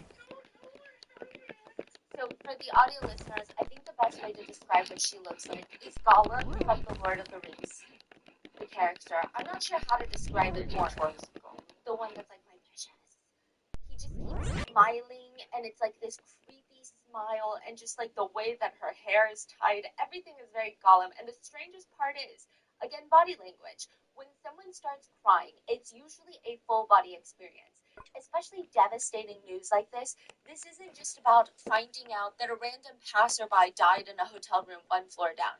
So for the audio listeners, I think the best way to describe what she looks like is Gollum from The Lord of the Rings. The character. I'm not sure how to describe it more. The one that's like, my precious. He just keeps smiling, and it's like this creepy smile, and just like the way that her hair is tied, everything is very Gollum. And the strangest part is, again, body language. When someone starts crying, it's usually a full body experience. Especially devastating news like this isn't just about finding out that a random passerby died in a hotel room 1 floor down.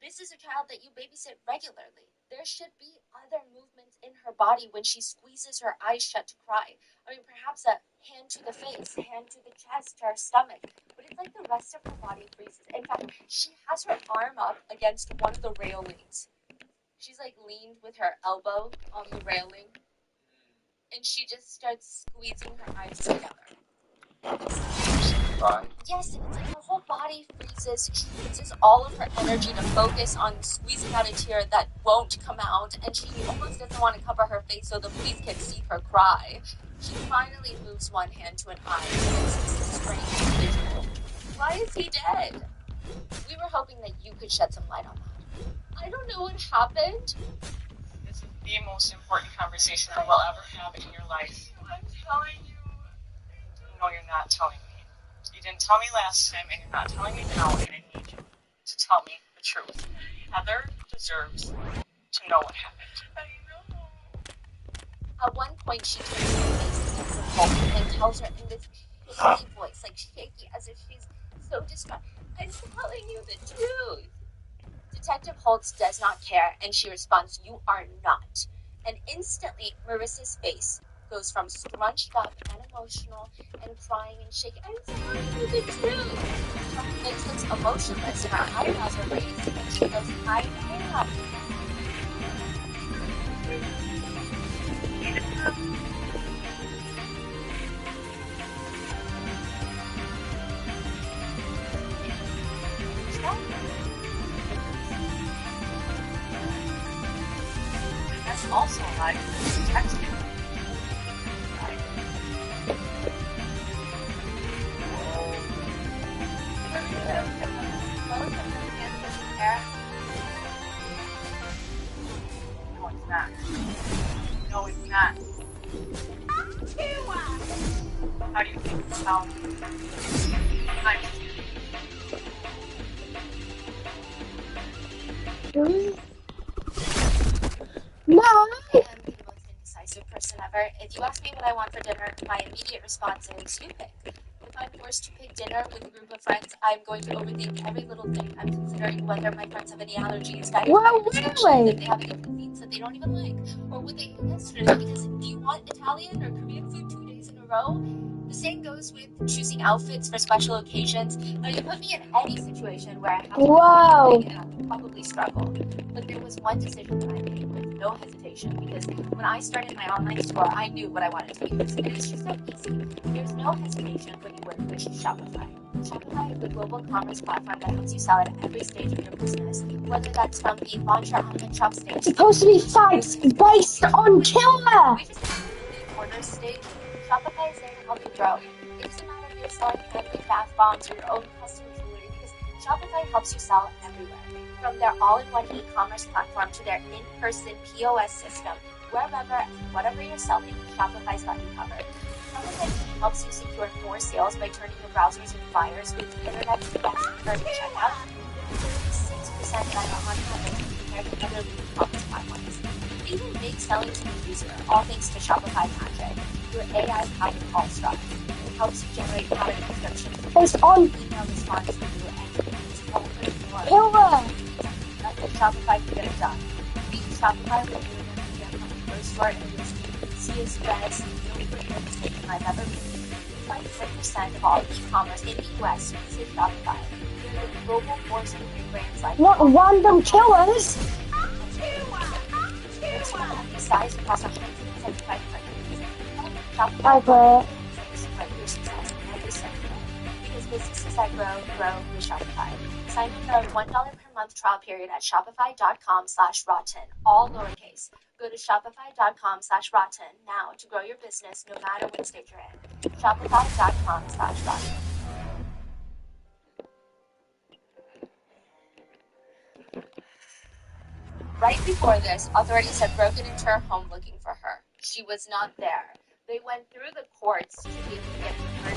This is a child that you babysit regularly. There should be other movements in her body when she squeezes her eyes shut to cry. I mean, perhaps a hand to the face, hand to the chest, to her stomach. But it's like the rest of her body freezes. In fact, she has her arm up against one of the railings. She's like leaned with her elbow on the railing. And she just starts squeezing her eyes together. Cry. Yes, and it's like her whole body freezes. She uses all of her energy to focus on squeezing out a tear that won't come out, and she almost doesn't want to cover her face so the police can see her cry. She finally moves one hand to an eye, and it's this strange visual. Why is he dead? We were hoping that you could shed some light on that. I don't know what happened. This is the most important conversation I will ever have in your life. I'm telling you. No, you're not telling me. You didn't tell me last time, and you're not telling me now, and I need you to tell me the truth. Heather deserves to know what happened. I know. At one point, she turns her face against the pole and tells her in this shaky voice, like shaky, as if she's so distraught, I'm telling you the truth. Detective Holtz does not care, and she responds, you are not. And instantly, Marissa's face goes from scrunched up and emotional and crying and shaking. I'm telling you the truth. Her face looks emotionless and her eyebrows are raised, and she goes, I am. That's also like texting. No, it's not. No, it's not. How do you think it sounds? No! I am the most indecisive person ever. If you ask me what I want for dinner, my immediate response is, you pick. If I'm forced to pick dinner with a group of friends, I'm going to overthink every little thing. I'm considering whether my friends have any allergies, Well, restrictions, really? if they have any cuisines that they don't even like, or what they ate yesterday. Because do you want Italian or Korean food 2 days in a row? The same goes with choosing outfits for special occasions. Now, you put me in any situation where I have to Whoa. do anything, and I would probably struggle. But there was one decision that I made with no hesitation. situation because when I started my online store, I knew what I wanted to use, and it's just so easy. There's no hesitation when you work with Shopify. Shopify is the global commerce platform that helps you sell at every stage of your business, whether that's from the launch your online shop stage. It's supposed to be fights based on killer. We just the order stage. Shopify is there to help you grow. It doesn't matter if you're selling handmade bath bombs or your own custom jewelry because Shopify helps you sell everywhere. From their all-in-one e-commerce platform to their in-person POS system, wherever and whatever you're selling, Shopify's got you covered. Shopify helps you secure more sales by turning your browsers into buyers with the internet's best converting checkout. 6% better on average compared to other e-commerce platforms. It even makes selling to the user, all thanks to Shopify Magic, your AI-powered call start. It helps you generate product descriptions Based on email response to you and killer. Shopify can get it done. Beat Shopify with you and from the first store in this easiest, best, no quicker decision I've ever made. 25% of all e-commerce in the US uses Shopify. They're the global force to bring brands like Not random killers. size across 175 countries. I bet. Spread your success in every sector. Because businesses that grow with Shopify. Sign up for a $1 per month trial period at shopify.com/rotten, all lowercase. Go to shopify.com/rotten now to grow your business no matter what stage you're in. Shopify.com/rotten. Right before this, authorities had broken into her home looking for her. She was not there. They went through the courts to be able to get her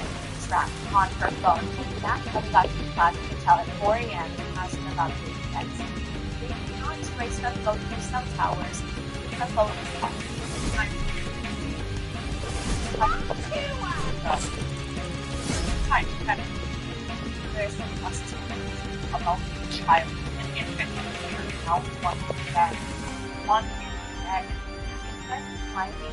tracked on her phone. And that's how they got to the Plaza Hotel at 4 a.m. and asked her about the events. They did not trace her phone through cell towers. Her phone was off. There's some question about the child and infant now one that one that might be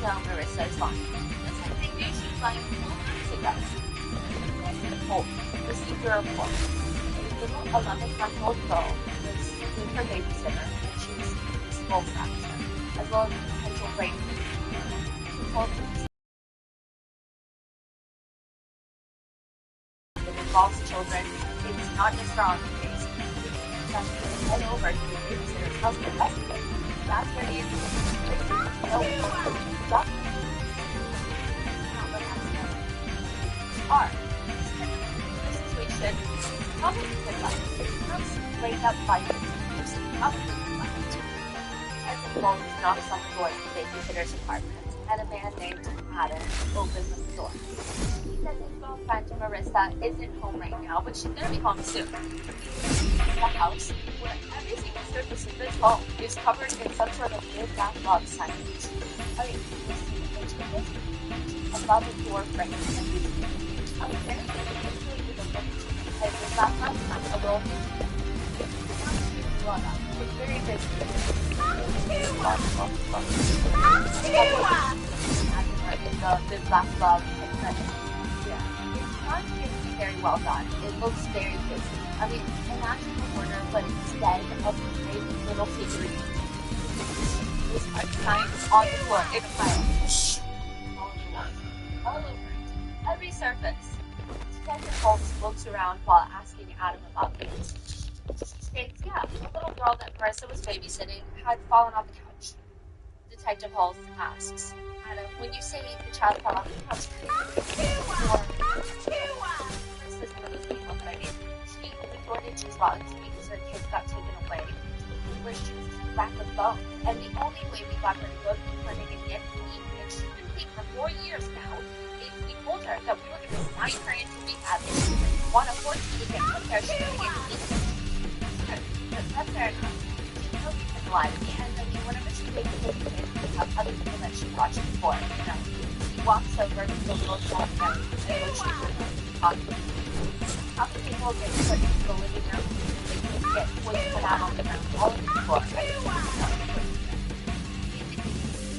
Marissa is lying. It's like they knew she was lying 2 months ago. The secret report. A little 11-month-old girl was with her babysitter and she was a skull fracture, as well as a potential brain injury. She told me it involves children. It was not just her on the case. She went over to the babysitter's house to investigate. That's where the situation probably could like laid up by the probably and the knocks on the door to the babysitter's apartment, and a man named Adam opens the door. He says his girlfriend Marissa isn't home right now, but she's gonna be home soon. The house, where every single surface of this home is covered in some sort of big backlog signage. I mean, above the door frame. It's very busy. The black glove. Yeah, it's not very well done. It looks very busy. I mean, imagine a order, but instead of a little figurine, this sign on the floor in a pile. All over it. Every surface. Detective Holmes looks around while asking Adam about things. She states, yeah, the little girl that Marissa was babysitting had fallen off the couch. Detective Holmes asks, Adam, when you say the child fell off the couch, this is one of those people that I mean. She retorted she's violent because her kids got taken away, where she was kept back with bone. And the only way we got her to go to the clinic and get clean, and she's been clean for 4 years now, is we told her that we were going to sign her into rehab if she didn't want to force her to get put there. She's going to get clean. That's fair enough. She knows she can lie to me, and I mean, whenever she takes a look at it, we have other people that she watched before, you know. She walks over to the little child and looks at her. Other people get put into the living room down on the ground, all over the floor.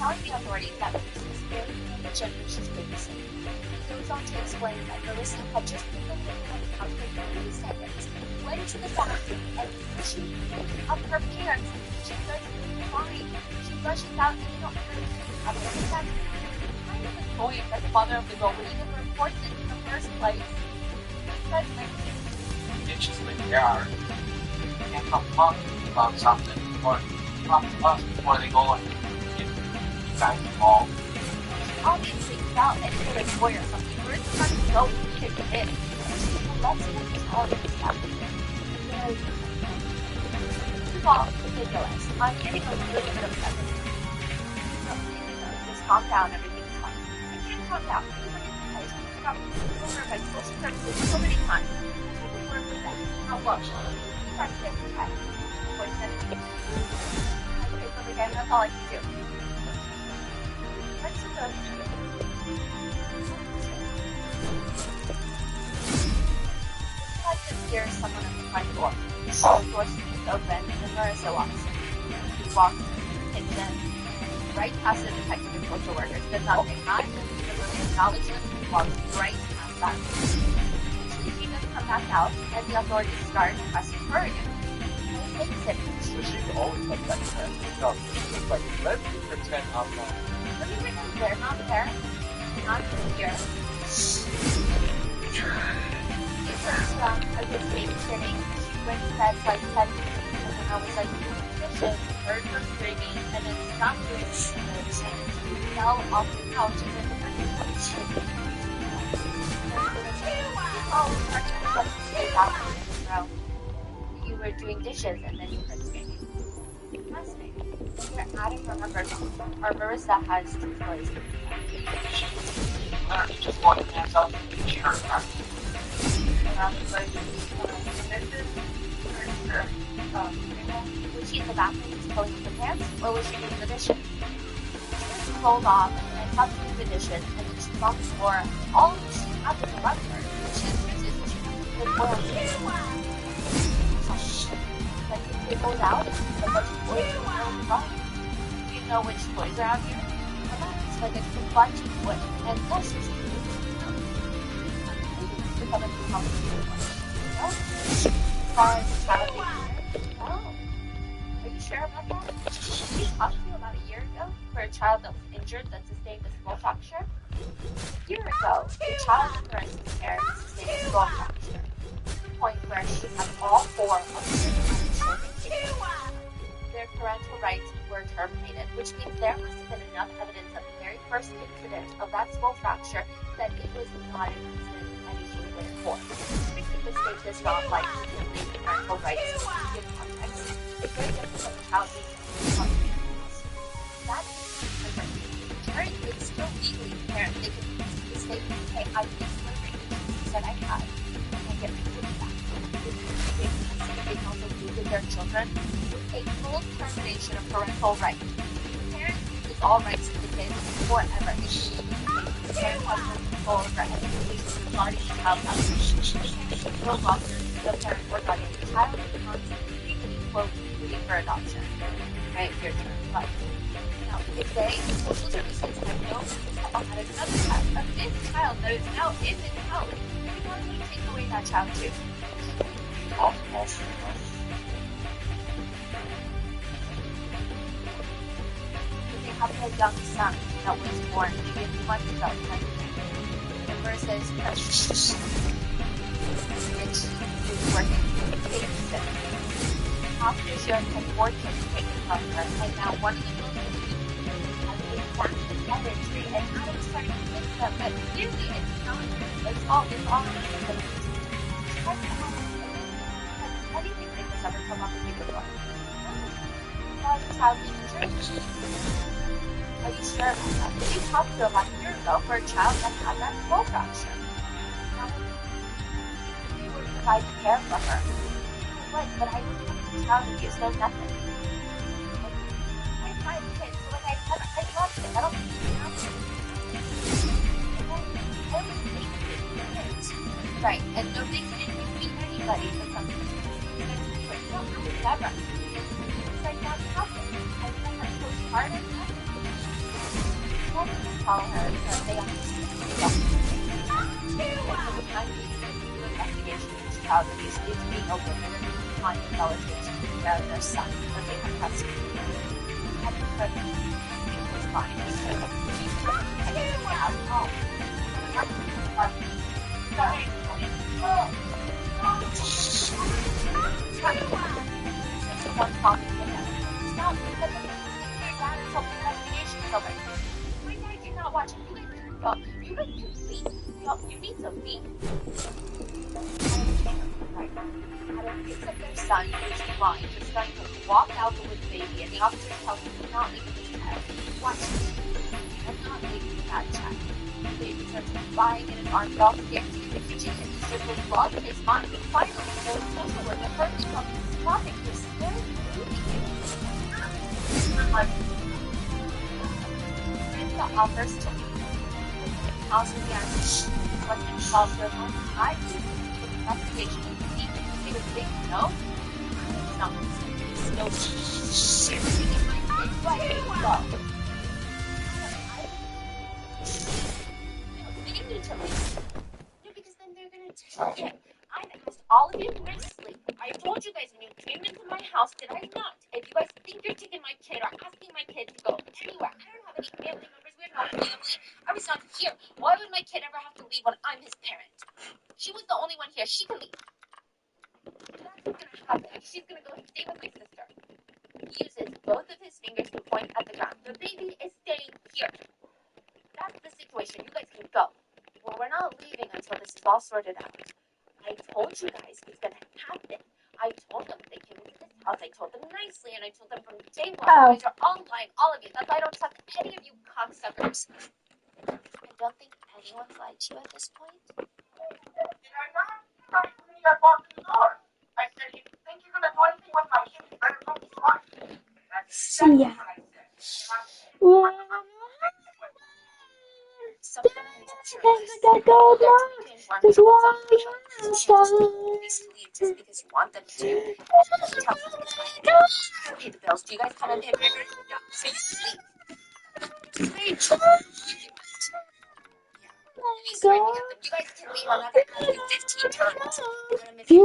Telling the authorities that Marissa was very negligent when she's babysitting. He goes on to explain that Marissa had just been living in the house for 3 seconds, went to the bathroom, and she picked up her pants. She does fine. She rushes out and they don't hurt her. I think that's kind of annoying that the father of the girl would even report this in the first place. Because It's just like they are. They can't come talk about something or talk to us before they go and get you guys involved. obviously felt and hit a toy or something. We're just trying to go kick it. Let's get this all this stuff. Well, ridiculous. I'm getting a little bit upset with you. No, just calm down, everything's fine. I can't calm down. I social services so many times. I can't work with that. Now look, you guys get the test. Okay, so again, that's all I can do. Let's just go. I just hear someone at the front door. The door swings open and Marissa walks in. She walks into the kitchen, right past the detective and social workers. Does not say hi, doesn't really acknowledge them, walks right past that. Eventually she does come back out and the authorities start pressing her again. So she's always like that kind of thing. No, it's like, let me pretend I'm not. Let me pretend they're not there. Not here. I was babysitting. She went to bed like 10 minutes, and then I was like doing dishes, heard her screaming, and then stopped doing dishes, and she fell off the couch and then the kitchen. You were doing dishes, and then you heard screaming. Fascinating. You're adding, remember, our Marissa has 2 stories. Literally just walking hands up, she heard her. Was she in the bathroom just pulling up the pants, or was she doing the dishes? She was rolled off and stopped doing the dishes, and then she locked the door. All of she had to left her. She has dishes, and she had to oil. Like the kid goes out, and she's like, "What's the oil?" Do you know which toys are out here? It's like a bunch of wood, and yes, she's as far as the child being here? No. Are you sure about that? We talked to you about a year ago for a child that was injured that sustained a skull fracture. A year ago, the child in Marissa's care sustained a skull fracture. To the point where she had all 4 of her children taken. Their parental rights were terminated, which means there must have been enough evidence of the very first incident of that skull fracture that it was not an incident any human would report. The state does not like to delete parental rights to give context. It's very difficult for a child being context. That is the parent is still legally the parent. They can the state can say, I disclosed the said I had, and get rid of that. They can also do with their children a full termination of parental rights. The parent loses all rights to the kid forever. The parent has no control over any relationship regarding the child no longer the parent or guardian. The child becomes legally, quote, free for adoption. Right? Your turn. But, now, if they, social services, have no control on another child, of this child that is now in this house, we want to take away that child too. They have a young son that was born maybe a few months ago. And versus which is working to babysit. After she had 4 kids taken from her, and now one of the children has a exact chemistry, and now it's starting to fix them. But clearly, it's not. It's all. Has anything like this ever come up with you before? No. Child being injured. Are you sure about that? Did you talk to her about a year ago for a child that had that skull fracture? You would provide care for her. What? But I didn't have a child abuse, so nothing. I have 5 kids, so like I said, I love it. I don't think you have to. I was kids. Right, and nobody can beat anybody for something. whatever. It's like that's nothing. I mean, I'm so hard at nothing. What did you tell her that they understand? Investigation into child abuse is being a woman behind the relatives to take care of their son when they have custody. Have you heard of it was fine. One talking to him. Stop because your dad is helping investigation over. My dad cannot watch it. You guys can leave. You need to leave. Adam picks up their son, who's crying. He's starting to walk out with the baby, and the officer tells him to not leave his head. Watch this. I'm not leaving that child. The baby starts crying in his arms off upstairs to the kitchen, and he just lost his mind. Finally, the social worker heard him come stopping this scary movie. The offers to leave. House again. What can call for I do. Investigation. He would think no. No. No. You need to leave. No, because then they're gonna take it. I've asked all of you nicely. I told you guys when you came into my house, did I not? If you guys think you're taking my kid or asking my kid to go anywhere, I don't have any family members. We have no family. I was not here. Why would my kid ever have to leave when I'm his parent? She was the only one here. She can leave. That's what's gonna happen. She's gonna go stay with my sister. He uses both of his fingers to point at the ground. The baby is staying here. That's the situation. You guys can go. Well, we're not leaving until this is all sorted out. I told you guys it's gonna happen. I told them they came into this house. I told them nicely, and I told them from day one. You guys are all lying, all of you. That's why I don't trust any of you cocksuckers. I don't think anyone's lied to you at this point. Did I not? I walked in the door. I said, you think you're gonna do anything with my kid? You better come smart. That's what I said. Sometimes it's just because you want them to. You tell them to pay the bills. Do you guys come and pay burgers? No. Please leave. He's screaming at them. You guys can leave. I'm not going to call you 15 times. You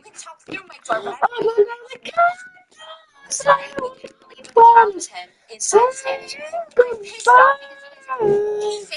can talk through my door, but I I'm sorry. We can't leave him inside Spanish. I'm pissed off because you guys keep saying